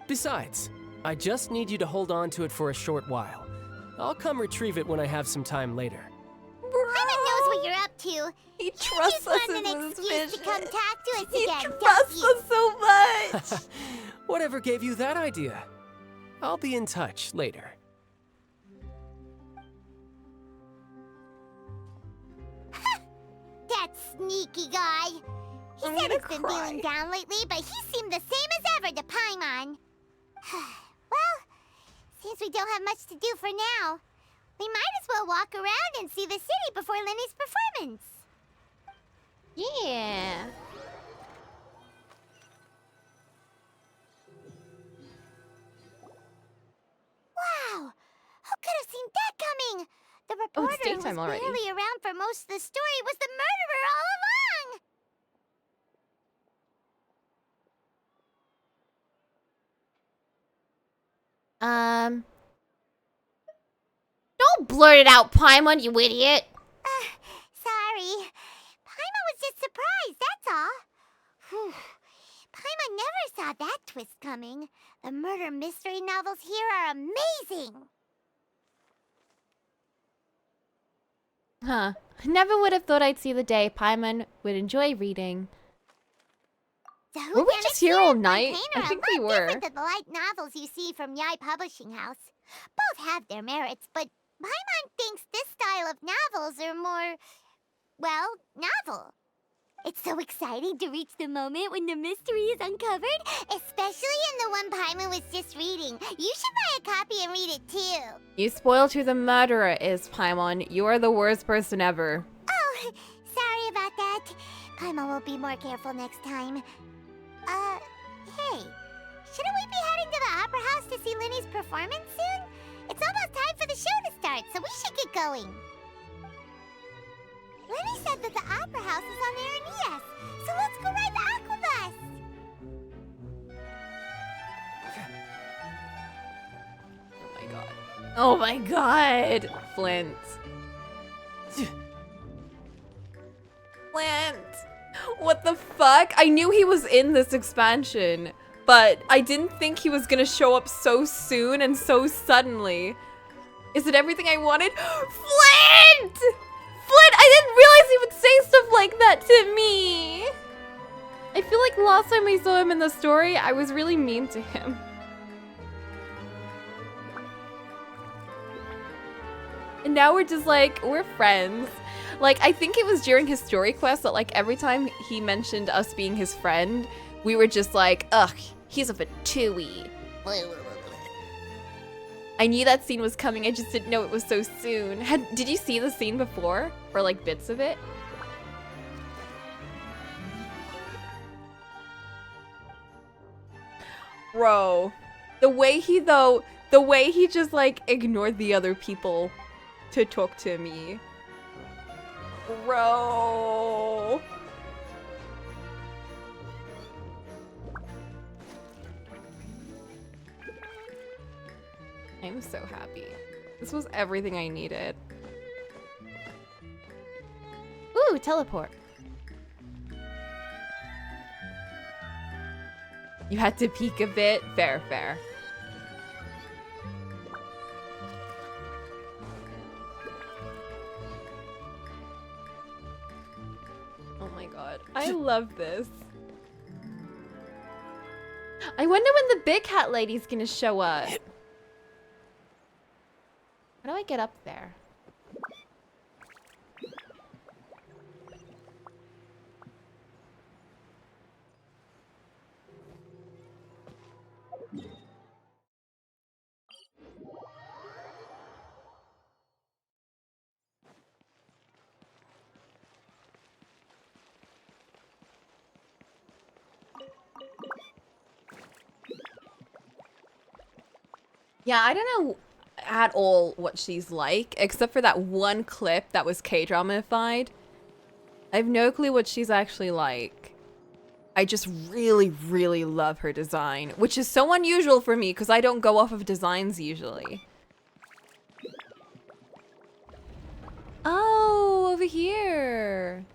Besides, I just need you to hold on to it for a short while. I'll come retrieve it when I have some time later. Paimon knows what you're up to. He You trusts just us want an with his excuse to vision. come talk to us He again, trusts don't you? us so much. Whatever gave you that idea? I'll be in touch later. That sneaky guy. He said he's been feeling down lately, but he seemed the same as ever to Paimon. Well, seems we don't have much to do for now. We might as well walk around and see the city before Lenny's performance. Yeah. Wow! Who could have seen that coming? The reporter it's who was daytime already. barely around for most of the story was the murderer all along! Don't blurt it out, Paimon, you idiot. Sorry. Paimon was just surprised, that's all. Whew. Paimon never saw that twist coming. The murder mystery novels here are amazing! Huh. Never would have thought I'd see the day Paimon would enjoy reading. Were we just here all night? I think we were. Different than the light novels you see from Yai Publishing House. Both have their merits, but Paimon thinks this style of novels are more, well, novel. It's so exciting to reach the moment when the mystery is uncovered, especially in the one Paimon was just reading. You should buy a copy and read it too. You spoiled who the murderer is, Paimon. You are the worst person ever. Oh, sorry about that. Paimon will be more careful next time. Hey, shouldn't we be heading to the Opera House to see Lenny's performance soon? It's almost time for the show to start, so we should get going. Lenny said that the Opera House is on Aranillas, so let's go ride the Aquabus! Oh my god. Oh my god! Flint. Flint! What the fuck? I knew he was in this expansion, but I didn't think he was gonna show up so soon and so suddenly. Is it everything I wanted? Flint! Flint, I didn't realize he would say stuff like that to me. I feel like last time I saw him in the story, I was really mean to him. And now we're just like, we're friends. Like, I think it was during his story quest that like every time he mentioned us being his friend, we were just like, ugh, he's a fatui. I knew that scene was coming, I just didn't know it was so soon. Did you see the scene before? Or like bits of it? Bro, the way he just like ignored the other people to talk to me. Bro. I'm so happy. This was everything I needed. Ooh, teleport. You had to peek a bit. Fair, fair. Oh my god. I love this. I wonder when the big cat lady's gonna show up. How do I get up there? Yeah, I don't know at all what she's like, except for that one clip that was K-drama-ified. I have no clue what she's actually like. I just really, really love her design, which is so unusual for me because I don't go off of designs usually. Oh, over here.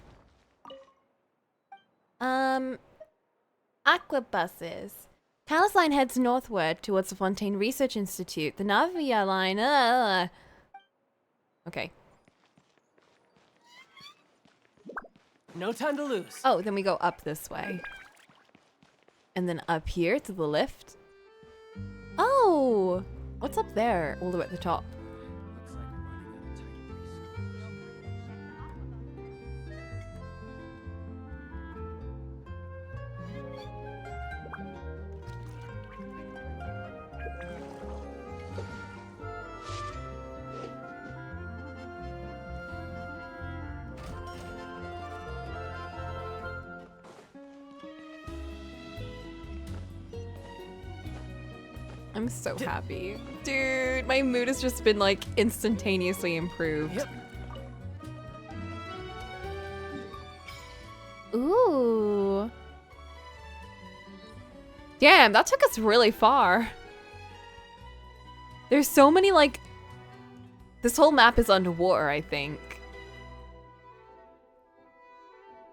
Aquabuses. Talos line heads northward towards the Fontaine Research Institute. The Navia line, Okay. No time to lose. Oh, then we go up this way. And then up here to the lift. Oh, what's up there all the way at the top? I'm so happy. Dude, my mood has just been like instantaneously improved. Yep. Ooh. Damn, that took us really far. There's so many like... This whole map is underwater, I think.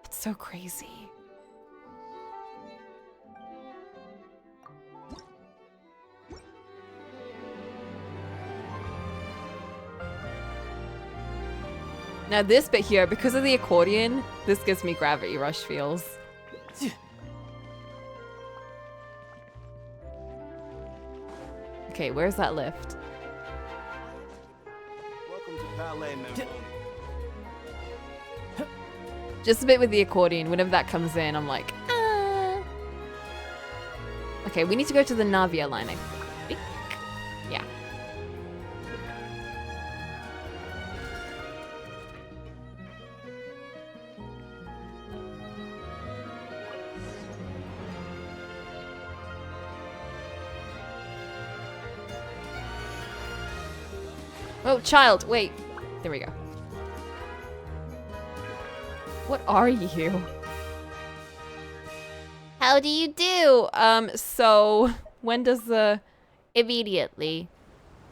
It's so crazy. Now this bit here, because of the accordion, this gives me gravity rush feels. Okay, where's that lift? Welcome to Palais Mermoni. Just a bit with the accordion. Whenever that comes in, I'm like, ah. Okay, we need to go to the Navia line, I think. Yeah. Oh, child, wait. There we go. What are you? How do you do? So when does the immediately?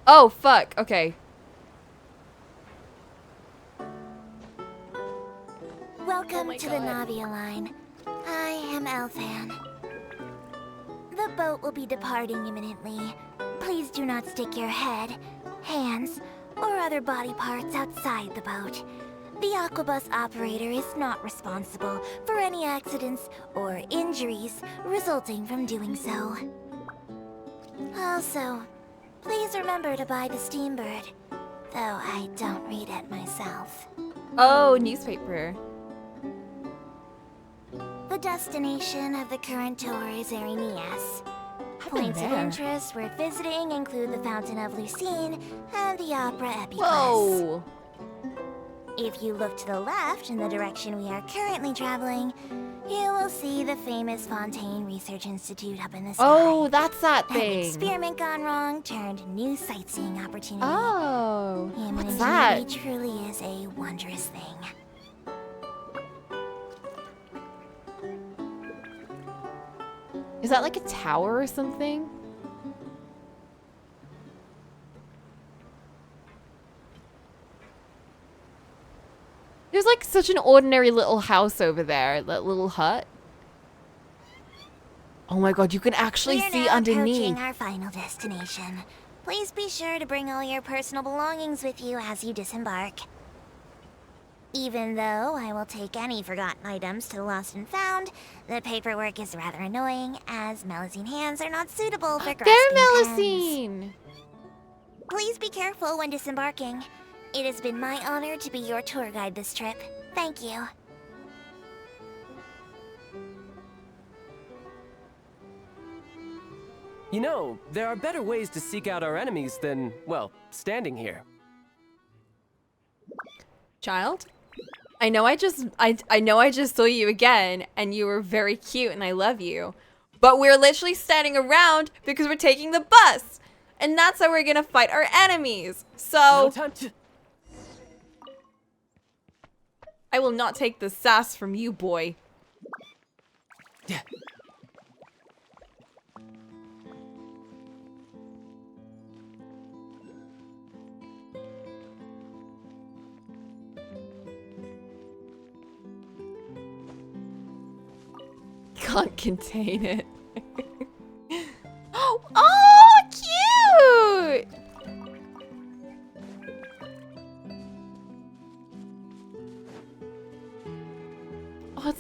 Oh, fuck. Okay. Welcome to the Navia line. I am Elfan. The boat will be departing imminently. Please do not stick your head, hands, or other body parts outside the boat. The Aquabus operator is not responsible for any accidents or injuries resulting from doing so. Also, please remember to buy the Steambird, though I don't read it myself. Oh, newspaper. The destination of the current tour is Arenias. Points of interest worth visiting include the Fountain of Lucine and the Opera Epiclese. Whoa! If you look to the left in the direction we are currently traveling, you will see the famous Fontaine Research Institute up in the sky. Oh, that's that An thing. experiment gone wrong turned new sightseeing opportunity. Oh, Human what's ingenuity that? truly is a wondrous thing. Is that like a tower or something? There's like such an ordinary little house over there, that little hut. Oh my god, you can actually We're see now underneath. approaching our final destination. Please be sure to bring all your personal belongings with you as you disembark. Even though I will take any forgotten items to the lost and found, the paperwork is rather annoying, as Melusine hands are not suitable for grasping They're pens. Melusine! Please be careful when disembarking. It has been my honor to be your tour guide this trip. Thank you. You know, there are better ways to seek out our enemies than, well, standing here. Child? I know I just saw you again and you were very cute and I love you. But we're literally standing around because we're taking the bus. And that's how we're gonna fight our enemies. So No time to... I will not take the sass from you, boy. Yeah. Can't contain it. Oh, cute!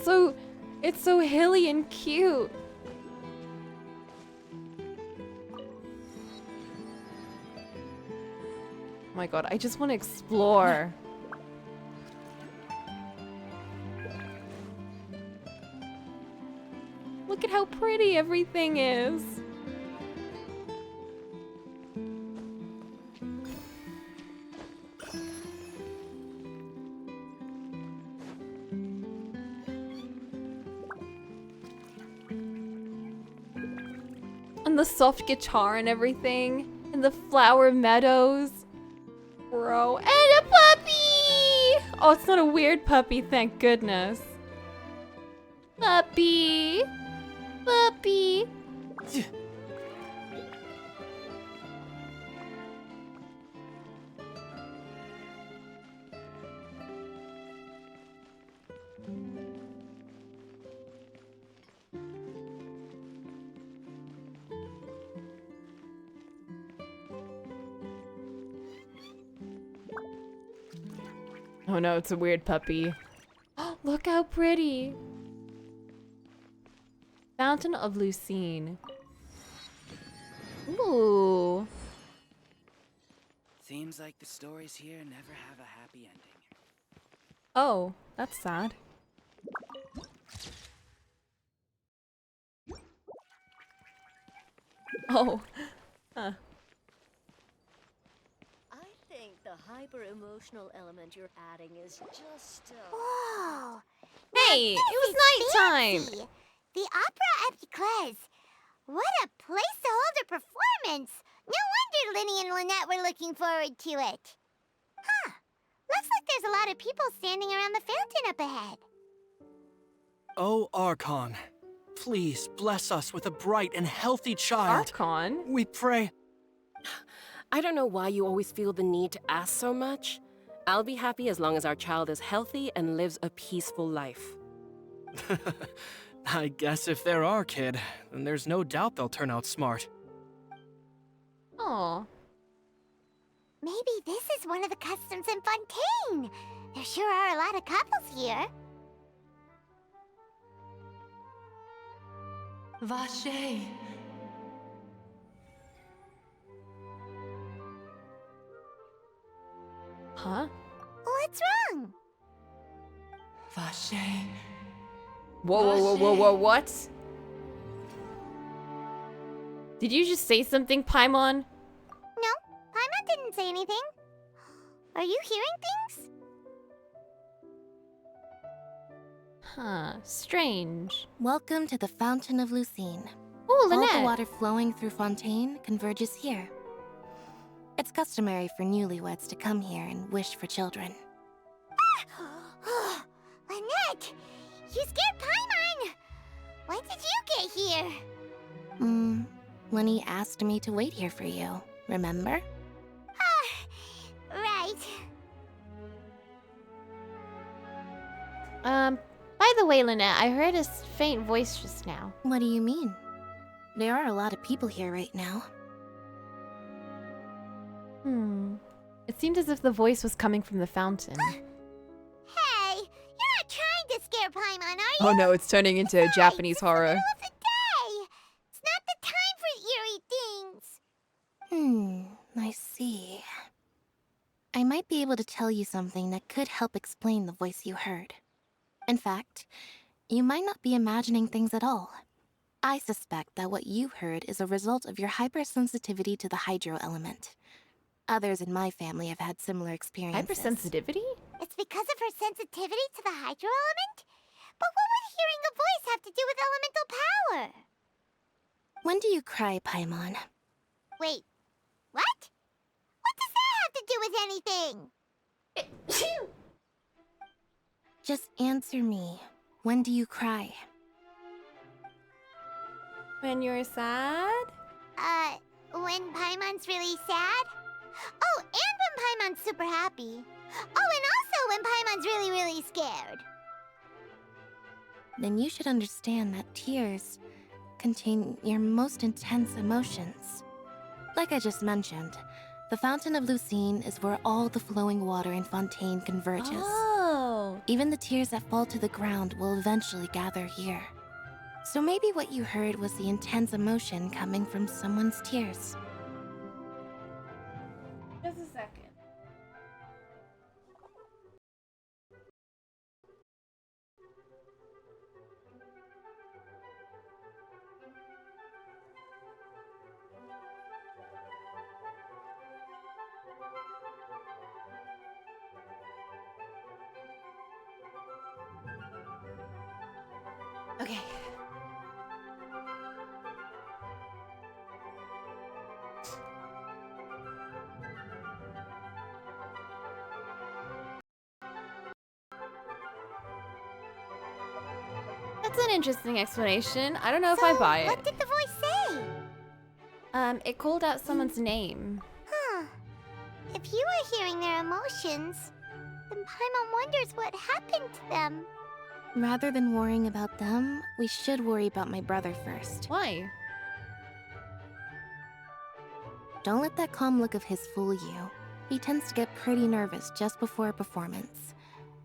Oh, it's so hilly and cute. Oh my god, I just want to explore. Look at how pretty everything is. And the soft guitar and everything. And the flower meadows. Bro. And a puppy! Oh, it's not a weird puppy, thank goodness. Puppy. Puppy. Oh no, it's a weird puppy. Look how pretty. Fountain of Lucine. Ooh. Seems like the stories here never have a happy ending. Oh, that's sad. Oh. Huh. I think the hyper-emotional element you're adding is just, Whoa! Hey, it was nighttime! Fancy. The Opera Epiclese. What a place to hold a performance! No wonder Linny and Lynette were looking forward to it. Huh. Looks like there's a lot of people standing around the fountain up ahead. Oh, Archon, please bless us with a bright and healthy child. Archon? We pray. I don't know why you always feel the need to ask so much. I'll be happy as long as our child is healthy and lives a peaceful life. I guess if they're our kid, then there's no doubt they'll turn out smart. Aw. Maybe this is one of the customs in Fontaine. There sure are a lot of couples here. Vache. Huh? What's wrong? Vache. Whoa, what? Did you just say something, Paimon? No, Paimon didn't say anything. Are you hearing things? Huh, strange. Welcome to the Fountain of Lucine. Ooh, All Lynette. the water flowing through Fontaine converges here. It's customary for newlyweds to come here and wish for children. Lynette! You scared Paimon! When did you get here? Lenny asked me to wait here for you, remember? Right. By the way, Lynette, I heard a faint voice just now. What do you mean? There are a lot of people here right now. It seemed as if the voice was coming from the fountain. Hey, you're not trying to scare Paimon, are you? Oh no, it's turning into a Japanese horror. Middle of the day. It's not the time for eerie things. I see. I might be able to tell you something that could help explain the voice you heard. In fact, you might not be imagining things at all. I suspect that what you heard is a result of your hypersensitivity to the hydro element. Others in my family have had similar experiences. Hypersensitivity? It's because of her sensitivity to the hydro element? But what would hearing a voice have to do with elemental power? When do you cry, Paimon? Wait, what? What does that have to do with anything? Just answer me. When do you cry? When you're sad? When Paimon's really sad? Oh, and when Paimon's super happy. Oh, and also when Paimon's really, really scared. Then you should understand that tears contain your most intense emotions. Like I just mentioned, the Fountain of Lucine is where all the flowing water in Fontaine converges. Oh. Even the tears that fall to the ground will eventually gather here. So maybe what you heard was the intense emotion coming from someone's tears. Just a second. Okay. That's an interesting explanation. I don't know if I buy it. What did the voice say? It called out someone's name. Huh. If you were hearing their emotions, then Paimon wonders what happened to them. Rather than worrying about them, we should worry about my brother first. Why? Don't let that calm look of his fool you. He tends to get pretty nervous just before a performance.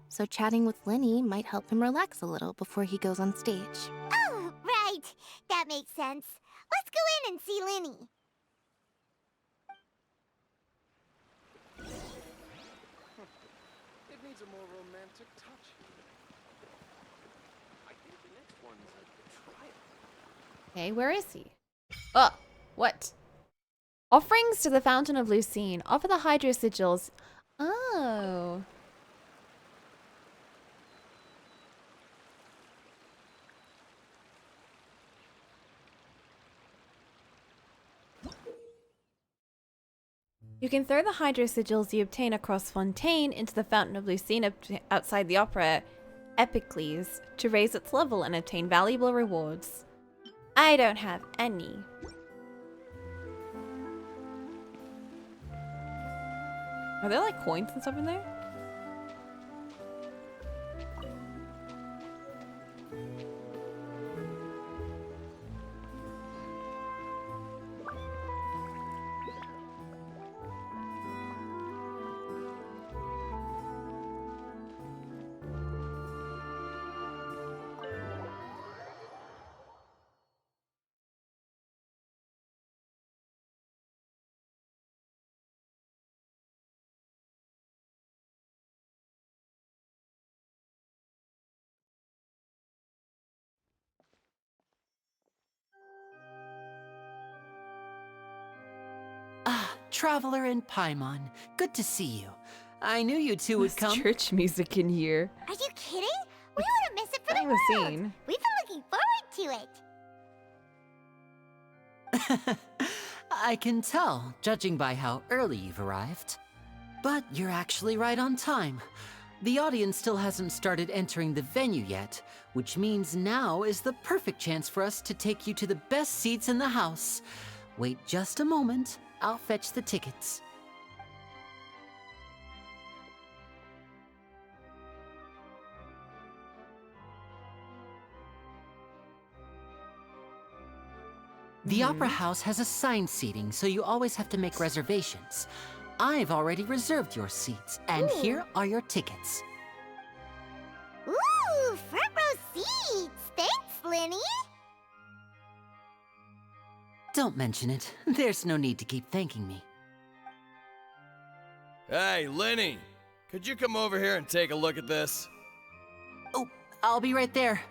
So chatting with Linny might help him relax a little before he goes on stage. Oh, right. That makes sense. Let's go in and see Linny. It needs a more romantic touch. I think the next one's a trial. Okay, where is he? Oh, what? Offerings to the Fountain of Lucine. Offer the Hydro Sigils. Oh. You can throw the Hydro Sigils you obtain across Fontaine into the Fountain of Lucine outside the opera Epicles to raise its level and obtain valuable rewards. I don't have any. Are there like coins and stuff in there? Ah, Traveler and Paimon. Good to see you. I knew you two would come. Church music in here. Are you kidding? We wouldn't miss it for the the world. scene. We've been looking forward to it. I can tell, judging by how early you've arrived. But you're actually right on time. The audience still hasn't started entering the venue yet, which means now is the perfect chance for us to take you to the best seats in the house. Wait just a moment. I'll fetch the tickets. The Opera House has assigned seating, so you always have to make reservations. I've already reserved your seats, and here are your tickets. Ooh, front row seats. Thanks, Linny. Don't mention it. There's no need to keep thanking me. Hey, Linny! Could you come over here and take a look at this? Oh, I'll be right there.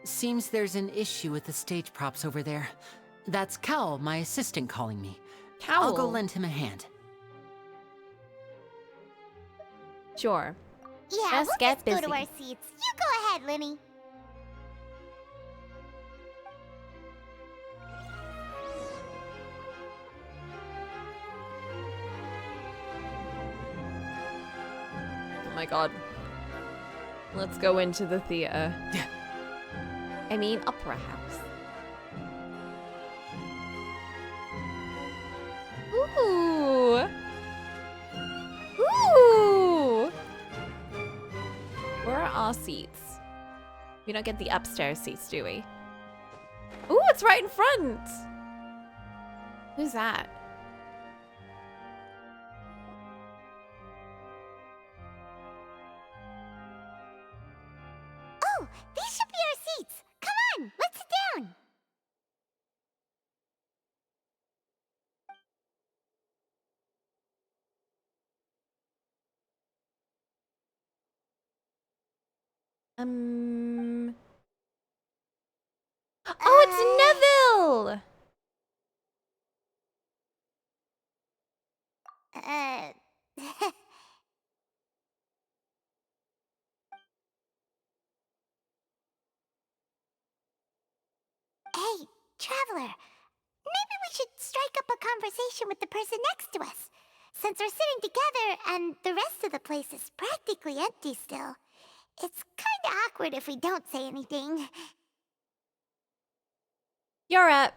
Seems there's an issue with the stage props over there. That's Cowl, my assistant, calling me. Cowl? I'll go lend him a hand. Sure. Yeah, Let's we'll get just busy. go to our seats. You go ahead, Linny. Oh my god. Let's go into the theater. I mean, opera house. Ooh. Ooh. Where are our seats? We don't get the upstairs seats, do we? Ooh, it's right in front. Who's that? Oh, these should be our seats. Come on, let's sit down. Oh, it's Neville! traveler. Maybe we should strike up a conversation with the person next to us. Since we're sitting together and the rest of the place is practically empty still, it's kinda awkward if we don't say anything. You're up.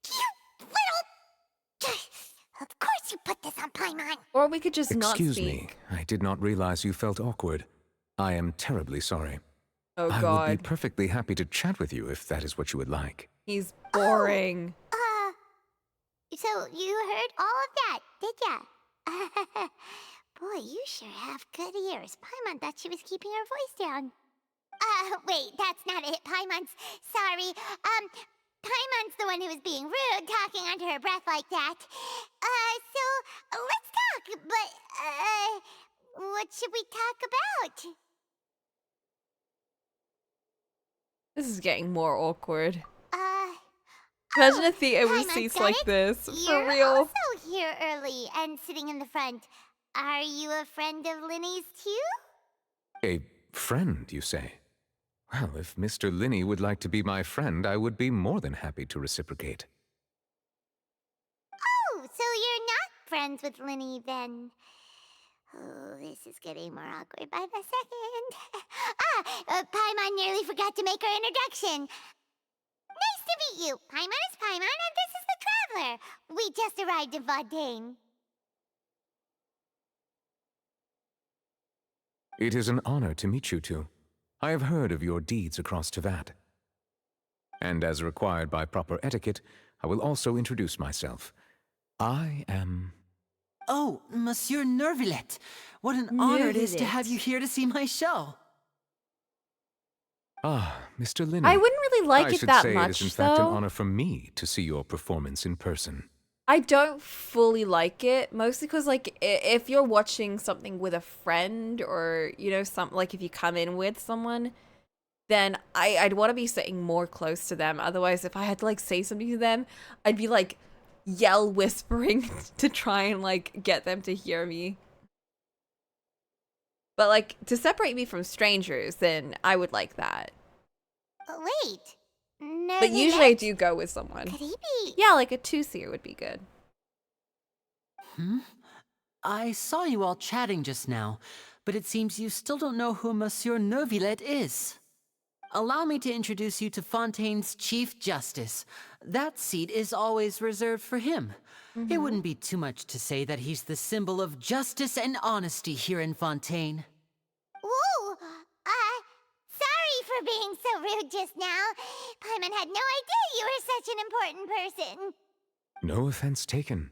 You little... Of course you put this on Paimon. Or we could just not speak. Excuse me, I did not realize you felt awkward. I am terribly sorry. Oh, I God. would be perfectly happy to chat with you if that is what you would like. He's boring. So you heard all of that, did ya? Boy, you sure have good ears. Paimon thought she was keeping her voice down. Wait, that's not it. Paimon's sorry. Paimon's the one who was being rude, talking under her breath like that. So let's talk, but, what should we talk about? This is getting more awkward. Imagine a theater with seats like this. For real. You're also here early and sitting in the front. Are you a friend of Linny's too? A friend, you say? Well, if Mr. Linney would like to be my friend, I would be more than happy to reciprocate. Oh, so you're not friends with Linny then? Oh, this is getting more awkward by the second. Paimon nearly forgot to make her introduction. Nice to meet you. Paimon is Paimon, and this is the Traveler. We just arrived in Fontaine. It is an honor to meet you two. I have heard of your deeds across Tevat. And as required by proper etiquette, I will also introduce myself. I am... Oh, Monsieur Nervillet. What an honor it is to have you here to see my show. Ah, Mr. Linney. I wouldn't really like it that I should say much, it is in fact an though. honor for me to see your performance in person. I don't fully like it, mostly because, like, if you're watching something with a friend or, you know, like if you come in with someone, then I'd want to be sitting more close to them. Otherwise, if I had to, like, say something to them, I'd be, like, yell whispering to try and, like, get them to hear me. But, like, to separate me from strangers, then I would like that. Wait. No, But usually I do go with someone. Could he be? Yeah, like a two-seer would be good. I saw you all chatting just now, but it seems you still don't know who Monsieur Nervillet is. Allow me to introduce you to Fontaine's Chief Justice. That seat is always reserved for him. It wouldn't be too much to say that he's the symbol of justice and honesty here in Fontaine. Whoa! Sorry for being so rude just now. Paimon had no idea you were such an important person. No offense taken.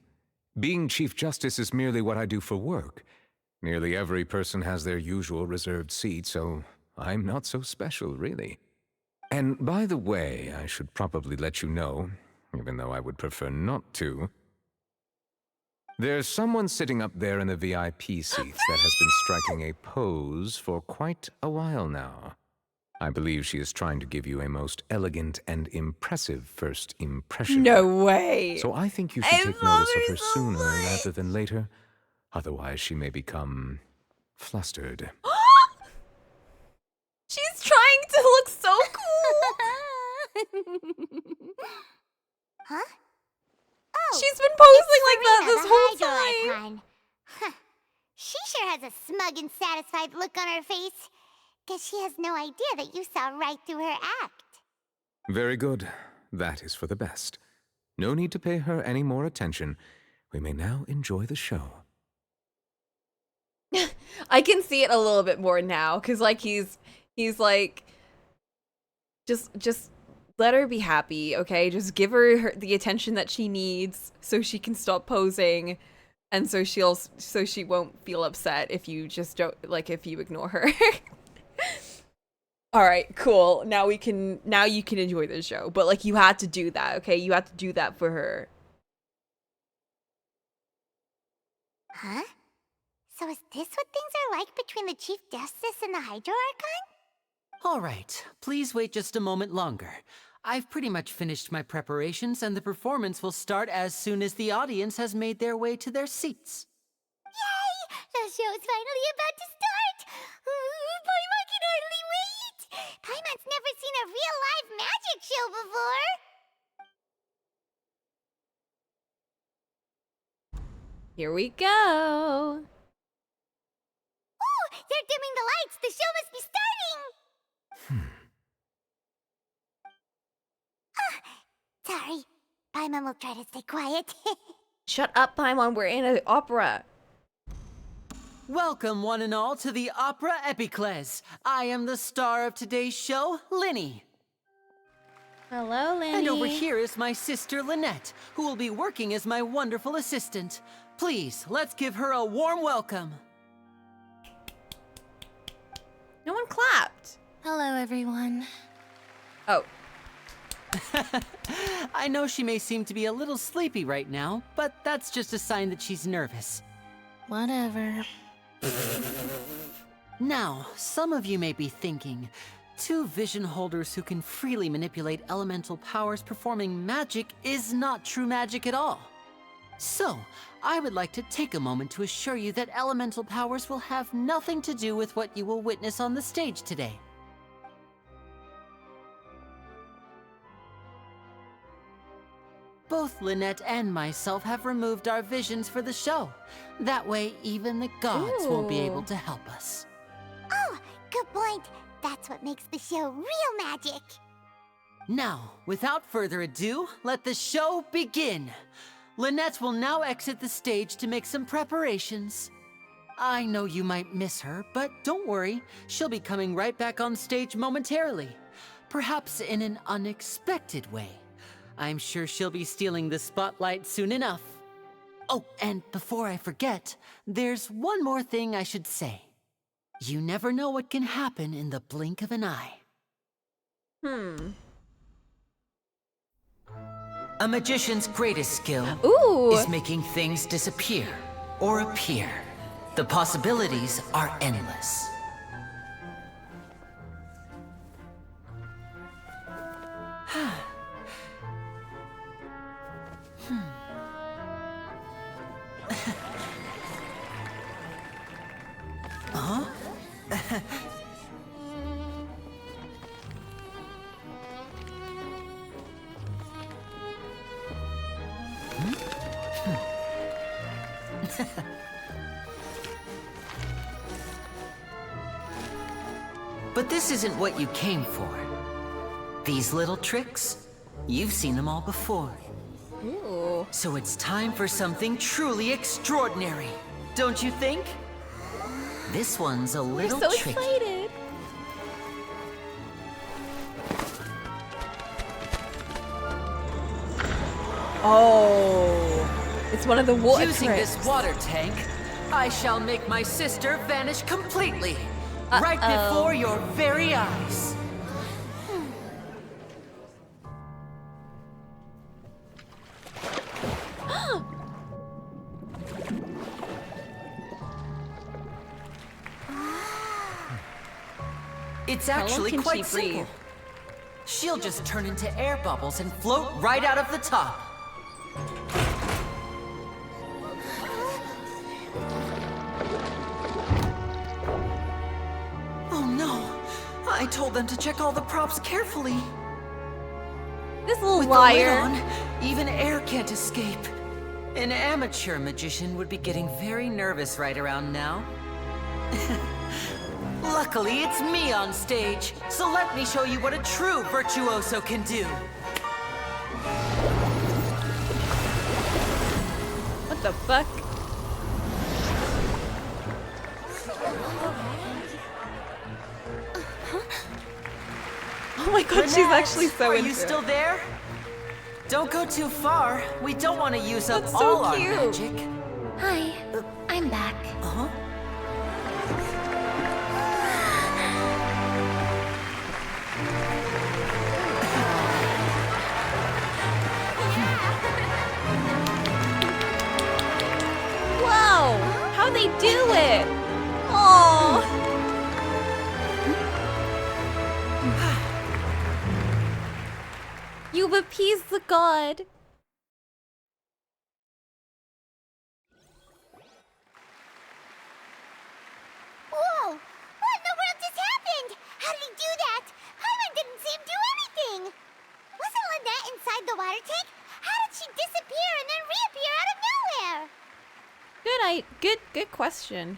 Being Chief Justice is merely what I do for work. Nearly every person has their usual reserved seat, so I'm not so special, really. And by the way, I should probably let you know, even though I would prefer not to. There's someone sitting up there in the VIP seats that has been striking a pose for quite a while now. I believe she is trying to give you a most elegant and impressive first impression. No way. So I think you should take notice of her sooner rather than later. Otherwise, she may become flustered. She's trying to look so cool. Huh? Oh, she's been posing it's like that Serena, this the whole hydro time. icon. Huh. She sure has a smug and satisfied look on her face. Guess she has no idea that you saw right through her act. Very good. That is for the best. No need to pay her any more attention. We may now enjoy the show. I can see it a little bit more now, because, like, he's like, just let her be happy, okay? Just give her the attention that she needs so she can stop posing, and so she won't feel upset if you just don't, like, if you ignore her. All right, cool. Now you can enjoy the show, but, like, you had to do that, okay? You had to do that for her. Huh? So is this what things are like between the Chief Justice and the Hydro Archon? All right, please wait just a moment longer. I've pretty much finished my preparations, and the performance will start as soon as the audience has made their way to their seats. Yay! The show's finally about to start! Paimon can hardly wait! Paimon's never seen a real live magic show before! Here we go. Ooh, they're dimming the lights. The show must be starting. Sorry. Paimon will try to stay quiet. Shut up, Paimon. We're in an opera. Welcome, one and all, to the Opera Epicles. I am the star of today's show, Linny. Hello, Linny. And over here is my sister, Lynette, who will be working as my wonderful assistant. Please, let's give her a warm welcome. No one clapped. Hello, everyone. Oh. I know she may seem to be a little sleepy right now, but that's just a sign that she's nervous. Whatever. Now, some of you may be thinking, two vision holders who can freely manipulate elemental powers performing magic is not true magic at all. So, I would like to take a moment to assure you that elemental powers will have nothing to do with what you will witness on the stage today. Both Lynette and myself have removed our visions for the show. That way, even the gods won't be able to help us. Oh, good point. That's what makes the show real magic. Now, without further ado, let the show begin. Lynette will now exit the stage to make some preparations. I know you might miss her, but don't worry. She'll be coming right back on stage momentarily. Perhaps in an unexpected way. I'm sure she'll be stealing the spotlight soon enough. Oh, and before I forget, there's one more thing I should say. You never know what can happen in the blink of an eye. A magician's greatest skill is making things disappear or appear. The possibilities are endless. Huh? But this isn't what you came for. These little tricks, you've seen them all before. Ooh. So it's time for something truly extraordinary, don't you think? This one's a little We're so tricky. excited. Oh, it's one of the water Using tricks. this water tank, I shall make my sister vanish completely, right before your very eyes. It's actually quite simple. She'll just turn into air bubbles and float right out of the top. Oh no! I told them to check all the props carefully. This little With liar. the lid on, even air can't escape. An amateur magician would be getting very nervous right around now. Luckily, it's me on stage, so let me show you what a true virtuoso can do. What the fuck? Oh my god, she's actually so Are into you it. still there? Don't go too far. We don't want to use up That's so all cute. our magic. Hi, I'm back. Uh-huh. Whoa! How they do it? Oh. You've appeased the god. Whoa! What in the world just happened? How did he do that? Paimon didn't see him do anything. Wasn't Lynette inside the water tank? How did she disappear and then reappear out of nowhere? might. Good question.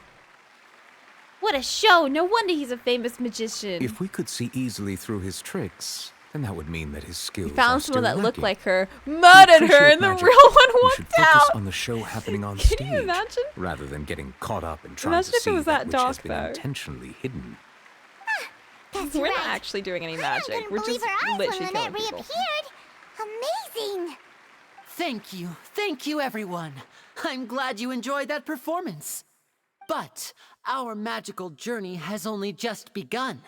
What a show! No wonder he's a famous magician. If we could see easily through his tricks, then that would mean that his skills He found are someone still that looked lacking. like her, murdered her, Appreciate and the magic. real one We walked should focus out. on the show happening on Can stage, you imagine? rather than getting caught up in trying Imagine to if it see was that that which dark, has been though. intentionally hidden. We're not actually doing any magic. We're just literally killing people. Amazing! Thank you, everyone. I'm glad you enjoyed that performance. But our magical journey has only just begun.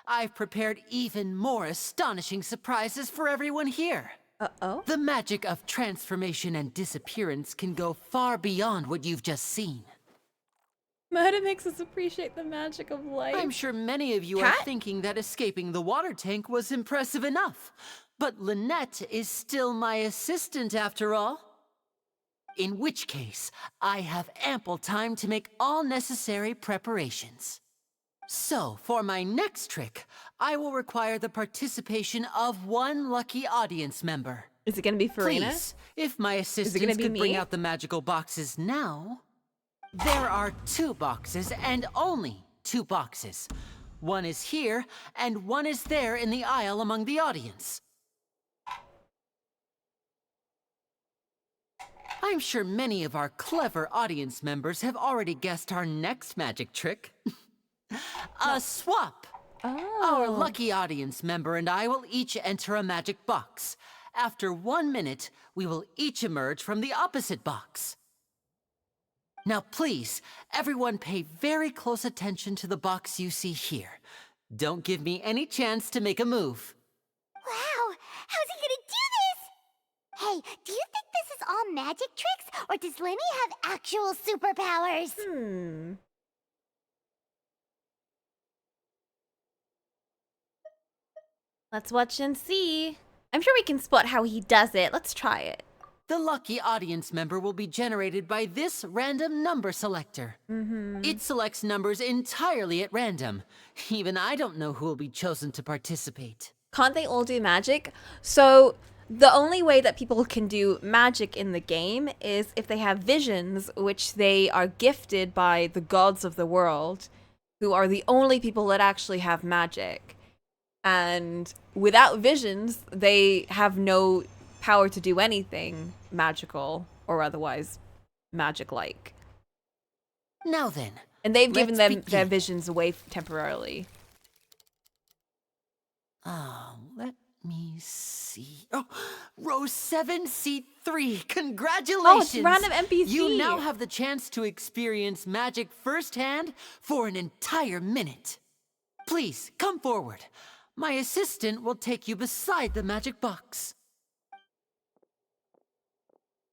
I've prepared even more astonishing surprises for everyone here. Uh-oh. The magic of transformation and disappearance can go far beyond what you've just seen. Murder makes us appreciate the magic of life. I'm sure many of you are thinking that escaping the water tank was impressive enough. But Lynette is still my assistant after all. In which case, I have ample time to make all necessary preparations. So, for my next trick, I will require the participation of one lucky audience member. Is it gonna be Farina? Please, if my gonna assistants be could bring me? out the magical boxes now. There are 2 boxes and only 2 boxes. One is here, and one is there in the aisle among the audience. I'm sure many of our clever audience members have already guessed our next magic trick. A swap! Our lucky audience member and I will each enter a magic box. After 1 minute, we will each emerge from the opposite box. Now please, everyone pay very close attention to the box you see here. Don't give me any chance to make a move. Wow! How's he gonna do this? Hey, do you think this is all magic tricks, or does Lenny have actual superpowers? Let's watch and see. I'm sure we can spot how he does it. Let's try it. The lucky audience member will be generated by this random number selector. It selects numbers entirely at random. Even I don't know who will be chosen to participate. Can't they all do magic? So the only way that people can do magic in the game is if they have visions, which they are gifted by the gods of the world, who are the only people that actually have magic. And without visions, they have no power to do anything magical or otherwise magic-like. Now then. And they've given them begin. their visions away temporarily. Let me see. Oh, row 7, seat 3. Congratulations! Oh, it's random NPC. You now have the chance to experience magic firsthand for an entire minute. Please, come forward. My assistant will take you beside the magic box.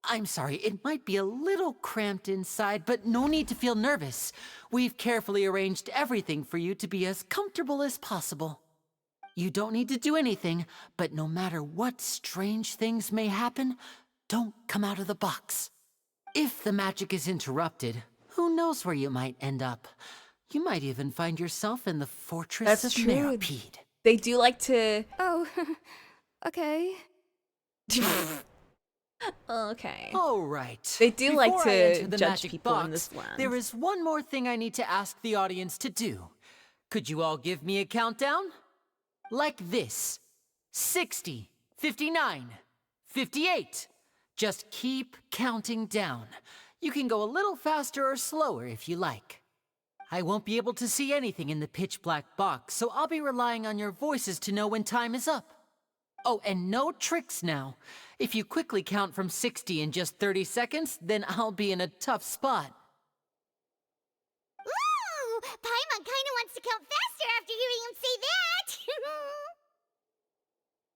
I'm sorry, it might be a little cramped inside, but no need to feel nervous. We've carefully arranged everything for you to be as comfortable as possible. You don't need to do anything, but no matter what strange things may happen, don't come out of the box. If the magic is interrupted, who knows where you might end up? You might even find yourself in the fortress of Meropide. They do like to... Oh, okay. Okay. All right. They do like Before I enter to the judge magic people box, in this land. There is one more thing I need to ask the audience to do. Could you all give me a countdown? Like this. 60, 59, 58. Just keep counting down. You can go a little faster or slower if you like. I won't be able to see anything in the pitch black box, so I'll be relying on your voices to know when time is up. Oh, and no tricks now. If you quickly count from 60 in just 30 seconds, then I'll be in a tough spot. Ooh! Paimon kinda wants to count faster after hearing him say that!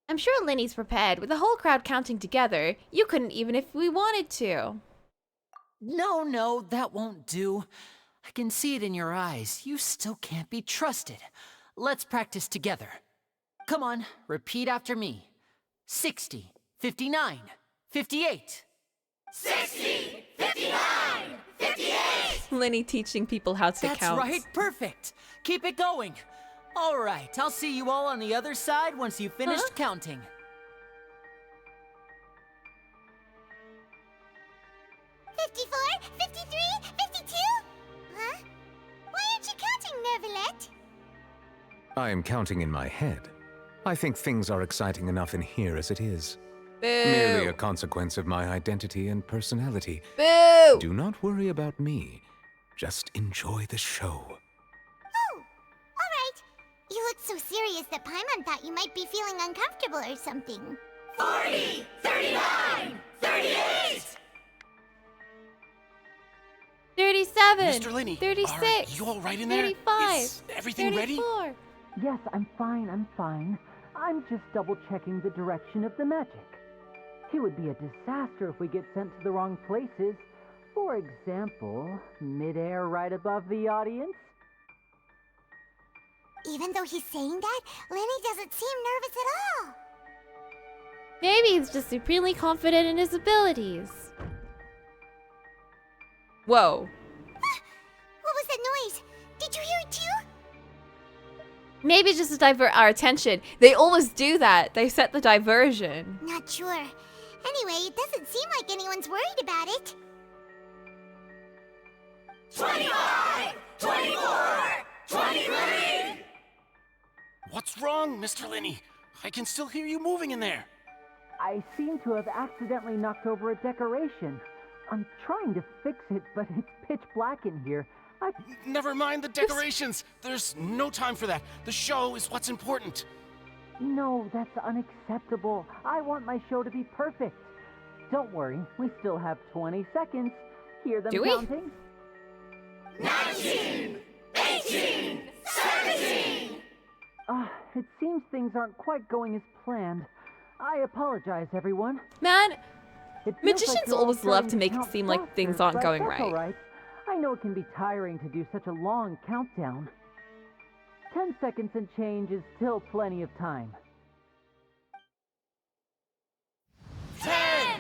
I'm sure Linny's prepared. With the whole crowd counting together, you couldn't even if we wanted to. No, that won't do. I can see it in your eyes. You still can't be trusted. Let's practice together. Come on, repeat after me. 60, 59, 58. 60, 59, 58! Linny teaching people how to count. That's right, perfect. Keep it going. All right, I'll see you all on the other side once you've finished counting. 54, 53, 54! I am counting in my head. I think things are exciting enough in here as it is. Boo. Merely a consequence of my identity and personality. Boo! Do not worry about me. Just enjoy the show. Oh, alright. You look so serious that Paimon thought you might be feeling uncomfortable or something. 40, 39, 38! 37, Mr. Linney, 36, are you all right in there? 35, Is everything ready? 34. Yes, I'm fine. I'm just double-checking the direction of the magic. It would be a disaster if we get sent to the wrong places. For example, mid-air right above the audience. Even though he's saying that, Lenny doesn't seem nervous at all. Maybe he's just supremely confident in his abilities. Whoa. What was that noise? Did you hear it too? Maybe just to divert our attention. They always do that. They set the diversion. Not sure. Anyway, it doesn't seem like anyone's worried about it. 25, 24, 23! What's wrong, Mr. Linney? I can still hear you moving in there. I seem to have accidentally knocked over a decoration. I'm trying to fix it, but it's pitch black in here. Never mind the decorations. There's no time for that. The show is what's important. No, that's unacceptable. I want my show to be perfect. Don't worry, we still have 20 seconds. Hear them counting? 19, 18, 17! It seems things aren't quite going as planned. I apologize, everyone. Man, magicians magicians always love to make it seem like things aren't going right. All right. I know it can be tiring to do such a long countdown. 10 seconds and change is still plenty of time. 10!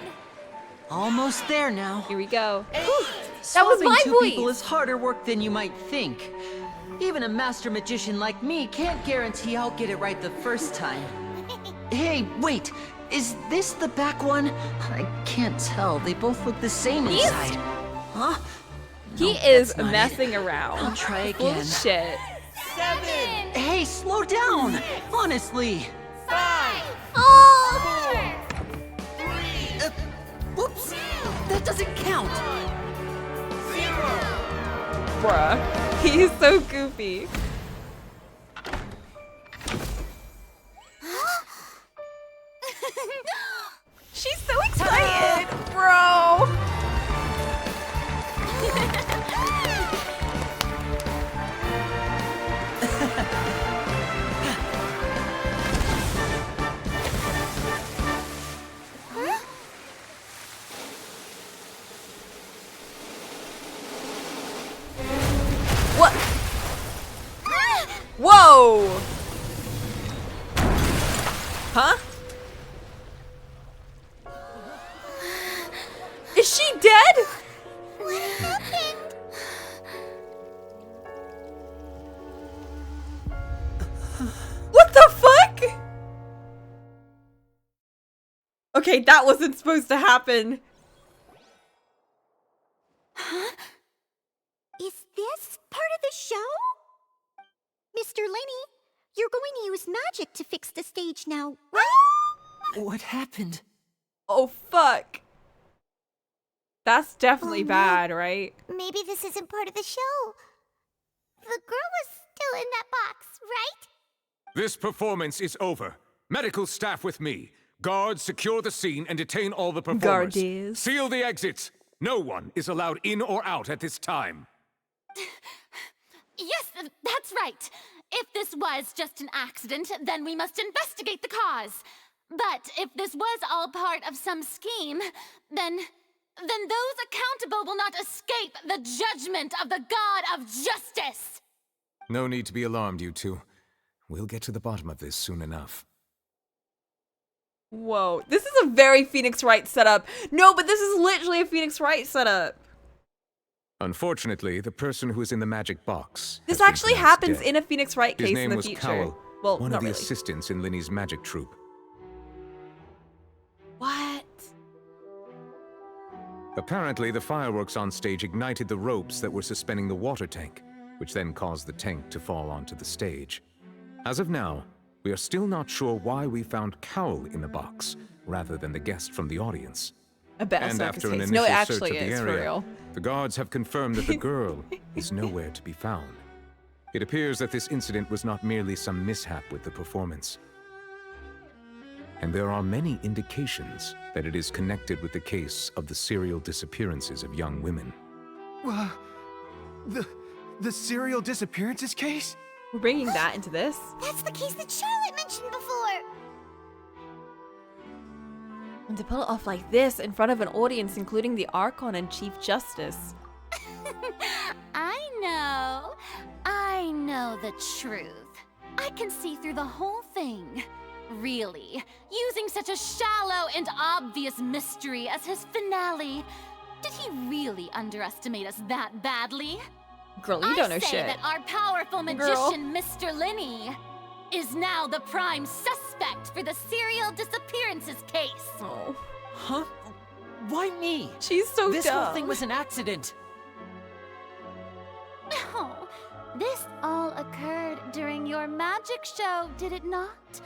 Almost there now. Here we go. That was my two voice. people is harder work than you might think. Even a master magician like me can't guarantee I'll get it right the first time. Hey, wait! Is this the back one? I can't tell. They both look the same inside. Huh? He No, is that's not messing it. around. I'll try again. Bullshit. 7! Hey, slow down! Honestly. 5! Oh! 4! 3! Whoops! That doesn't count! 0! Bruh. He's so goofy. She's so excited, bro. What? Whoa! Huh? Is she dead? What happened? What the fuck? Okay, that wasn't supposed to happen. Huh? Is this part of the show? Mr. Linney, you're going to use magic to fix the stage now, right? What happened? Oh, fuck. That's definitely Oh, no. bad, right? Maybe this isn't part of the show. The girl was still in that box, right? This performance is over. Medical staff with me. Guards, secure the scene and detain all the performers. Guardies. Seal the exits. No one is allowed in or out at this time. Yes, that's right. If this was just an accident, then we must investigate the cause. But if this was all part of some scheme, then those accountable will not escape the judgment of the God of Justice. No need to be alarmed, you two. We'll get to the bottom of this soon enough. Whoa, this is a very Phoenix Wright setup. No, but this is literally a Phoenix Wright setup. Unfortunately, the person who is in the magic box. This has been actually pronounced happens dead. in a Phoenix Wright His case name in the was future. Cowell, Well, one not of the really. assistants in Linny's magic troupe. What? Apparently, the fireworks on stage ignited the ropes that were suspending the water tank, which then caused the tank to fall onto the stage. As of now, we are still not sure why we found Cowl in the box, rather than the guest from the audience. A better And circus after an case. initial No, it search actually of the is, for area, real. the guards have confirmed that the girl is nowhere to be found. It appears that this incident was not merely some mishap with the performance. And there are many indications that it is connected with the case of the serial disappearances of young women. The serial disappearances case? We're bringing that into this? That's the case that Charlotte mentioned before. And to pull it off like this in front of an audience, including the Archon and Chief Justice. I know the truth. I can see through the whole thing. Really, using such a shallow and obvious mystery as his finale. Did he really underestimate us that badly? Girl, you don't know I say shit. that our powerful magician, Mr. Linney, is now the prime suspect for the serial disappearances case. Oh. Huh? Why me? She's so This dumb. whole thing was an accident. Oh, this all occurred during your magic show, did it not?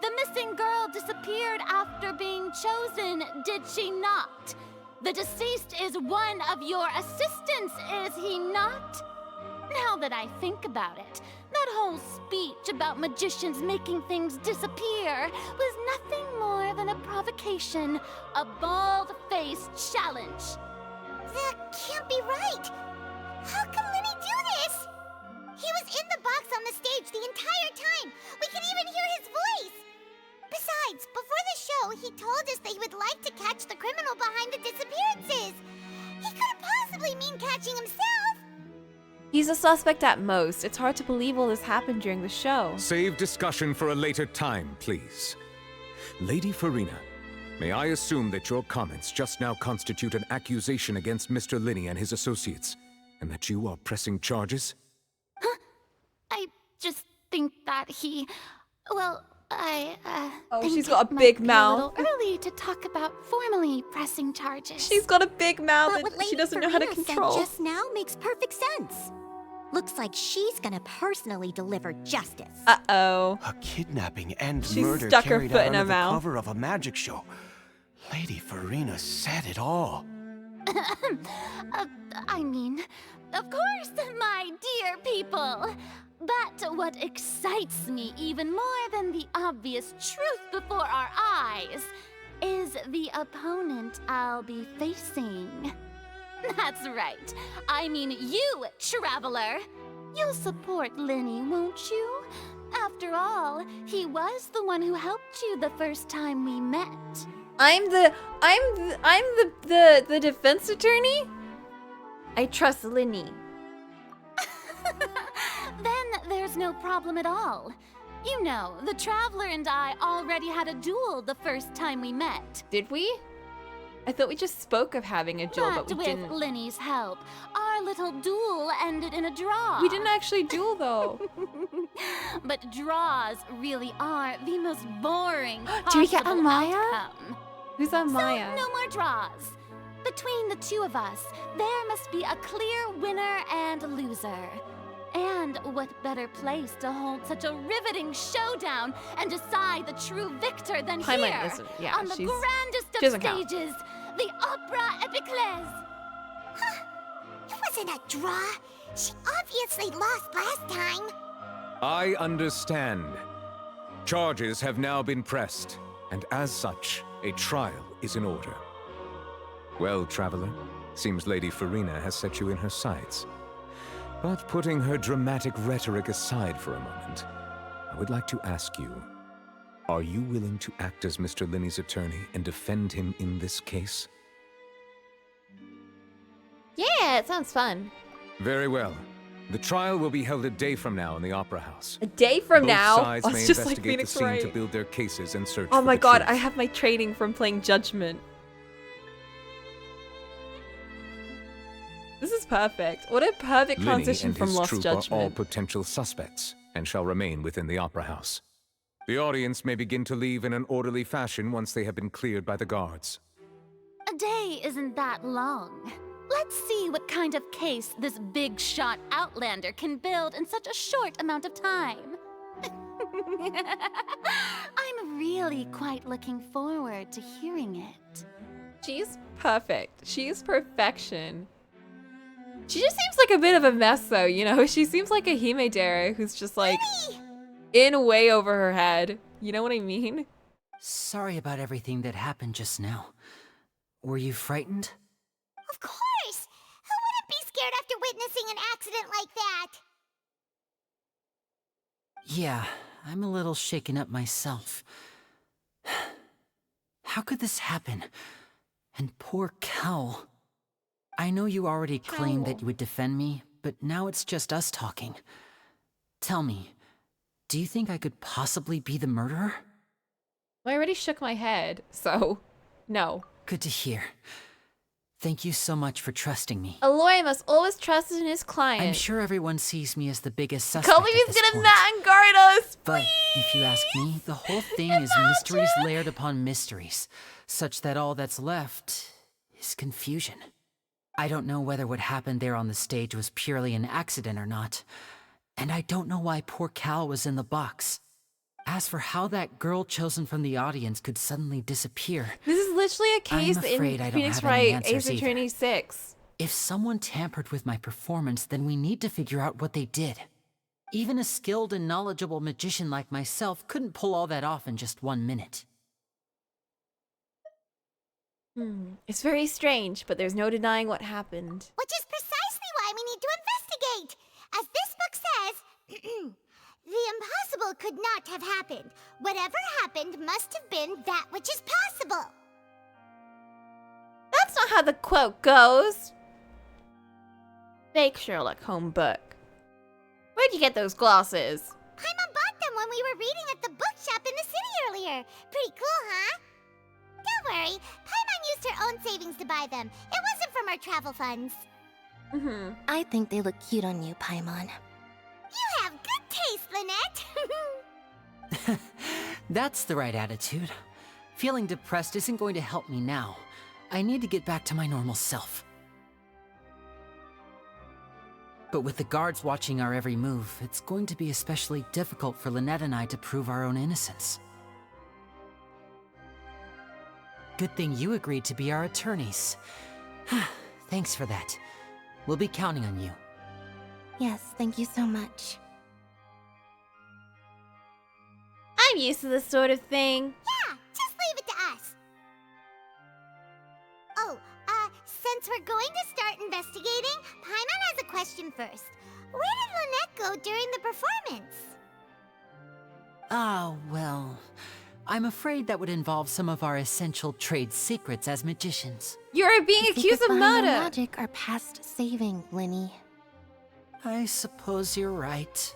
The missing girl disappeared after being chosen, did she not? The deceased is one of your assistants, is he not? Now that I think about it, that whole speech about magicians making things disappear was nothing more than a provocation, a bald-faced challenge. That can't be right. How can Linny do this? He was in the box on the stage the entire time. We could even hear his voice. Besides, before the show, he told us that he would like to catch the criminal behind the disappearances. He couldn't possibly mean catching himself. He's a suspect at most. It's hard to believe all this happened during the show. Save discussion for a later time, please. Lady Farina, may I assume that your comments just now constitute an accusation against Mr. Linney and his associates, and that you are pressing charges? I just think that he... Well, Oh, think she's got a it big might mouth. be a little early to talk about formally pressing charges. She's got a big mouth But that what she Lady doesn't know how to Farina control. said just now makes perfect sense. Looks like she's gonna personally deliver justice. Uh-oh. A kidnapping and She murder stuck her carried foot out in her under the mouth. cover of a magic show. Lady Farina said it all. I mean, of course, my dear people. But what excites me even more than the obvious truth before our eyes is the opponent I'll be facing. That's right. I mean you, Traveler. You'll support Linny, won't you? After all, he was the one who helped you the first time we met. I'm the defense attorney? I trust Linny. Then there's no problem at all. You know, the Traveler and I already had a duel the first time we met. Did we? I thought we just spoke of having a duel, but we with didn't. Linny's help, our little duel ended in a draw. We didn't actually duel, though. But draws really are the most boring Do we get possible Amaya? outcome. Who's Amaya? So, no more draws. Between the two of us, there must be a clear winner and loser. And what better place to hold such a riveting showdown and decide the true victor than Paimon here, isn't- yeah, on the she's- grandest she of doesn't count. stages, the Opera Epiclese. It wasn't a draw. She obviously lost last time. I understand. Charges have now been pressed, and as such, a trial is in order. Well, Traveler, seems Lady Farina has set you in her sights. But putting her dramatic rhetoric aside for a moment, I would like to ask you, are you willing to act as Mr. Linney's attorney and defend him in this case? Yeah, it sounds fun. Very well. The trial will be held a day from now in the Opera House. A day from Both now? sides Oh, may it's just like investigate Phoenix the scene Wright. to build their cases and search Oh for my the god, truth. I have my training from playing Judgment. This is perfect. What a perfect Linney transition and from his Lost troop are all Judgment. potential suspects and shall remain within the Opera House. The audience may begin to leave in an orderly fashion once they have been cleared by the guards. A day isn't that long. Let's see what kind of case this big shot Outlander can build in such a short amount of time. I'm really quite looking forward to hearing it. She's perfect. She's perfection. She just seems like a bit of a mess though, you know? She seems like a Himedare who's just like in way over her head. You know what I mean? Sorry about everything that happened just now. Were you frightened? Of course! Who wouldn't be scared after witnessing an accident like that? Yeah, I'm a little shaken up myself. How could this happen? And poor Cal. I know you already claimed that you would defend me, but now it's just us talking. Tell me, do you think I could possibly be the murderer? I already shook my head, so no. Good to hear. Thank you so much for trusting me. A lawyer must always trust in his client. I'm sure everyone sees me as the biggest suspect Can't believe he's gonna vanguard us! But if you ask me, the whole thing is mysteries layered upon mysteries, such that all that's left is confusion. I don't know whether what happened there on the stage was purely an accident or not, and I don't know why poor Cal was in the box. As for how that girl chosen from the audience could suddenly disappear, this is literally a case in Phoenix Wright Ace Attorney 6. If someone tampered with my performance, then we need to figure out what they did. Even a skilled and knowledgeable magician like myself couldn't pull all that off in just 1 minute. It's very strange, but there's no denying what happened. Which is precisely why we need to investigate. As this book says, the impossible could not have happened. Whatever happened must have been that which is possible. That's not how the quote goes. Fake Sherlock Holmes book. Where'd you get those glasses? Paimon bought them when we were reading at the bookshop in the city earlier. Pretty cool, huh? Don't worry, Paimon used her own savings to buy them. It wasn't from our travel funds. I think they look cute on you, Paimon. You have good taste, Lynette. That's the right attitude. Feeling depressed isn't going to help me now. I need to get back to my normal self. But with the guards watching our every move, it's going to be especially difficult for Lynette and I to prove our own innocence. Good thing you agreed to be our attorneys. Thanks for that. We'll be counting on you. Yes, thank you so much. I'm used to this sort of thing. Yeah, just leave it to us. Oh, since we're going to start investigating, Paimon has a question first. Where did Lynette go during the performance? Ah, well, I'm afraid that would involve some of our essential trade secrets as magicians. You're being accused of murder! Magic are past saving, Linny. I suppose you're right.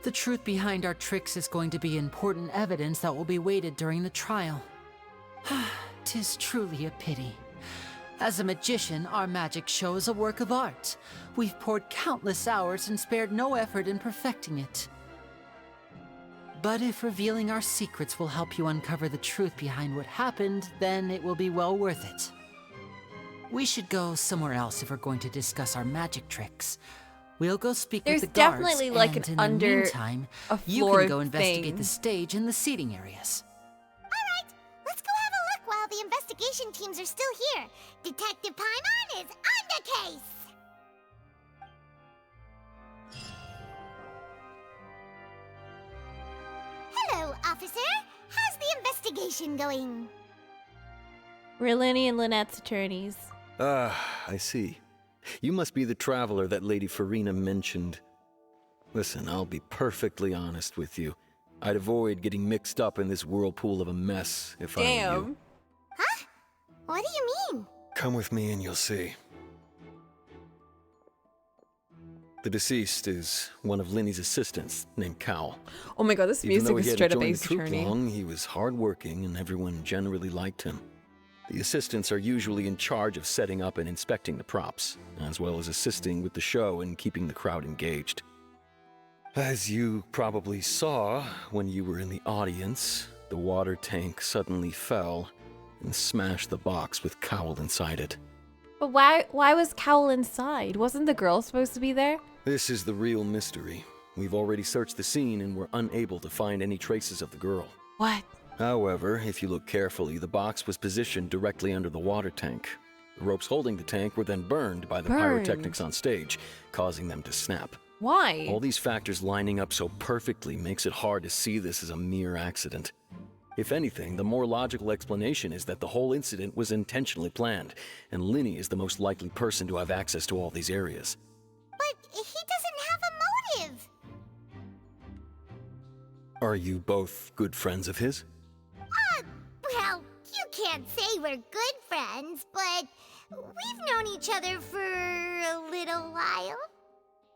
The truth behind our tricks is going to be important evidence that will be weighted during the trial. 'Tis truly a pity. As a magician, our magic show is a work of art. We've poured countless hours and spared no effort in perfecting it. But if revealing our secrets will help you uncover the truth behind what happened, then it will be well worth it. We should go somewhere else if we're going to discuss our magic tricks. We'll go speak with the guards, definitely like and an in under the meantime, a you floor can go investigate thing. the stage and the seating areas. Alright, let's go have a look while the investigation teams are still here. Detective Paimon is on the case! Hello, officer. How's the investigation going? We're Linny and Lynette's attorneys. I see. You must be the traveler that Lady Farina mentioned. Listen, I'll be perfectly honest with you. I'd avoid getting mixed up in this whirlpool of a mess if I were you. Huh? What do you mean? Come with me and you'll see. The deceased is one of Linny's assistants, named Cal. Oh my god, this Even music though is he straight hadn't up joined Ace the troupe Attorney. long, he was hardworking and everyone generally liked him. The assistants are usually in charge of setting up and inspecting the props, as well as assisting with the show and keeping the crowd engaged. As you probably saw when you were in the audience, the water tank suddenly fell and smashed the box with Cowl inside it. But why was Cowl inside? Wasn't the girl supposed to be there? This is the real mystery. We've already searched the scene and were unable to find any traces of the girl. What? However, if you look carefully, the box was positioned directly under the water tank. The ropes holding the tank were then burned by the pyrotechnics on stage, causing them to snap. Why? All these factors lining up so perfectly makes it hard to see this as a mere accident. If anything, the more logical explanation is that the whole incident was intentionally planned, and Linny is the most likely person to have access to all these areas. But he doesn't have a motive. Are you both good friends of his? Well, you can't say we're good friends, but we've known each other for a little while.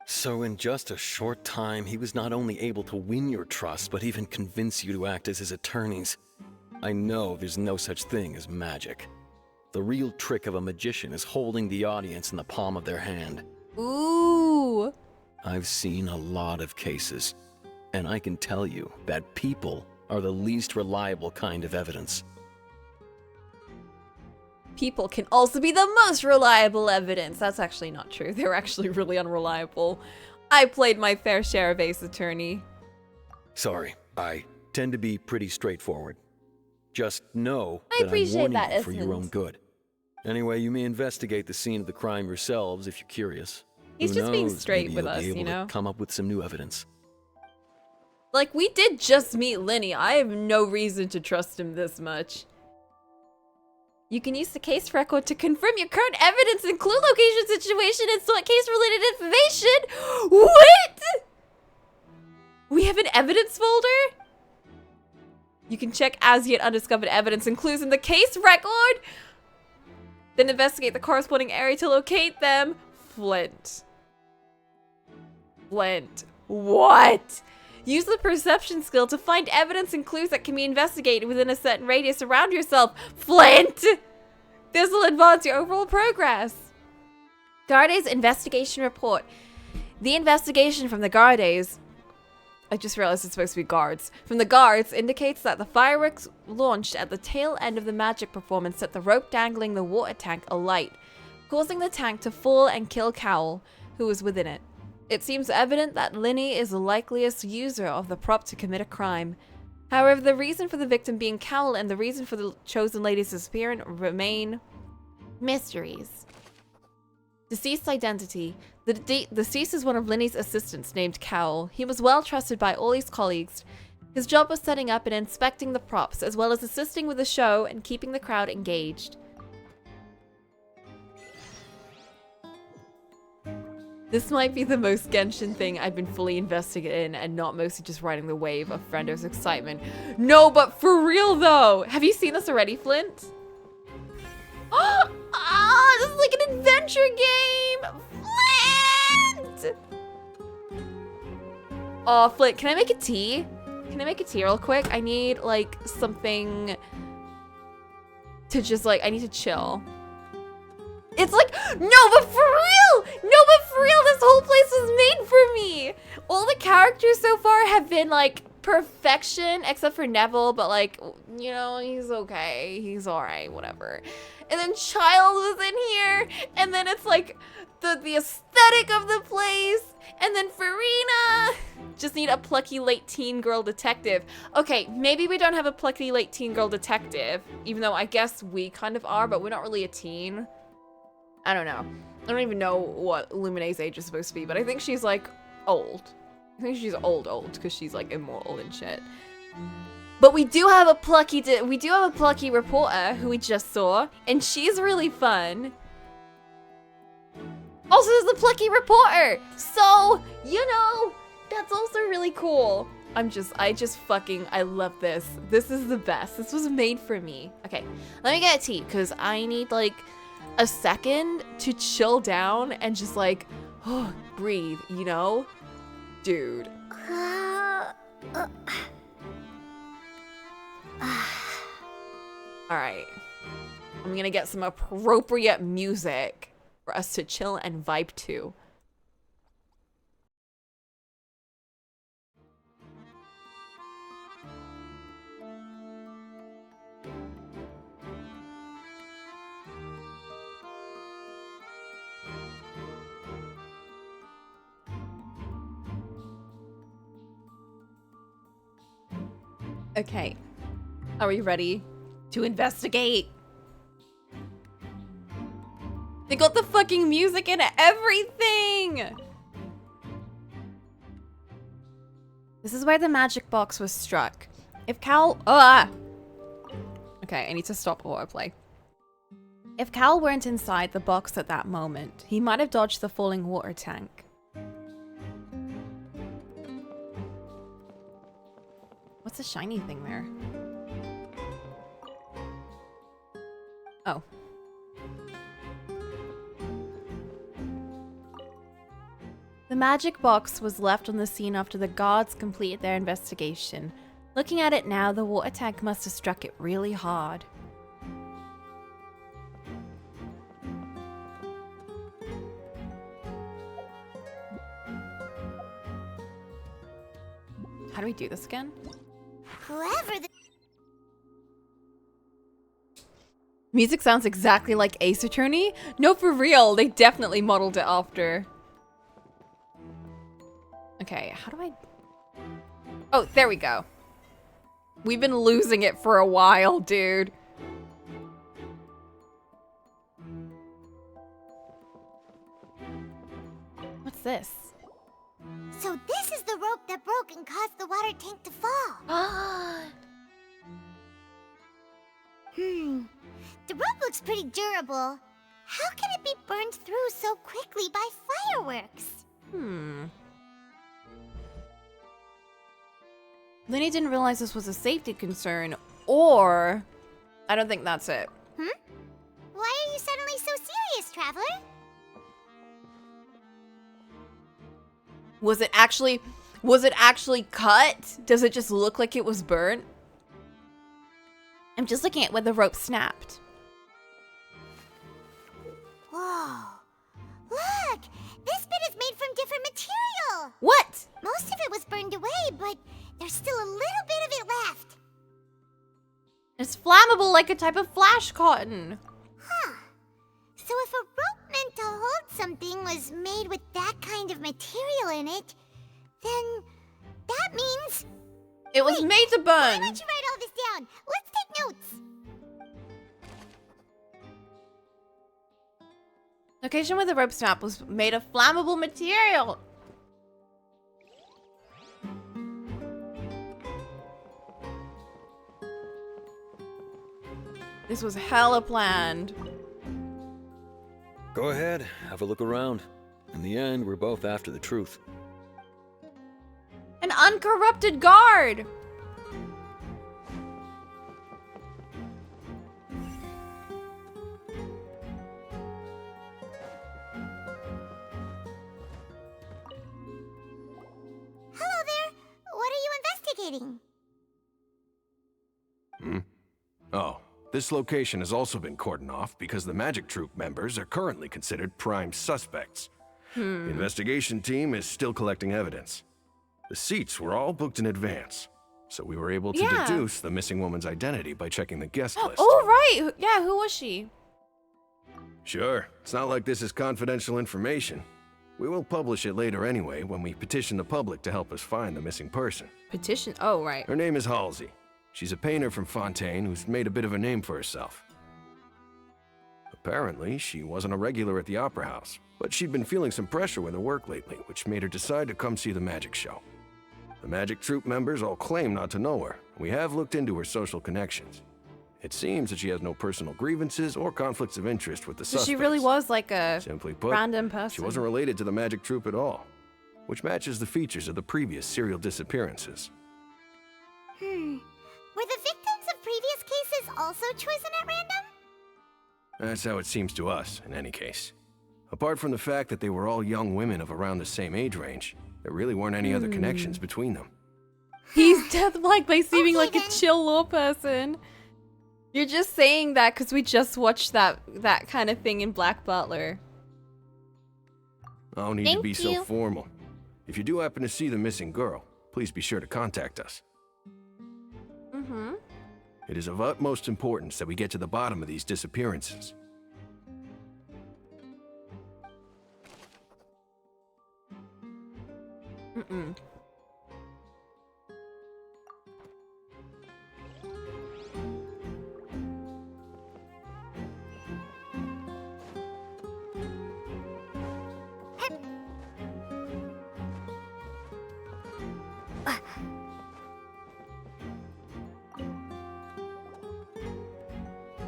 So in just a short time, he was not only able to win your trust, but even convince you to act as his attorneys. I know there's no such thing as magic. The real trick of a magician is holding the audience in the palm of their hand. Ooh. I've seen a lot of cases, and I can tell you that people are the least reliable kind of evidence. People can also be the most reliable evidence. That's actually not true. They're actually really unreliable. I played my fair share of Ace Attorney. Sorry, I tend to be pretty straightforward. Just know I that I'm warning that, you for your own good. Anyway, you may investigate the scene of the crime yourselves if you're curious. He's Who just being knows, straight maybe with you'll us, be able you know? to come up with some new evidence. Like, we did just meet Linny. I have no reason to trust him this much. You can use the case record to confirm your current evidence, include location, situation, and sort case-related information. What? We have an evidence folder? You can check as yet undiscovered evidence and clues in the case record. Then investigate the corresponding area to locate them. Flint. Flint. What? Use the perception skill to find evidence and clues that can be investigated within a certain radius around yourself. Flint! This will advance your overall progress. Garde's investigation report. The investigation from the Gardes, I just realized it's supposed to be guards, from the guards indicates that the fireworks launched at the tail end of the magic performance set the rope dangling the water tank alight, causing the tank to fall and kill Cowl, who was within it. It seems evident that Linny is the likeliest user of the prop to commit a crime. However, the reason for the victim being Cowl and the reason for the chosen lady's disappearance remain mysteries. Deceased identity. The deceased is one of Linny's assistants named Cowl. He was well trusted by all his colleagues. His job was setting up and inspecting the props, as well as assisting with the show and keeping the crowd engaged. This might be the most Genshin thing I've been fully invested in and not mostly just riding the wave of Frendo's excitement. No, but for real though! Have you seen this already, Flint? Ah, this is like an adventure game! Flint! Oh, Flint, can I make a tea? Can I make a tea real quick? I need like something to just like, I need to chill. It's like, no, but for real! No, but for real, this whole place was made for me! All the characters so far have been, like, perfection, except for Neville, but, like, you know, he's okay. He's alright, whatever. And then Child was in here, and then it's, like, the aesthetic of the place, and then Farina! Just need a plucky late teen girl detective. Okay, maybe we don't have a plucky late teen girl detective, even though I guess we kind of are, but we're not really a teen. I don't know. I don't even know what Lumine's age is supposed to be, but I think she's like old. I think she's old because she's like immortal and shit. But we do have a plucky reporter who we just saw, and she's really fun. Also, there's the plucky reporter, so you know that's also really cool. I love this. This is the best. This was made for me. Okay, let me get a tea because I need like a second to chill down and just like, oh, breathe, you know? Dude. Alright. I'm gonna get some appropriate music for us to chill and vibe to. Okay. Are we ready to investigate? They got the fucking music and everything! This is where the magic box was struck. If Cal... Okay, I need to stop autoplay. If Cal weren't inside the box at that moment, he might have dodged the falling water tank. What's the shiny thing there? Oh. The magic box was left on the scene after the guards completed their investigation. Looking at it now, the water tank must have struck it really hard. How do we do this again? Whoever the... Music sounds exactly like Ace Attorney. No, for real, they definitely modeled it after. Okay, how do I... Oh, there we go. We've been losing it for a while, dude. What's this? So this is the rope that broke and caused the water tank to fall. The rope looks pretty durable. How can it be burned through so quickly by fireworks? Lenny didn't realize this was a safety concern, or... I don't think that's it. Why are you suddenly so serious, Traveler? Was it actually cut? Does it just look like it was burnt? I'm just looking at where the rope snapped. Whoa. Look! This bit is made from different material! What? Most of it was burned away, but there's still a little bit of it left. It's flammable like a type of flash cotton. Huh. So if a rope meant to hold something was made with that kind of material in it, then that means... It was made to burn. Why don't you write all this down? Let's take notes. Location where the rope snap was made of flammable material. This was hella planned. Go ahead, have a look around. In the end, we're both after the truth. An uncorrupted guard. Hello there. What are you investigating? Oh, this location has also been cordoned off because the Magic Troop members are currently considered prime suspects. The investigation team is still collecting evidence. The seats were all booked in advance, so we were able to deduce the missing woman's identity by checking the guest list. Oh, right. Yeah, who was she? Sure, it's not like this is confidential information. We will publish it later anyway when we petition the public to help us find the missing person. Petition? Oh, right. Her name is Halsey. She's a painter from Fontaine who's made a bit of a name for herself. Apparently, she wasn't a regular at the Opera House, but she'd been feeling some pressure with her work lately, which made her decide to come see the magic show. The Magic Troop members all claim not to know her. We have looked into her social connections. It seems that she has no personal grievances or conflicts of interest with the So suspects. she really was like a Simply put, random person. she wasn't related to the Magic Troop at all, which matches the features of the previous serial disappearances. Were the victims of previous cases also chosen at random? That's how it seems to us, in any case. Apart from the fact that they were all young women of around the same age range, there really weren't any other connections between them. He's death-like by seeming like a chill law person. You're just saying that because we just watched that kind of thing in Black Butler. No need to be so formal. If you do happen to see the missing girl, please be sure to contact us. It is of utmost importance that we get to the bottom of these disappearances.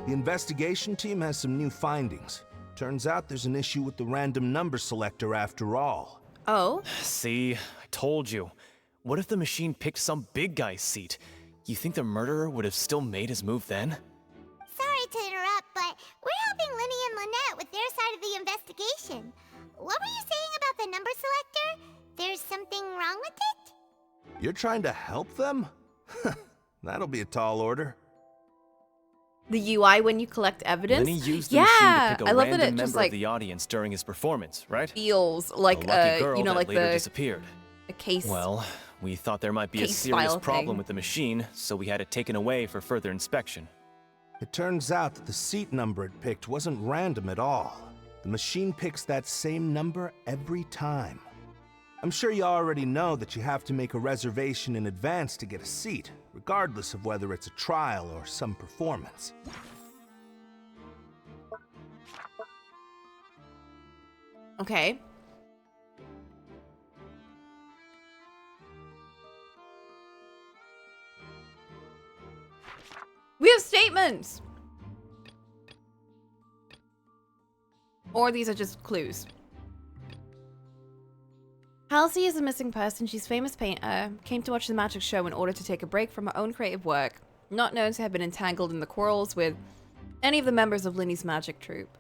The investigation team has some new findings. Turns out there's an issue with the random number selector after all. Oh? See, I told you. What if the machine picked some big guy's seat? You think the murderer would have still made his move then? Sorry to interrupt, but we're helping Linny and Lynette with their side of the investigation. What were you saying about the number selector? There's something wrong with it? You're trying to help them? That'll be a tall order. The UI when you collect evidence? Then he used the machine to pick a I love random that it member just like of the audience during his performance, right? feels like a lucky girl you know, that like later the disappeared. a case. Well, we thought there might be a case serious file problem thing. with the machine, so we had it taken away for further inspection. It turns out that the seat number it picked wasn't random at all. The machine picks that same number every time. I'm sure you already know that you have to make a reservation in advance to get a seat, regardless of whether it's a trial or some performance. Okay. We have statements! Or these are just clues. Halsey is a missing person. She's a famous painter. Came to watch the magic show in order to take a break from her own creative work. Not known to have been entangled in the quarrels with any of the members of Linny's magic troupe.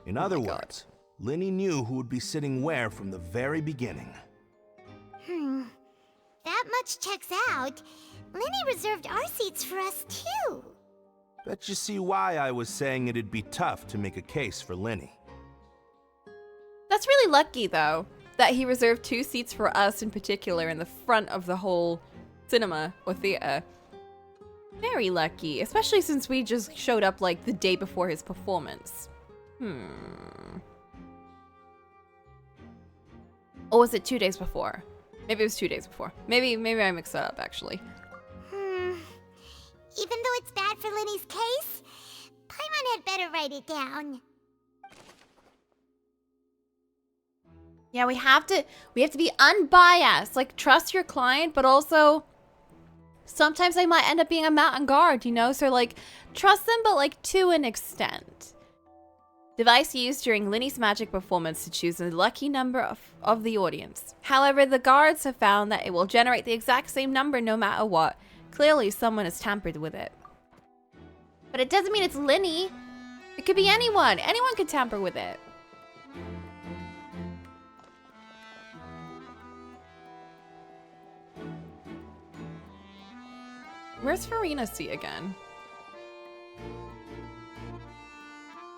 In other words, Linny knew who would be sitting where from the very beginning. That much checks out. Linny reserved our seats for us too. Bet you see why I was saying it'd be tough to make a case for Linny. That's really lucky, though, that he reserved 2 seats for us in particular in the front of the whole cinema or theater. Very lucky, especially since we just showed up like the day before his performance. Or was it 2 days before? Maybe it was 2 days before. Maybe I mixed that up, actually. Even though it's bad for Linny's case, Paimon had better write it down. Yeah, we have to be unbiased. Like, trust your client, but also sometimes they might end up being a mountain guard, you know? So, like, trust them, but, like, to an extent. Device used during Linny's magic performance to choose the lucky number of the audience. However, the guards have found that it will generate the exact same number no matter what. Clearly, someone has tampered with it. But it doesn't mean it's Linny. It could be anyone. Anyone could tamper with it. Where's Farina's seat again?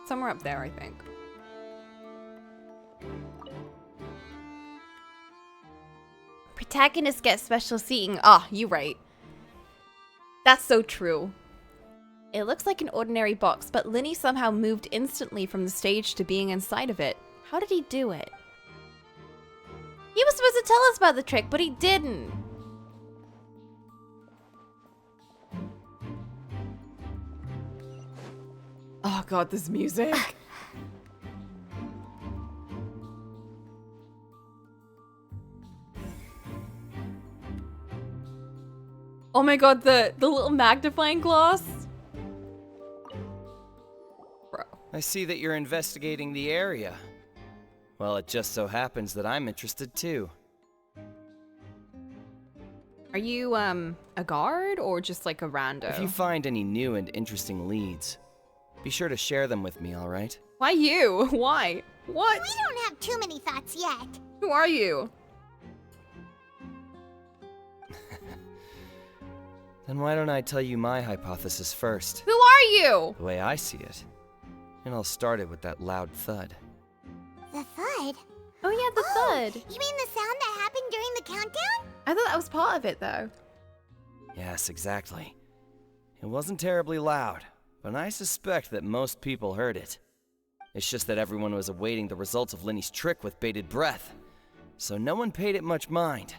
Somewhere up there, I think. Protagonists get special seating. Ah, you right. That's so true. It looks like an ordinary box, but Linny somehow moved instantly from the stage to being inside of it. How did he do it? He was supposed to tell us about the trick, but he didn't. Oh god, this music. Oh my god, the little magnifying glass. Bro. I see that you're investigating the area. Well, it just so happens that I'm interested too. Are you, a guard or just like a rando? If you find any new and interesting leads, be sure to share them with me, alright? Why you? Why? What? We don't have too many thoughts yet. Who are you? Then why don't I tell you my hypothesis first? Who are you? The way I see it. And I'll start it with that loud thud. The thud? Oh yeah, the thud. You mean the sound that happened during the countdown? I thought that was part of it, though. Yes, exactly. It wasn't terribly loud, but I suspect that most people heard it. It's just that everyone was awaiting the results of Linny's trick with bated breath, so no one paid it much mind.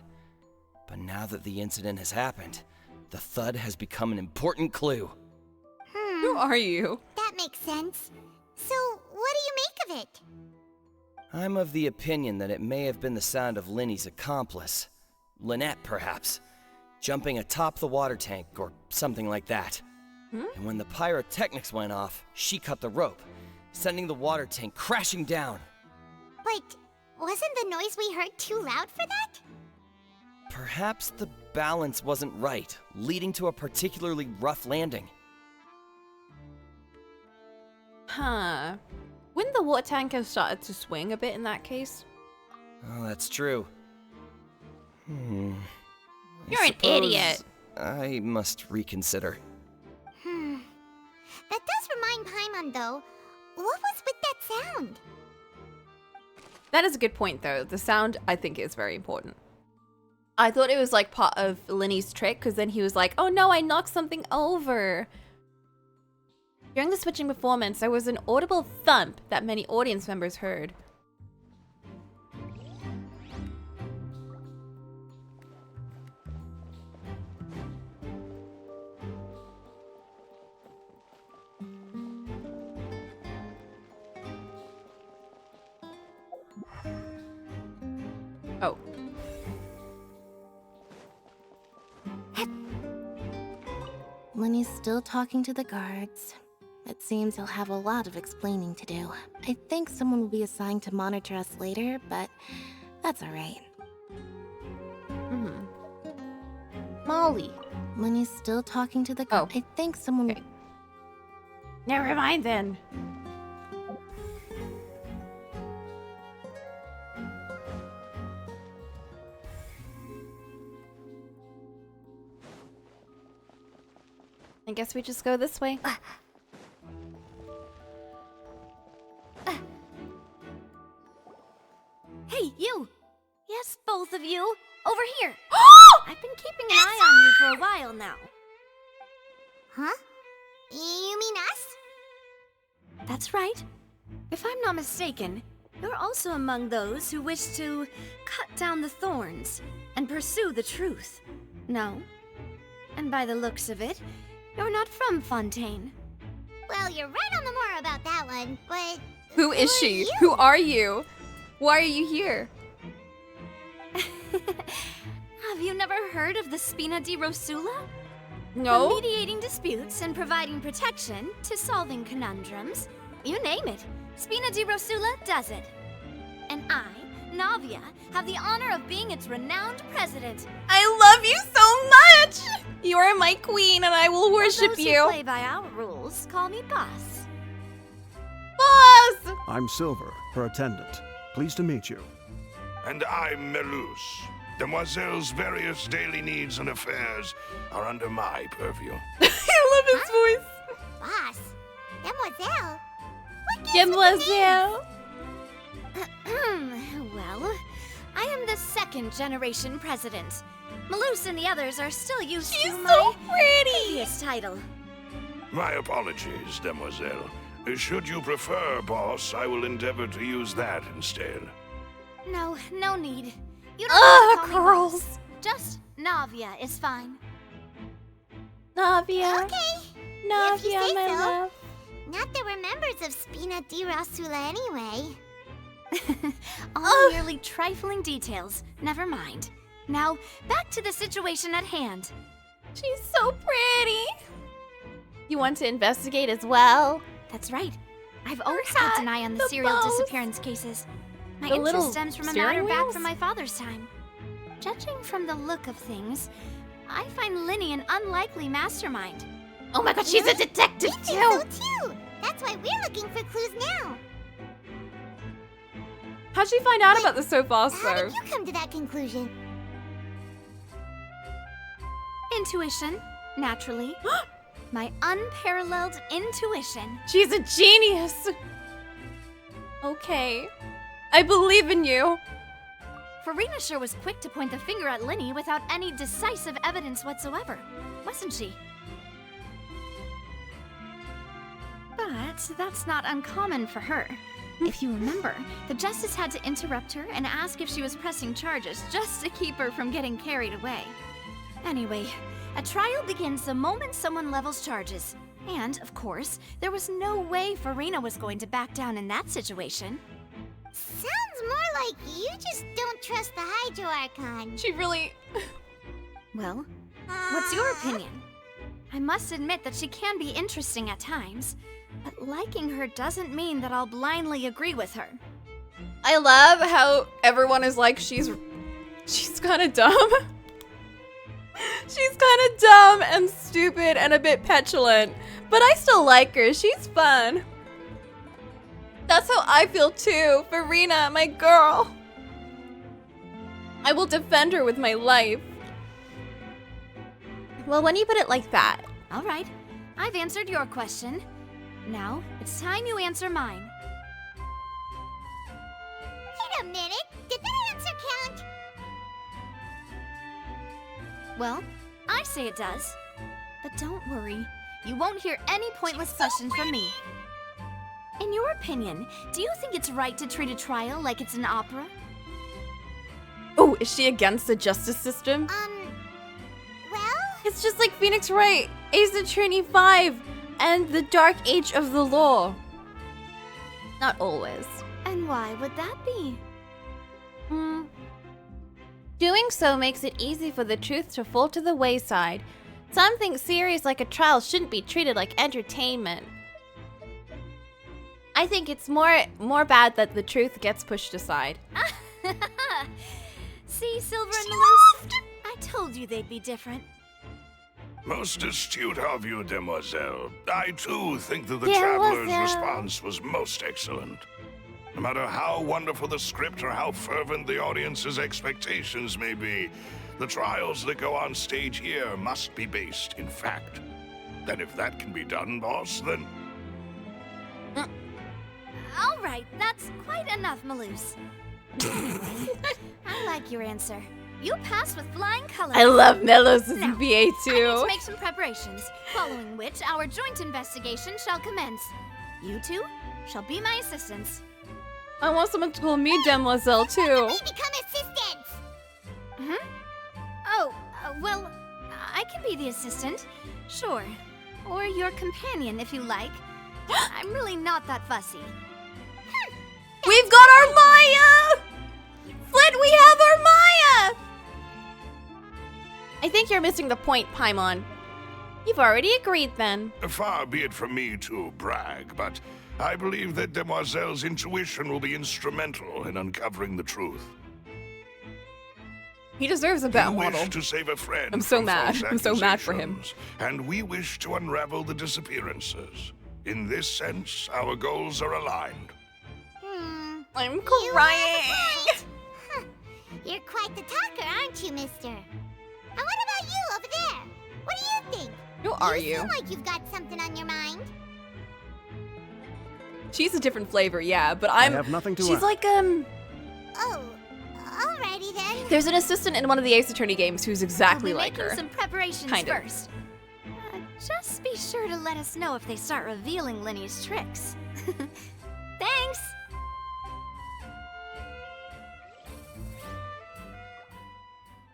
But now that the incident has happened, the thud has become an important clue. Who are you? That makes sense. So, what do you make of it? I'm of the opinion that it may have been the sound of Linny's accomplice. Lynette, perhaps. jumping atop the water tank or something like that. And when the pyrotechnics went off, she cut the rope, sending the water tank crashing down. But wasn't the noise we heard too loud for that? Perhaps the balance wasn't right, leading to a particularly rough landing. Huh. Wouldn't the water tank have started to swing a bit in that case? Oh, that's true. You're an idiot. I must reconsider. That does remind Paimon, though. What was with that sound? That is a good point, though. The sound, I think, is very important. I thought it was like part of Linny's trick, because then he was like, oh no, I knocked something over. During the switching performance, there was an audible thump that many audience members heard. Oh. Lenny's still talking to the guards. It seems he'll have a lot of explaining to do. I think someone will be assigned to monitor us later, but that's alright. Molly. Lenny's still talking to the guards. I think someone... Okay. Never mind then. I guess we just go this way. Hey, you! Yes, both of you! Over here! I've been keeping an eye on you for a while now. Huh? You mean us? That's right. If I'm not mistaken, you're also among those who wish to cut down the thorns and pursue the truth. No? And by the looks of it, you're not from Fontaine. Well, you're right on the more about that one, but... Who is she? Who are you? Why are you here? Have you never heard of the Spina di Rosula? No. From mediating disputes and providing protection to solving conundrums. You name it, Spina di Rosula does it. And I, Navia, have the honor of being its renowned president. I love you so much! You are my queen and I will worship Those you. Who play by our rules call me boss. Boss! I'm Silver, her attendant. Pleased to meet you. And I'm Melus. Demoiselle's various daily needs and affairs are under my purview. I love his voice. Boss? Demoiselle? Demoiselle? Well, I am the second generation president. Malus and the others are still used to my previous title. My apologies, Demoiselle. Should you prefer, boss, I will endeavor to use that instead. No, no need. You don't have to call girls. me boss. Just Navia is fine. Navia. Okay. Navia, if you say my so. love. Not that we're members of Spina di Rosula anyway. All merely trifling details. Never mind. Now, back to the situation at hand. She's so pretty. You want to investigate as well? That's right. I've always kept an eye on the serial bows. disappearance cases. My The little interest stems from a steering matter back wheels? from my father's time. Judging from the look of things, I find Linny an unlikely mastermind. Oh my god, she's a detective We think so too. That's why we're looking for clues now. How'd she find out about this so fast, How though? did you come to that conclusion? Intuition, naturally. My unparalleled intuition. She's a genius. Okay. I believe in you. Farina sure was quick to point the finger at Linny without any decisive evidence whatsoever, wasn't she? But that's not uncommon for her. If you remember, the justice had to interrupt her and ask if she was pressing charges just to keep her from getting carried away. Anyway, a trial begins the moment someone levels charges. And, of course, there was no way Farina was going to back down in that situation. Sounds more like you just don't trust the Hydro Archon. She really... Well, What's your opinion? I must admit that she can be interesting at times, but liking her doesn't mean that I'll blindly agree with her. I love how everyone is like, she's kind of dumb. She's kind of dumb and stupid and a bit petulant, but I still like her. She's fun. That's how I feel too, Farina, my girl. I will defend her with my life. Well, when you put it like that. All right, I've answered your question. Now, it's time you answer mine. Wait a minute, did that answer count? Well, I say it does. But don't worry, you won't hear any pointless questions from me. In your opinion, do you think it's right to treat a trial like it's an opera? Oh, is she against the justice system? Well? It's just like Phoenix Wright, Ace Attorney 5, and the Dark Age of the Law. Not always. And why would that be? Doing so makes it easy for the truth to fall to the wayside. Something serious like a trial shouldn't be treated like entertainment. I think it's more bad that the truth gets pushed aside. See, Silver and Malus? I told you they'd be different. Most astute of you, Demoiselle. I too think that the Traveler's response was most excellent. No matter how wonderful the script or how fervent the audience's expectations may be, the trials that go on stage here must be based in fact. And if that can be done, boss, then... All right, that's quite enough, Malus. I like your answer. You passed with flying colors. I love Melos' Now, BA I need too. to make some preparations, following which our joint investigation shall commence. You two shall be my assistants. I want someone to call me Demoiselle too. Become assistants! Oh, well, I can be the assistant. Sure. Or your companion, if you like. I'm really not that fussy. We've got our Maya! Flint, we have our Maya! I think you're missing the point, Paimon. You've already agreed then. Far be it from me to brag, but I believe that Demoiselle's intuition will be instrumental in uncovering the truth. He deserves a better You model. wish to save a friend. I'm so from mad. false I'm so mad for him. accusations, And we wish to unravel the disappearances. In this sense, our goals are aligned. I'm crying. You're quite the talker, aren't you, mister? And what about you over there? What do you think? Who are you? Seem like you've got something on your mind. She's a different flavor, yeah, but I have nothing to she's add. like, Oh, alrighty then. there's an assistant in one of the Ace Attorney games who's exactly We'll be like making her. some preparations Kind of. first. Just be sure to let us know if they start revealing Linny's tricks. Thanks!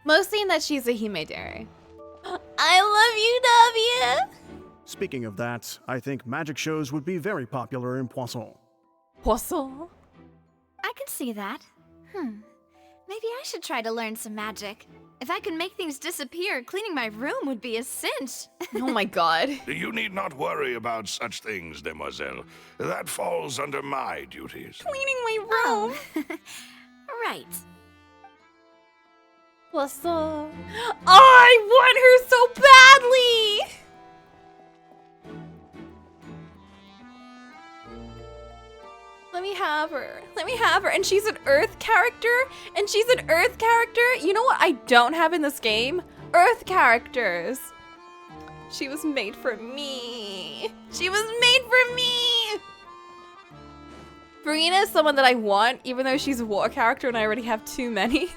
Mostly in that she's a Himedare. I love you, W! Speaking of that, I think magic shows would be very popular in Poisson. Poisson? I can see that. Maybe I should try to learn some magic. If I could make things disappear, cleaning my room would be a cinch. Oh my god. You need not worry about such things, Demoiselle. That falls under my duties. Cleaning my room! Right. Poisson. I want her so badly! Let me have her. Let me have her. And she's an Earth character? And she's an Earth character? You know what I don't have in this game? Earth characters. She was made for me. She was made for me! Farina is someone that I want, even though she's a war character and I already have too many.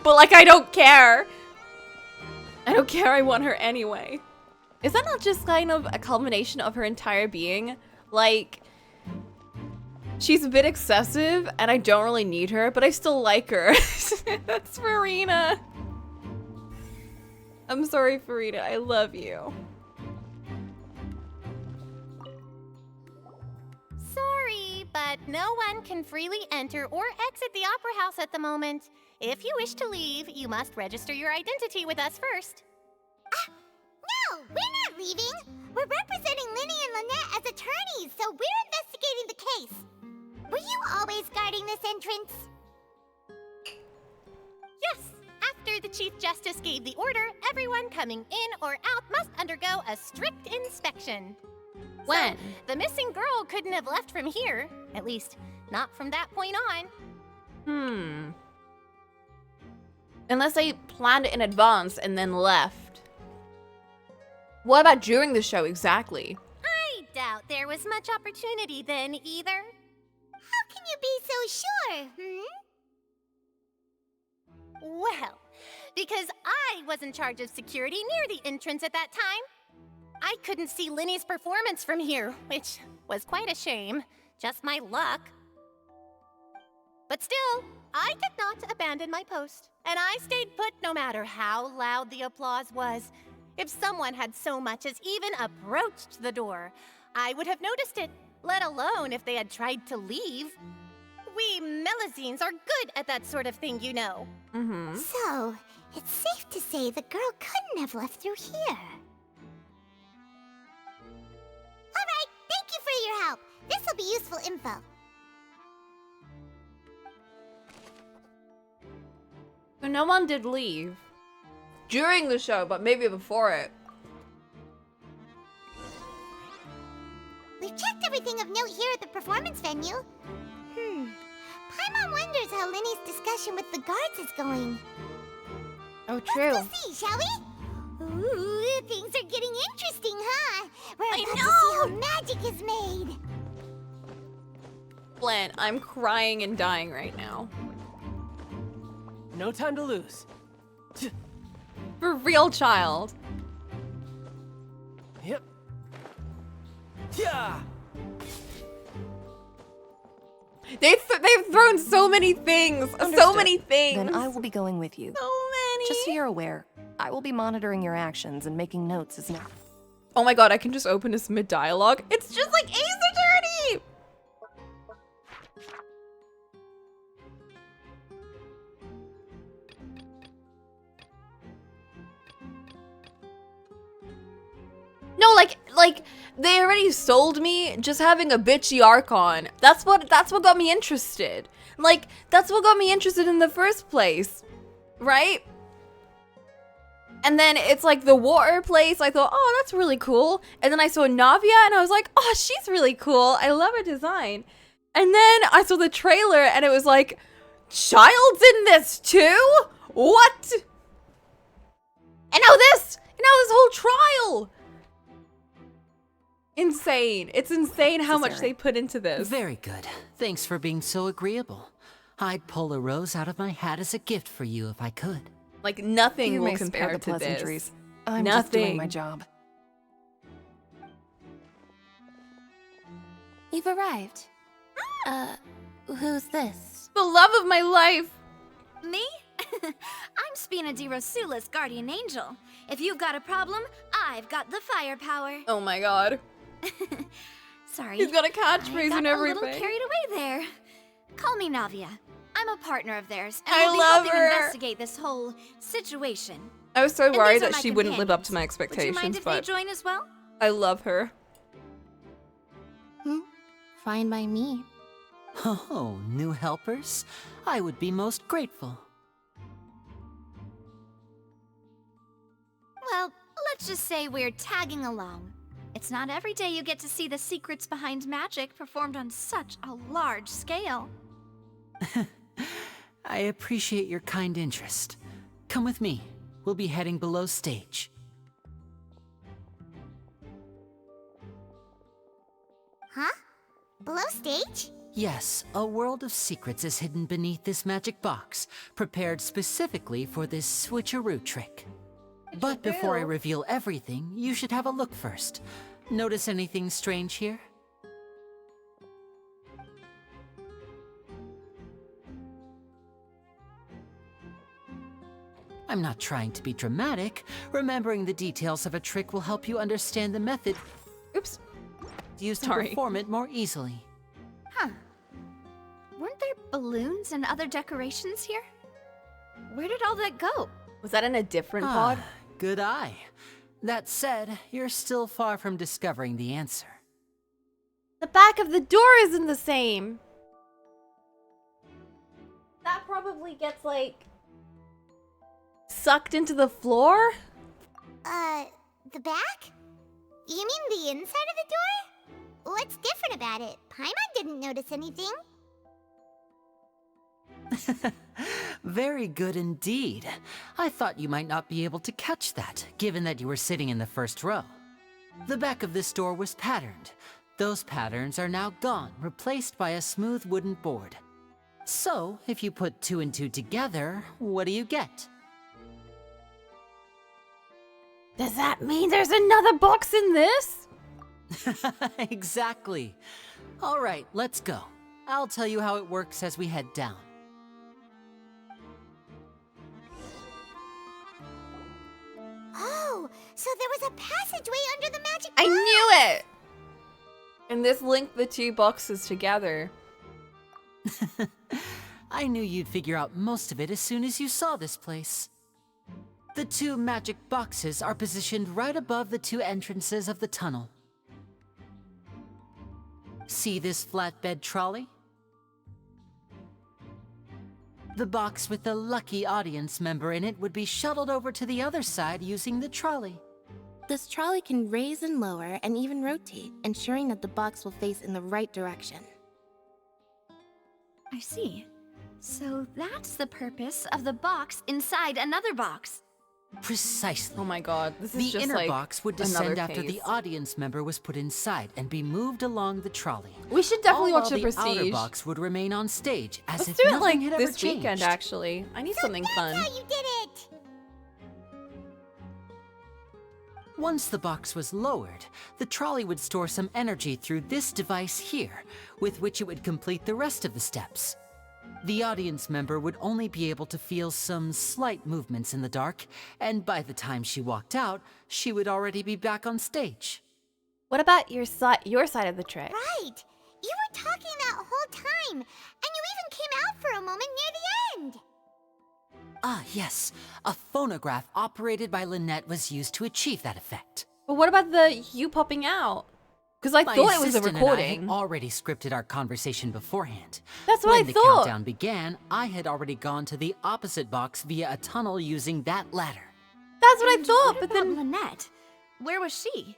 But like, I don't care. I don't care, I want her anyway. Is that not just kind of a culmination of her entire being? Like, she's a bit excessive and I don't really need her, but I still like her. That's Farina. I'm sorry, Farina, I love you. Sorry, but no one can freely enter or exit the Opera House at the moment. If you wish to leave, you must register your identity with us first. we're not leaving. We're representing Linny and Lynette as attorneys, so we're investigating the case. Were you always guarding this entrance? Yes. After the Chief Justice gave the order, everyone coming in or out must undergo a strict inspection. When? So, the missing girl couldn't have left from here. At least, not from that point on. Unless they planned it in advance and then left. What about during the show exactly? I doubt there was much opportunity then either. How can you be so sure, Well, because I was in charge of security near the entrance at that time. I couldn't see Linny's performance from here, which was quite a shame. Just my luck. But still, I did not abandon my post, and I stayed put no matter how loud the applause was. If someone had so much as even approached the door, I would have noticed it, let alone if they had tried to leave. We Melazines are good at that sort of thing, you know. So, it's safe to say the girl couldn't have left through here. Alright, thank you for your help. This'll be useful info. So no one did leave. During the show, but maybe before it. We've checked everything of note here at the performance venue. Paimon wonders how Linny's discussion with the guards is going. Oh, true. Let's go see, shall we? Ooh, things are getting interesting, huh? We're about to see how magic is made. Blan, I'm crying and dying right now. No time to lose. For real, child. Yep. Yeah. They've thrown so many things. So Understood. many things. Then I will be going with you. So many. Just so you're aware, I will be monitoring your actions and making notes as now. Oh my god, I can just open this mid-dialogue. It's just like Ace Attorney! No, like they already sold me just having a bitchy Archon. That's what got me interested. Like, that's what got me interested in the first place. Right? And then it's like the water place. I thought, oh, that's really cool. And then I saw Navia and I was like, oh, she's really cool. I love her design. And then I saw the trailer and it was like, Child's in this too? What? And now this whole trial. Insane. It's insane how much they put into this. Very good. Thanks for being so agreeable. I'd pull a rose out of my hat as a gift for you if I could. Like, nothing You will may compare spare the to pleasantries. this. I'm Nothing. just doing my job. You've arrived. Who's this? The love of my life. Me? I'm Spina di Rosula's guardian angel. If you've got a problem, I've got the firepower. Oh my god. Sorry. He's got a catchphrase I and got everything. a little carried away there. Call me Navia. I'm a partner of theirs, and I we'll be love helping her. investigate this whole situation. I was so And worried these are that my she wouldn't live up to my companions. Would you expectations, mind if but they join as well? I love her. Fine by me. Oh, new helpers? I would be most grateful. Well, let's just say we're tagging along. It's not every day you get to see the secrets behind magic performed on such a large scale. I appreciate your kind interest. Come with me. We'll be heading below stage. Huh? Below stage? Yes, a world of secrets is hidden beneath this magic box, prepared specifically for this switcheroo trick. But before I reveal everything, you should have a look first. Notice anything strange here? I'm not trying to be dramatic. Remembering the details of a trick will help you understand the method. Oops. Used to Sorry. perform it more easily. Huh. Weren't there balloons and other decorations here? Where did all that go? Was that in a different pod? Good eye. That said, you're still far from discovering the answer. The back of the door isn't the same. That probably gets, like, sucked into the floor? The back? You mean the inside of the door? What's different about it? Paimon didn't notice anything. Very good indeed. I thought you might not be able to catch that, given that you were sitting in the first row. The back of this door was patterned. Those patterns are now gone, replaced by a smooth wooden board. So, if you put 2 and 2 together, what do you get? Does that mean there's another box in this? Exactly. All right, let's go. I'll tell you how it works as we head down. Oh, so there was a passageway under the magic box. I knew it! And this linked the 2 boxes together. I knew you'd figure out most of it as soon as you saw this place. The 2 magic boxes are positioned right above the 2 entrances of the tunnel. See this flatbed trolley? The box with the lucky audience member in it would be shuttled over to the other side using the trolley. This trolley can raise and lower and even rotate, ensuring that the box will face in the right direction. I see. So that's the purpose of the box inside another box. Precisely. Oh my god, this is the just inner like box would another descend after phase. the audience member was put inside and be moved along the trolley. We should definitely All watch while the the outer Prestige. box would remain on stage as Let's if do it nothing like had ever this weekend, changed. actually. I need something fun. How you did it! Once the box was lowered, the trolley would store some energy through this device here, with which it would complete the rest of the steps. The audience member would only be able to feel some slight movements in the dark, and by the time she walked out, she would already be back on stage. What about your side of the trick? Right! You were talking that whole time, and you even came out for a moment near the end! Ah, yes. A phonograph operated by Lynette was used to achieve that effect. But what about the you popping out? Because I My thought it was a assistant recording. and I had already scripted our conversation beforehand. That's what when I the thought. countdown began, I had already gone to the opposite box via a tunnel using that ladder. That's what I thought, What but then about Lynette? Where was she?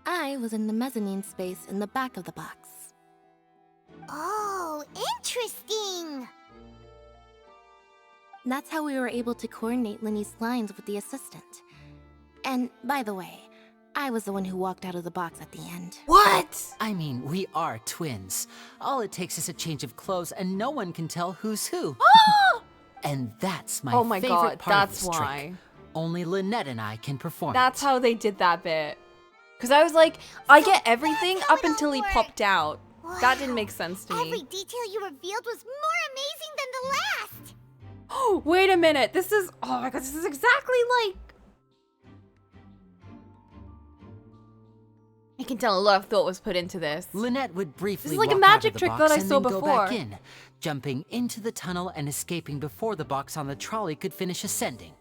I was in the mezzanine space in the back of the box. Oh, interesting! That's how we were able to coordinate Linny's lines with the assistant. And, by the way, I was the one who walked out of the box at the end. What? I mean, we are twins. All it takes is a change of clothes and no one can tell who's who. And that's my Oh my favorite god, part that's of this why. trick. Only Lynette and I can perform That's it. how they did that bit. Because I was like, I get everything up until he popped out. That didn't make sense to Every me. detail you revealed was more amazing than the last! Oh, wait a minute. This is, oh my god, this is exactly like... I can tell a lot of thought was put into this. Lynette would briefly This is like a walk magic out of the trick box that I and saw then go back before. in, jumping into the tunnel and escaping before the box on the trolley could finish ascending.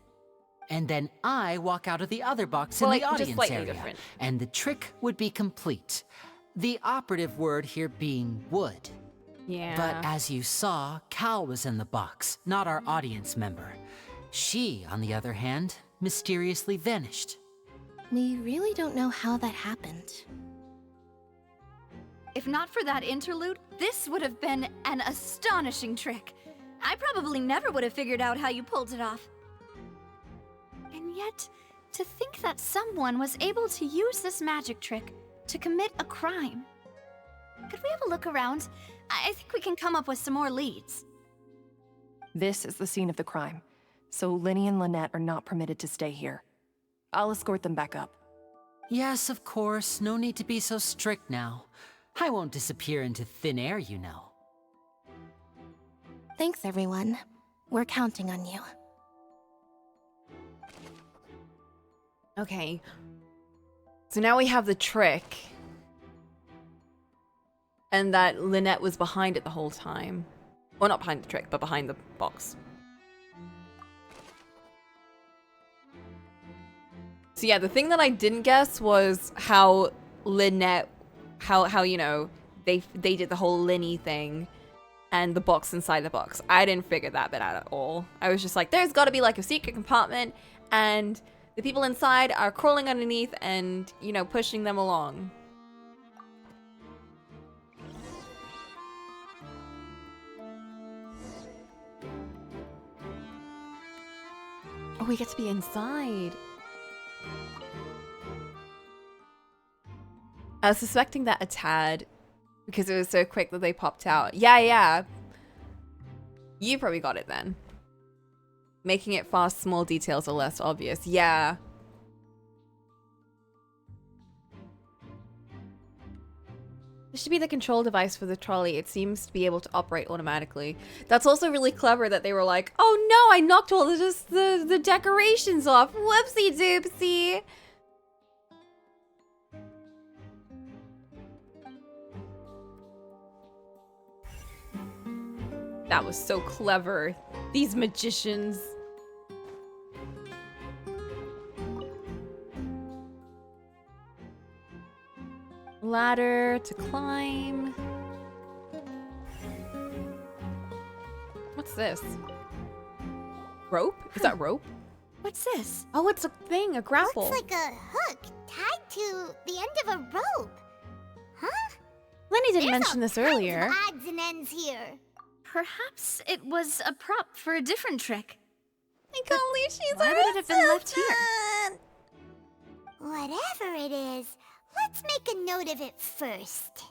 And then I walk out of the other box Well, in the like, just audience slightly area, different. and the trick would be complete. The operative word here being would. Yeah. But as you saw, Cal was in the box, not our audience member. She, on the other hand, mysteriously vanished. We really don't know how that happened. If not for that interlude, this would have been an astonishing trick. I probably never would have figured out how you pulled it off. And yet, to think that someone was able to use this magic trick to commit a crime. Could we have a look around? I think we can come up with some more leads. This is the scene of the crime, so Linny and Lynette are not permitted to stay here. I'll escort them back up. Yes, of course, no need to be so strict now. I won't disappear into thin air, you know. Thanks, everyone. We're counting on you. Okay. So now we have the trick. And that Lynette was behind it the whole time. Well, not behind the trick, but behind the box. So yeah, the thing that I didn't guess was how Lynette, how you know, they did the whole Linny thing and the box inside the box. I didn't figure that bit out at all. I was just like, there's got to be like a secret compartment and the people inside are crawling underneath and, you know, pushing them along. Oh, we get to be inside. I was suspecting that a tad because it was so quick that they popped out. Yeah. You probably got it then. Making it fast, small details are less obvious. Yeah. This should be the control device for the trolley. It seems to be able to operate automatically. That's also really clever that they were like, oh no, I knocked all the decorations off. Whoopsie doopsie. That was so clever. These magicians. Ladder to climb. What's this? Rope? Is that rope? What's this? Oh, it's a thing, a grapple. Looks like a hook tied to the end of a rope. Huh? Lenny didn't mention this earlier. There's odds and ends here. Perhaps it was a prop for a different trick. I can't believe she's Why would it have been left here? Whatever it is, let's make a note of it first.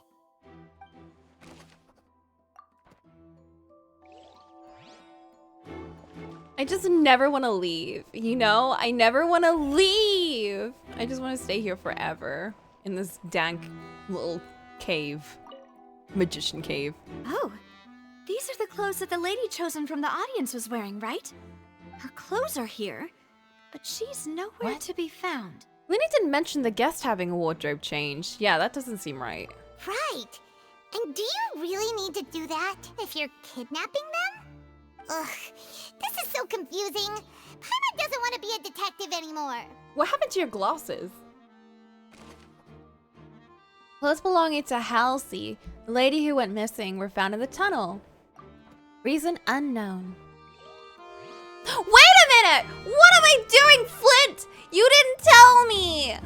I just never want to leave, you know? I never want to leave. I just want to stay here forever in this dank little cave. Magician cave. Oh, these are the clothes that the lady chosen from the audience was wearing, right? Her clothes are here, but she's nowhere to be found. Linny didn't mention the guest having a wardrobe change. Yeah, that doesn't seem right. Right. And do you really need to do that if you're kidnapping them? Ugh, this is so confusing. Paimon doesn't want to be a detective anymore. What happened to your glasses? Clothes belonging to Halsey, the lady who went missing, were found in the tunnel. Reason unknown. Wait a minute! What am I doing, Flint? You didn't tell me!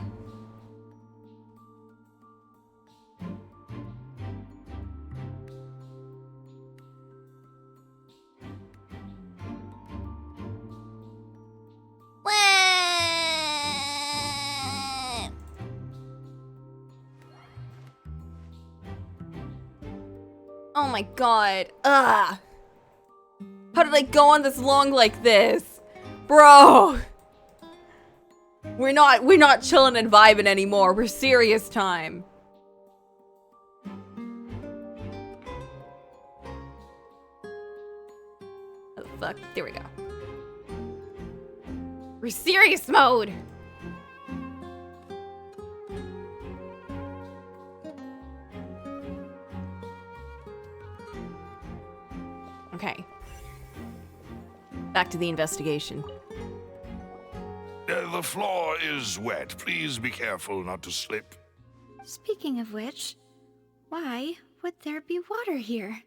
Oh my god. Ugh. How did I go on this long like this? Bro! We're not chilling and vibing anymore. We're serious time. Oh fuck. There we go. We're serious mode! Okay. Back to the investigation. The floor is wet. Please be careful not to slip. Speaking of which, why would there be water here?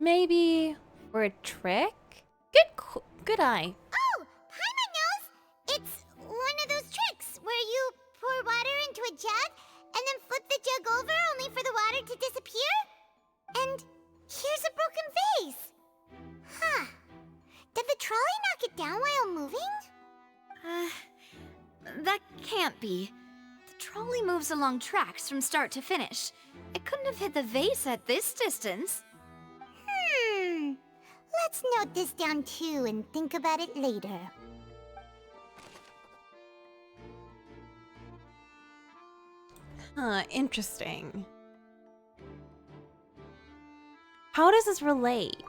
Maybe for a trick? Good eye. Oh, Paimon knows! It's one of those tricks where you pour water into a jug and then flip the jug over only for the water to disappear? And here's a broken vase. Huh. Did the trolley knock it down while moving? That can't be. The trolley moves along tracks from start to finish. It couldn't have hit the vase at this distance. Let's note this down too and think about it later. Huh, interesting. How does this relate?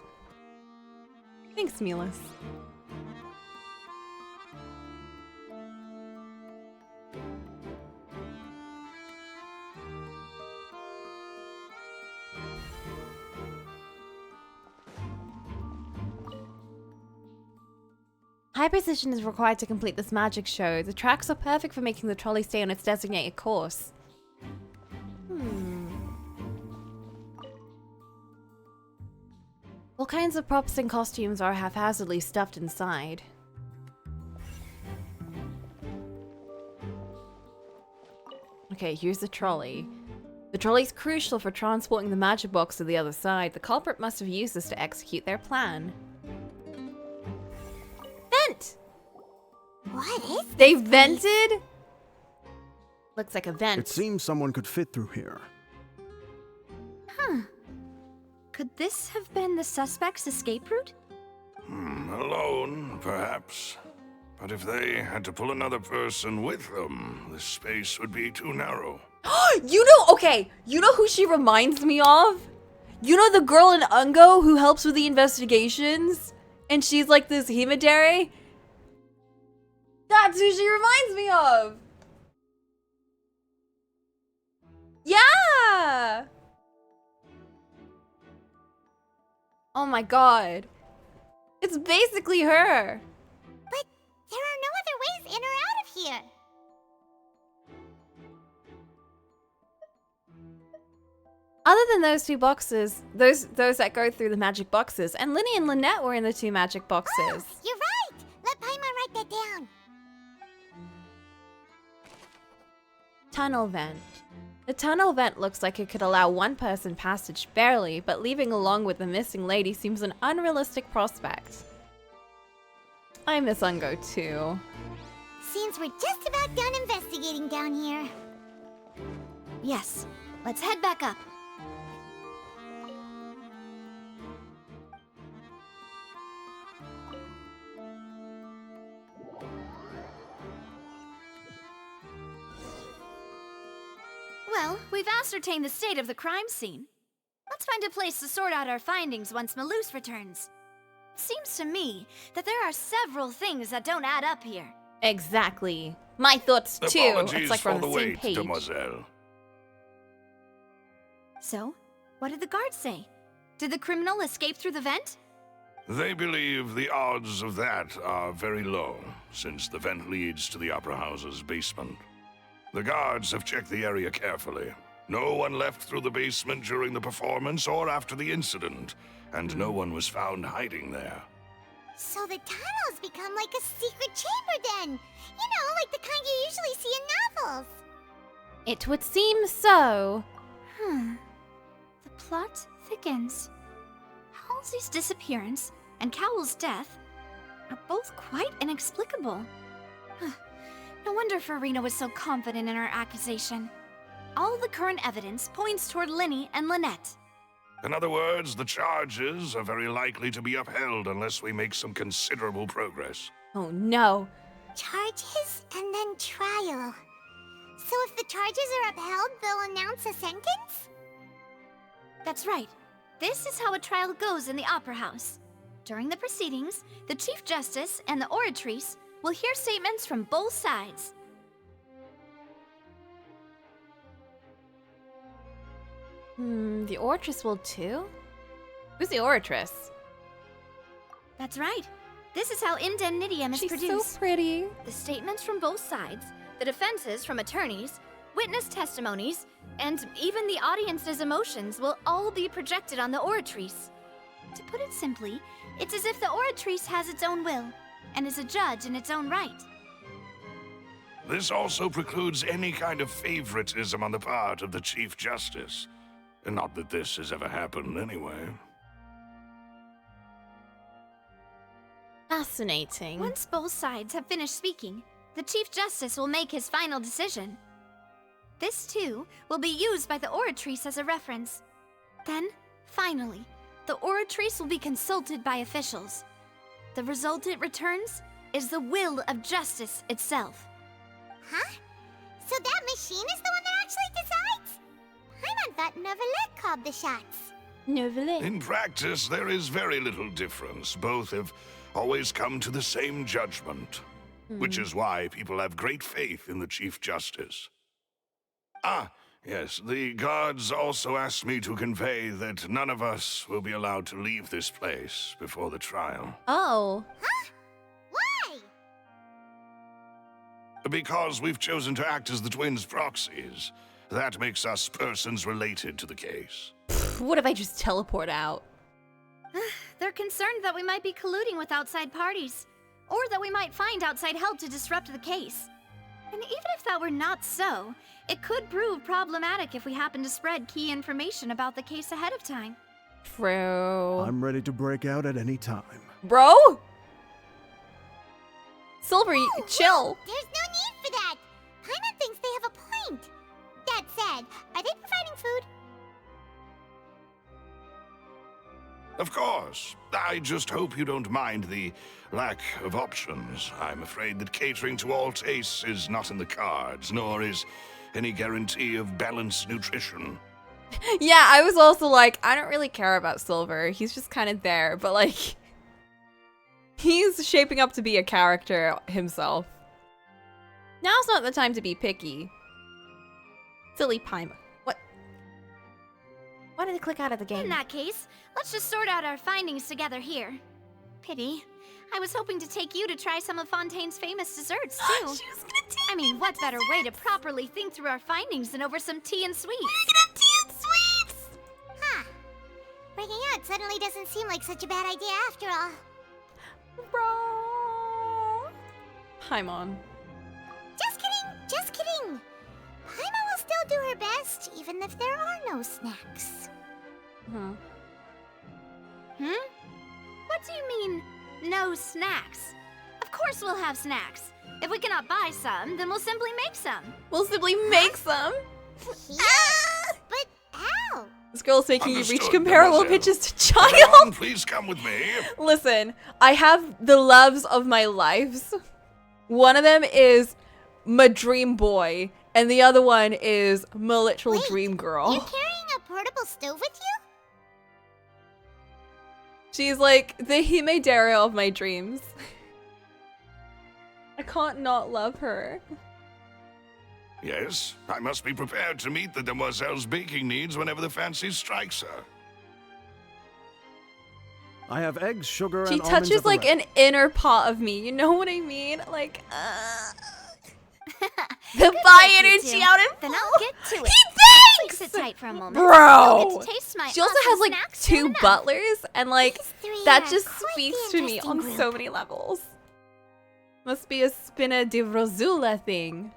Thanks, Milas. High precision is required to complete this magic show. The tracks are perfect for making the trolley stay on its designated course. All kinds of props and costumes are haphazardly stuffed inside. Okay, here's the trolley. The trolley's crucial for transporting the magic box to the other side. The culprit must have used this to execute their plan. Vent! What is They vented? Looks like a vent. It seems someone could fit through here. Huh. Could this have been the suspect's escape route? Alone, perhaps. But if they had to pull another person with them, the space would be too narrow. You know who she reminds me of? You know the girl in Ungo who helps with the investigations? And she's like this himedare? That's who she reminds me of! Yeah! Oh my god. It's basically her. But there are no other ways in or out of here. Other than those two boxes, those that go through the magic boxes, and Linny and Lynette were in the two magic boxes. Oh, you're right! Let Paimon write that down. Tunnel vent. The tunnel vent looks like it could allow one person passage barely, but leaving along with the missing lady seems an unrealistic prospect. I miss Ungo too. Seems we're just about done investigating down here. Yes. Let's head back up. Well, we've ascertained the state of the crime scene. Let's find a place to sort out our findings once Malus returns. Seems to me that there are several things that don't add up here. Exactly. My thoughts too. It's like we're on the same wait, page. Demoiselle. So, what did the guards say? Did the criminal escape through the vent? They believe the odds of that are very low, since the vent leads to the Opera House's basement. The guards have checked the area carefully. No one left through the basement during the performance or after the incident, and no one was found hiding there. So the tunnels become like a secret chamber then! You know, like the kind you usually see in novels! It would seem so. The plot thickens. Halsey's disappearance and Cowell's death are both quite inexplicable. No wonder Farina was so confident in her accusation. All the current evidence points toward Linny and Lynette. In other words, the charges are very likely to be upheld unless we make some considerable progress. Oh no. Charges and then trial. So if the charges are upheld, they'll announce a sentence? That's right. This is how a trial goes in the Opera House. During the proceedings, the Chief Justice and the Oratrice will hear statements from both sides. The Oratrice will too? Who's the Oratrice? That's right. This is how Indemnitium is produced. She's so pretty. The statements from both sides, the defenses from attorneys, witness testimonies, and even the audience's emotions will all be projected on the Oratrice. To put it simply, it's as if the Oratrice has its own will, and is a judge in its own right. This also precludes any kind of favoritism on the part of the Chief Justice. Not that this has ever happened anyway. Fascinating. Once both sides have finished speaking, the Chief Justice will make his final decision. This, too, will be used by the Oratrice as a reference. Then, finally, the Oratrice will be consulted by officials. The result it returns is the will of justice itself. Huh? So that machine is the one that actually decides? Paimon thought Neuvillette called the shots. Neuvillette. In practice, there is very little difference. Both have always come to the same judgment, which is why people have great faith in the Chief Justice. Ah, yes, the guards also asked me to convey that none of us will be allowed to leave this place before the trial. Oh. Huh? Why? Because we've chosen to act as the twins' proxies. That makes us persons related to the case. What if I just teleport out? They're concerned that we might be colluding with outside parties, or that we might find outside help to disrupt the case. And even if that were not so, it could prove problematic if we happen to spread key information about the case ahead of time. True. I'm ready to break out at any time. Bro? Silver, chill. There's no need for that. Paimon thinks they have a point. That said, are they providing food? Of course. I just hope you don't mind the lack of options. I'm afraid that catering to all tastes is not in the cards, nor is any guarantee of balanced nutrition. Yeah, I was also like, I don't really care about Silver. He's just kind of there, but like, he's shaping up to be a character himself. Now's not the time to be picky. Silly Paimon. What? Why did I click out of the game? In that case, let's just sort out our findings together here. Pity. I was hoping to take you to try some of Fontaine's famous desserts, too. She was gonna take I mean, what better way to properly think through our findings than over some tea and sweets? We're gonna have tea and sweets! Huh. Breaking out suddenly doesn't seem like such a bad idea after all. Bro. Paimon. Just kidding, just kidding. Paimon will still do her best, even if there are no snacks. Hmm? What do you mean, no snacks? Of course we'll have snacks. If we cannot buy some, then we'll simply make some. We'll simply make some? But how? This girl's making you reach Understood, comparable mademoiselle. pitches to Come child. on, please come with me. Listen, I have the loves of my lives. One of them is my dream boy, and the other one is my literal dream girl. You're carrying a portable stove with you? She's like the Himedara of my dreams. I can't not love her. Yes, I must be prepared to meet the demoiselle's baking needs whenever the fancy strikes her. I have eggs, sugar, She and almonds touches at the like ready. an inner part of me. You know what I mean? Like, the bi energy out in Then full. I'll get to it. He Please sit tight for a moment. Bro! I'll get to taste my She also awesome has like snacks 2 soon enough. butlers, and like three that are just quite speaks the to me on interesting so group. many levels. Must be a Spina di Rosula thing.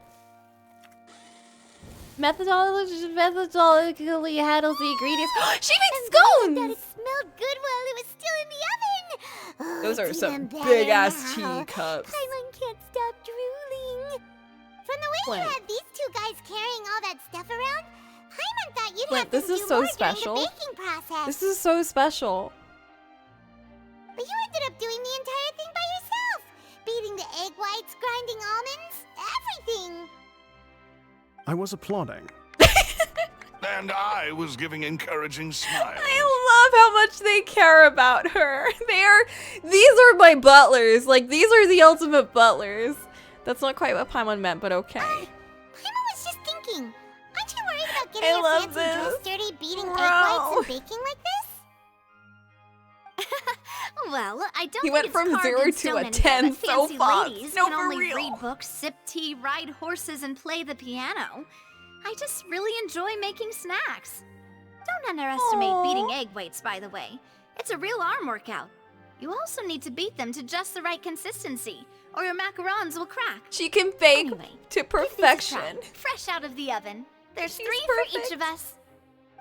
Methodologically handles the ingredients. She makes That scones! it smelled good while it was still in the oven. Oh, Those are it's some even better big-ass now. teacups. Paimon can't stop drooling. From the way you Flint. had these 2 guys carrying all that stuff around, Paimon thought you'd Flint, have them this is do so more special. during the baking process. This is so special. But you ended up doing the entire thing by yourself. Beating the egg whites, grinding almonds, everything. I was applauding. And I was giving encouraging smiles. I love how much they care about her. These are my butlers. Like, these are the ultimate butlers. That's not quite what Paimon meant, but okay. Paimon was just thinking. Aren't you worried about getting I your love fancy dress this. dirty beating egg Bro. whites and baking like this? Well, I don't He think went it's from carved 0 in to stone a anymore 10 that so fancy fast. ladies No, can for only real. read books, sip tea, ride horses, and play the piano. I just really enjoy making snacks. Don't underestimate beating egg whites, by the way. It's a real arm workout. You also need to beat them to just the right consistency, or your macarons will crack. She can bake Anyway, to give these a try. perfection. Fresh out of the oven. There's She's 3 perfect. for each of us.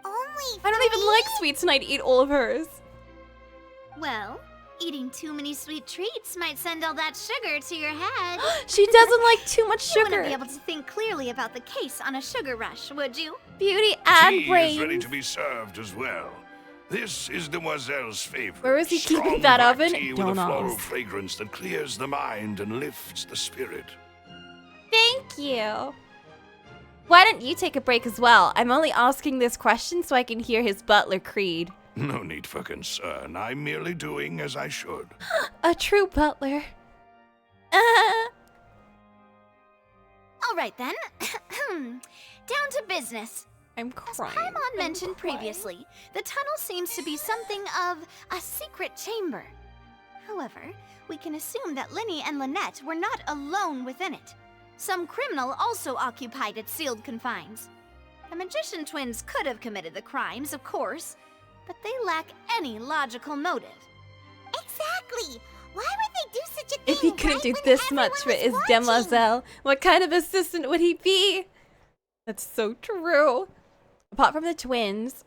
Only I don't even like sweets and I'd eat all of hers. Well, eating too many sweet treats might send all that sugar to your head. She doesn't like too much You sugar. wouldn't be able to think clearly about the case on a sugar rush, would you? Beauty and Tea is ready brains. to be served as well. This is Demoiselle's favorite. Where is he keeping strong that black oven? tea with Don't a floral ask. fragrance that clears the mind and lifts the spirit. Thank you. Why don't you take a break as well? I'm only asking this question so I can hear his butler creed. No need for concern. I'm merely doing as I should. A true butler. All right then. Down to business. I'm crying. Paimon mentioned previously, the tunnel seems to be something of a secret chamber. However, we can assume that Linny and Lynette were not alone within it. Some criminal also occupied its sealed confines. The magician twins could have committed the crimes, of course, but they lack any logical motive. Exactly! Why would they do such a thing? If he couldn't do this much for his demoiselle, what kind of assistant would he be? That's so true. Apart from the twins,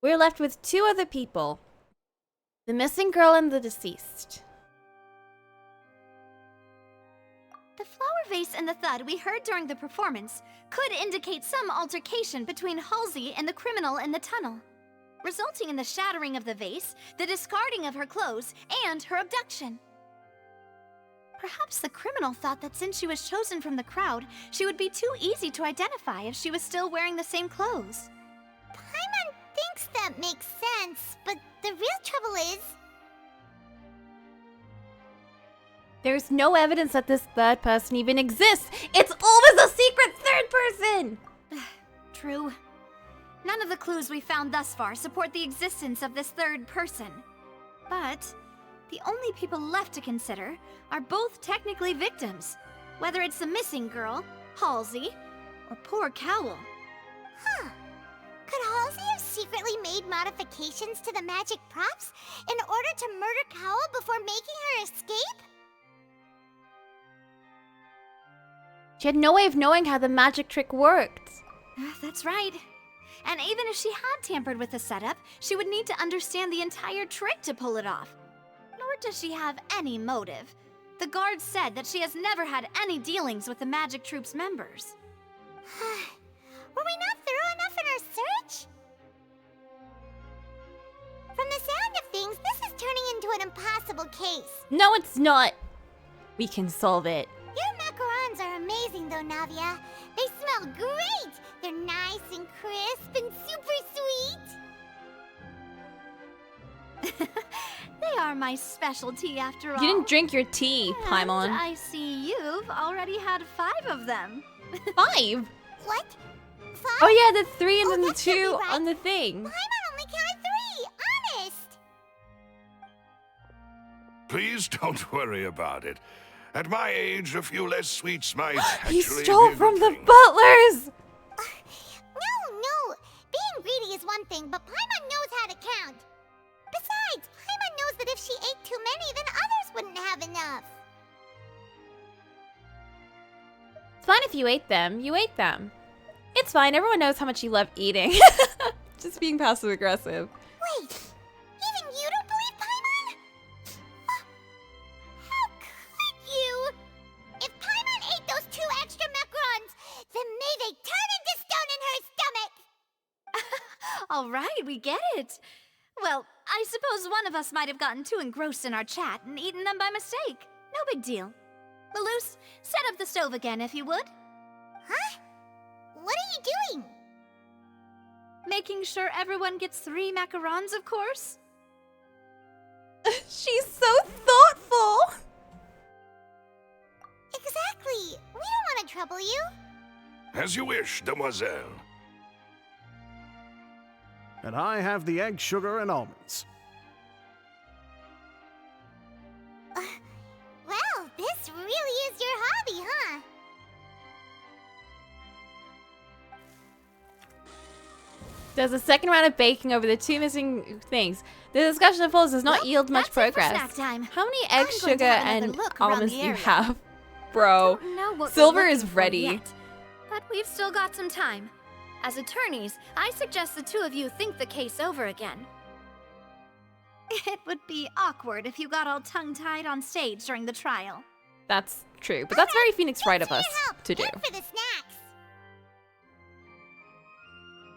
we're left with two other people. The missing girl and the deceased. The flower vase and the thud we heard during the performance could indicate some altercation between Halsey and the criminal in the tunnel, resulting in the shattering of the vase, the discarding of her clothes, and her abduction. Perhaps the criminal thought that since she was chosen from the crowd, she would be too easy to identify if she was still wearing the same clothes. Paimon thinks that makes sense, but the real trouble is... There's no evidence that this third person even exists. It's always a secret third person! True. None of the clues we found thus far support the existence of this third person. But the only people left to consider are both technically victims, whether it's the missing girl, Halsey, or poor Cowl. Huh. Could Halsey have secretly made modifications to the magic props in order to murder Cowl before making her escape? She had no way of knowing how the magic trick worked. That's right. And even if she had tampered with the setup, she would need to understand the entire trick to pull it off. Nor does she have any motive. The guards said that she has never had any dealings with the magic troop's members. Were we not thorough enough in our search? From the sound of things, this is turning into an impossible case. No, it's not. We can solve it. Your macarons are amazing though, Navia. They smell great! They're nice and crisp and super sweet! They are my specialty after all. You didn't drink your tea, Paimon. And I see you've already had 5 of them. 5? What? 5? Oh yeah, the 3 and then the 2 on the thing. Paimon only counted 3, honest! Please don't worry about it. At my age, a few less sweets might He actually stole be a from good the thing. butlers! No. Being greedy is one thing, but Paimon knows how to count. Besides, Paimon knows that if she ate too many, then others wouldn't have enough. It's fine if you ate them. You ate them. It's fine. Everyone knows how much you love eating. Just being passive aggressive. Wait, even you don't believe Paimon? How could you? If Paimon ate those 2 extra macarons, then may they turn into stone in her stomach! All right, we get it. Well, I suppose one of us might have gotten too engrossed in our chat and eaten them by mistake. No big deal. Maloose, set up the stove again if you would. Huh? What are you doing? Making sure everyone gets 3 macarons, of course. She's so thoughtful. Exactly. We don't want to trouble you. As you wish, demoiselle. And I have the egg, sugar, and almonds. Well, this really is your hobby, huh? There's a second round of baking over the 2 missing things. The discussion of does not yield much progress. Snack time. How many eggs, I'm going to sugar, have another and look around almonds the do you area. have? Bro, Don't know what we're Silver is looking for ready. yet, but we've still got some time. As attorneys, I suggest the 2 of you think the case over again. It would be awkward if you got all tongue-tied on stage during the trial. That's true, but that's very Phoenix Wright of us to do. For the snacks.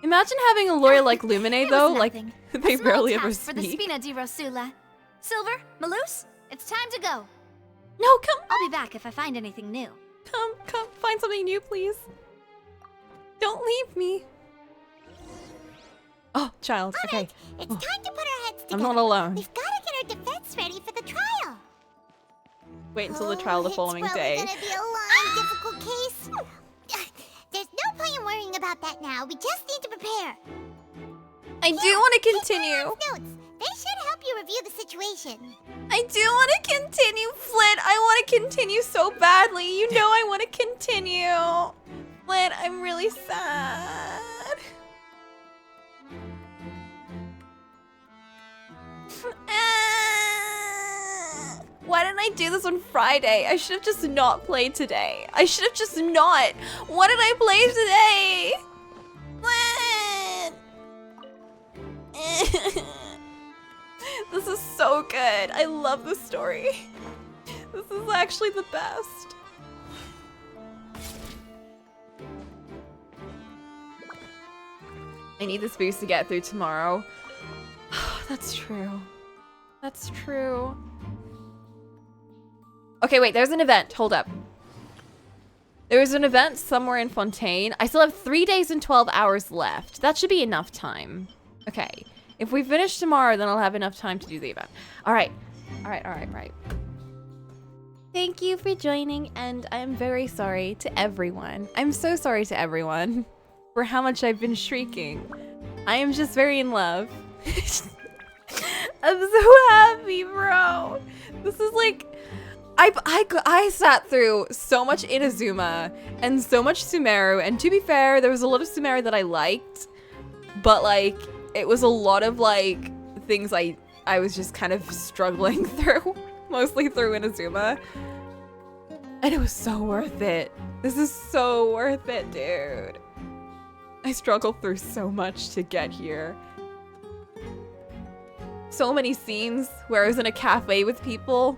Imagine having a lawyer like Lumine, It though. was Like, nothing. they A small barely ever task for the speak. Spina di Rosula. Silver, Maloose, it's time to go. No, come. I'll be back if I find anything new. Come, find something new, please. Don't leave me. Oh, child. Okay. It's time to put our heads together. I'm not alone. We've got to get our defense ready for the trial. Wait until the trial the following day. It's probably gonna be a long, difficult case. There's no point in worrying about that now. We just need to prepare. I do want to continue. Notes. They should help you review the situation. I do want to continue, Flint. I want to continue so badly. You know I want to continue. Flint, I'm really sad. Why didn't I do this on Friday? I should have just not played today. I should have just not. What did I play today? This is so good. I love this story. This is actually the best. I need this boost to get through tomorrow. That's true. That's true. Okay, wait, there's an event. Hold up. There's an event somewhere in Fontaine. I still have 3 days and 12 hours left. That should be enough time. Okay. If we finish tomorrow, then I'll have enough time to do the event. All right. All right. Thank you for joining, and I'm very sorry to everyone. I'm so sorry to everyone for how much I've been shrieking. I am just very in love. I'm so happy, bro. This is like... I sat through so much Inazuma and so much Sumeru, and to be fair, there was a lot of Sumeru that I liked, but like, it was a lot of like, things I was just kind of struggling through, mostly through Inazuma, and it was so worth it. This is so worth it, dude. I struggled through so much to get here. So many scenes where I was in a cafe with people,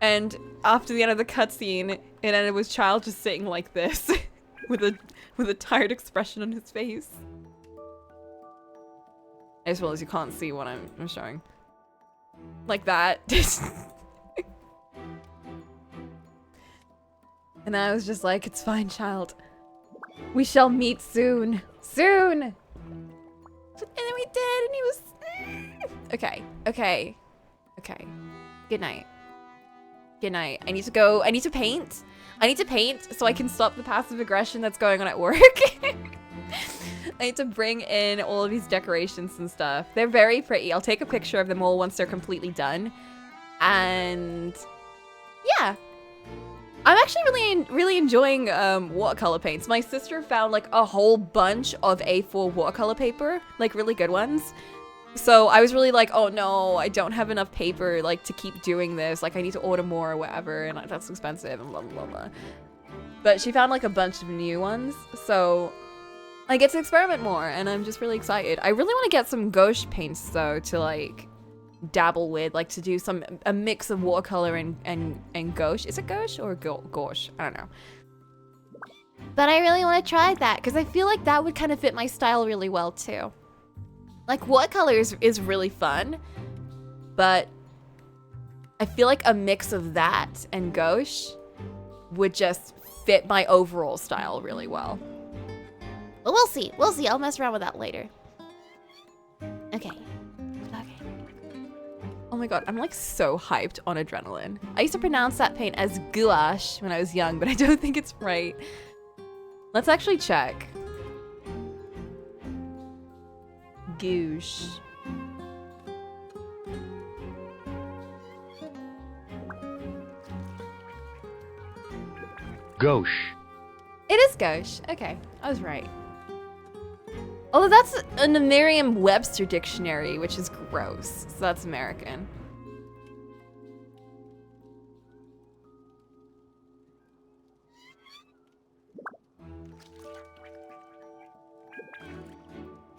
and after the end of the cutscene, it ended with Child just sitting like this, with a tired expression on his face. I just realized you can't see what I'm showing. Like that. And I was just like, it's fine, Child. We shall meet soon. Soon! And then we did, and he was... Okay. Good night. Good night. I need to go. I need to paint. I need to paint so I can stop the passive aggression that's going on at work. I need to bring in all of these decorations and stuff. They're very pretty. I'll take a picture of them all once they're completely done. And yeah. I'm actually really enjoying watercolor paints. My sister found like a whole bunch of A4 watercolor paper, like really good ones. So I was really like, oh no, I don't have enough paper like to keep doing this. Like I need to order more or whatever, and that's expensive and blah blah blah. But she found like a bunch of new ones, so I get to experiment more, and I'm just really excited. I really want to get some gouache paints though to like dabble with, like to do a mix of watercolor and gouache. Is it gouache or gouache? I don't know. But I really want to try that because I feel like that would kind of fit my style really well too. Like, watercolor is really fun, but I feel like a mix of that and gouache would just fit my overall style really well. But we'll see. We'll see. I'll mess around with that later. Okay. Oh my god, I'm like so hyped on adrenaline. I used to pronounce that paint as gouache when I was young, but I don't think it's right. Let's actually check. Gouache. Gouache. It is gouache. Okay, I was right. Although that's in the Merriam-Webster dictionary, which is gross. So that's American.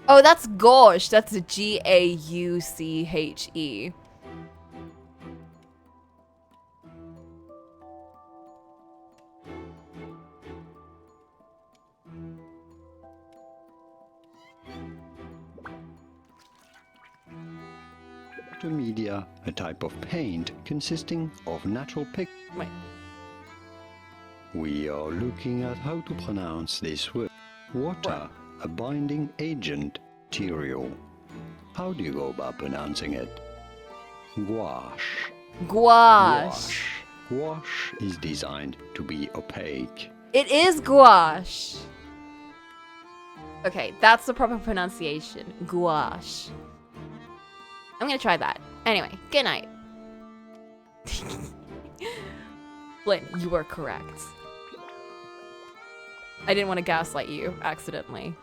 Oh, that's gauche. That's a G-A-U-C-H-E. Media, a type of paint consisting of natural pigment. Wait. We are looking at how to pronounce this word. Water, a binding agent, material. How do you go about pronouncing it? Gouache. Gouache. Gouache is designed to be opaque. It is gouache. Okay, that's the proper pronunciation. Gouache. I'm gonna try that. Anyway, good night. Flynn, you are correct. I didn't want to gaslight you accidentally.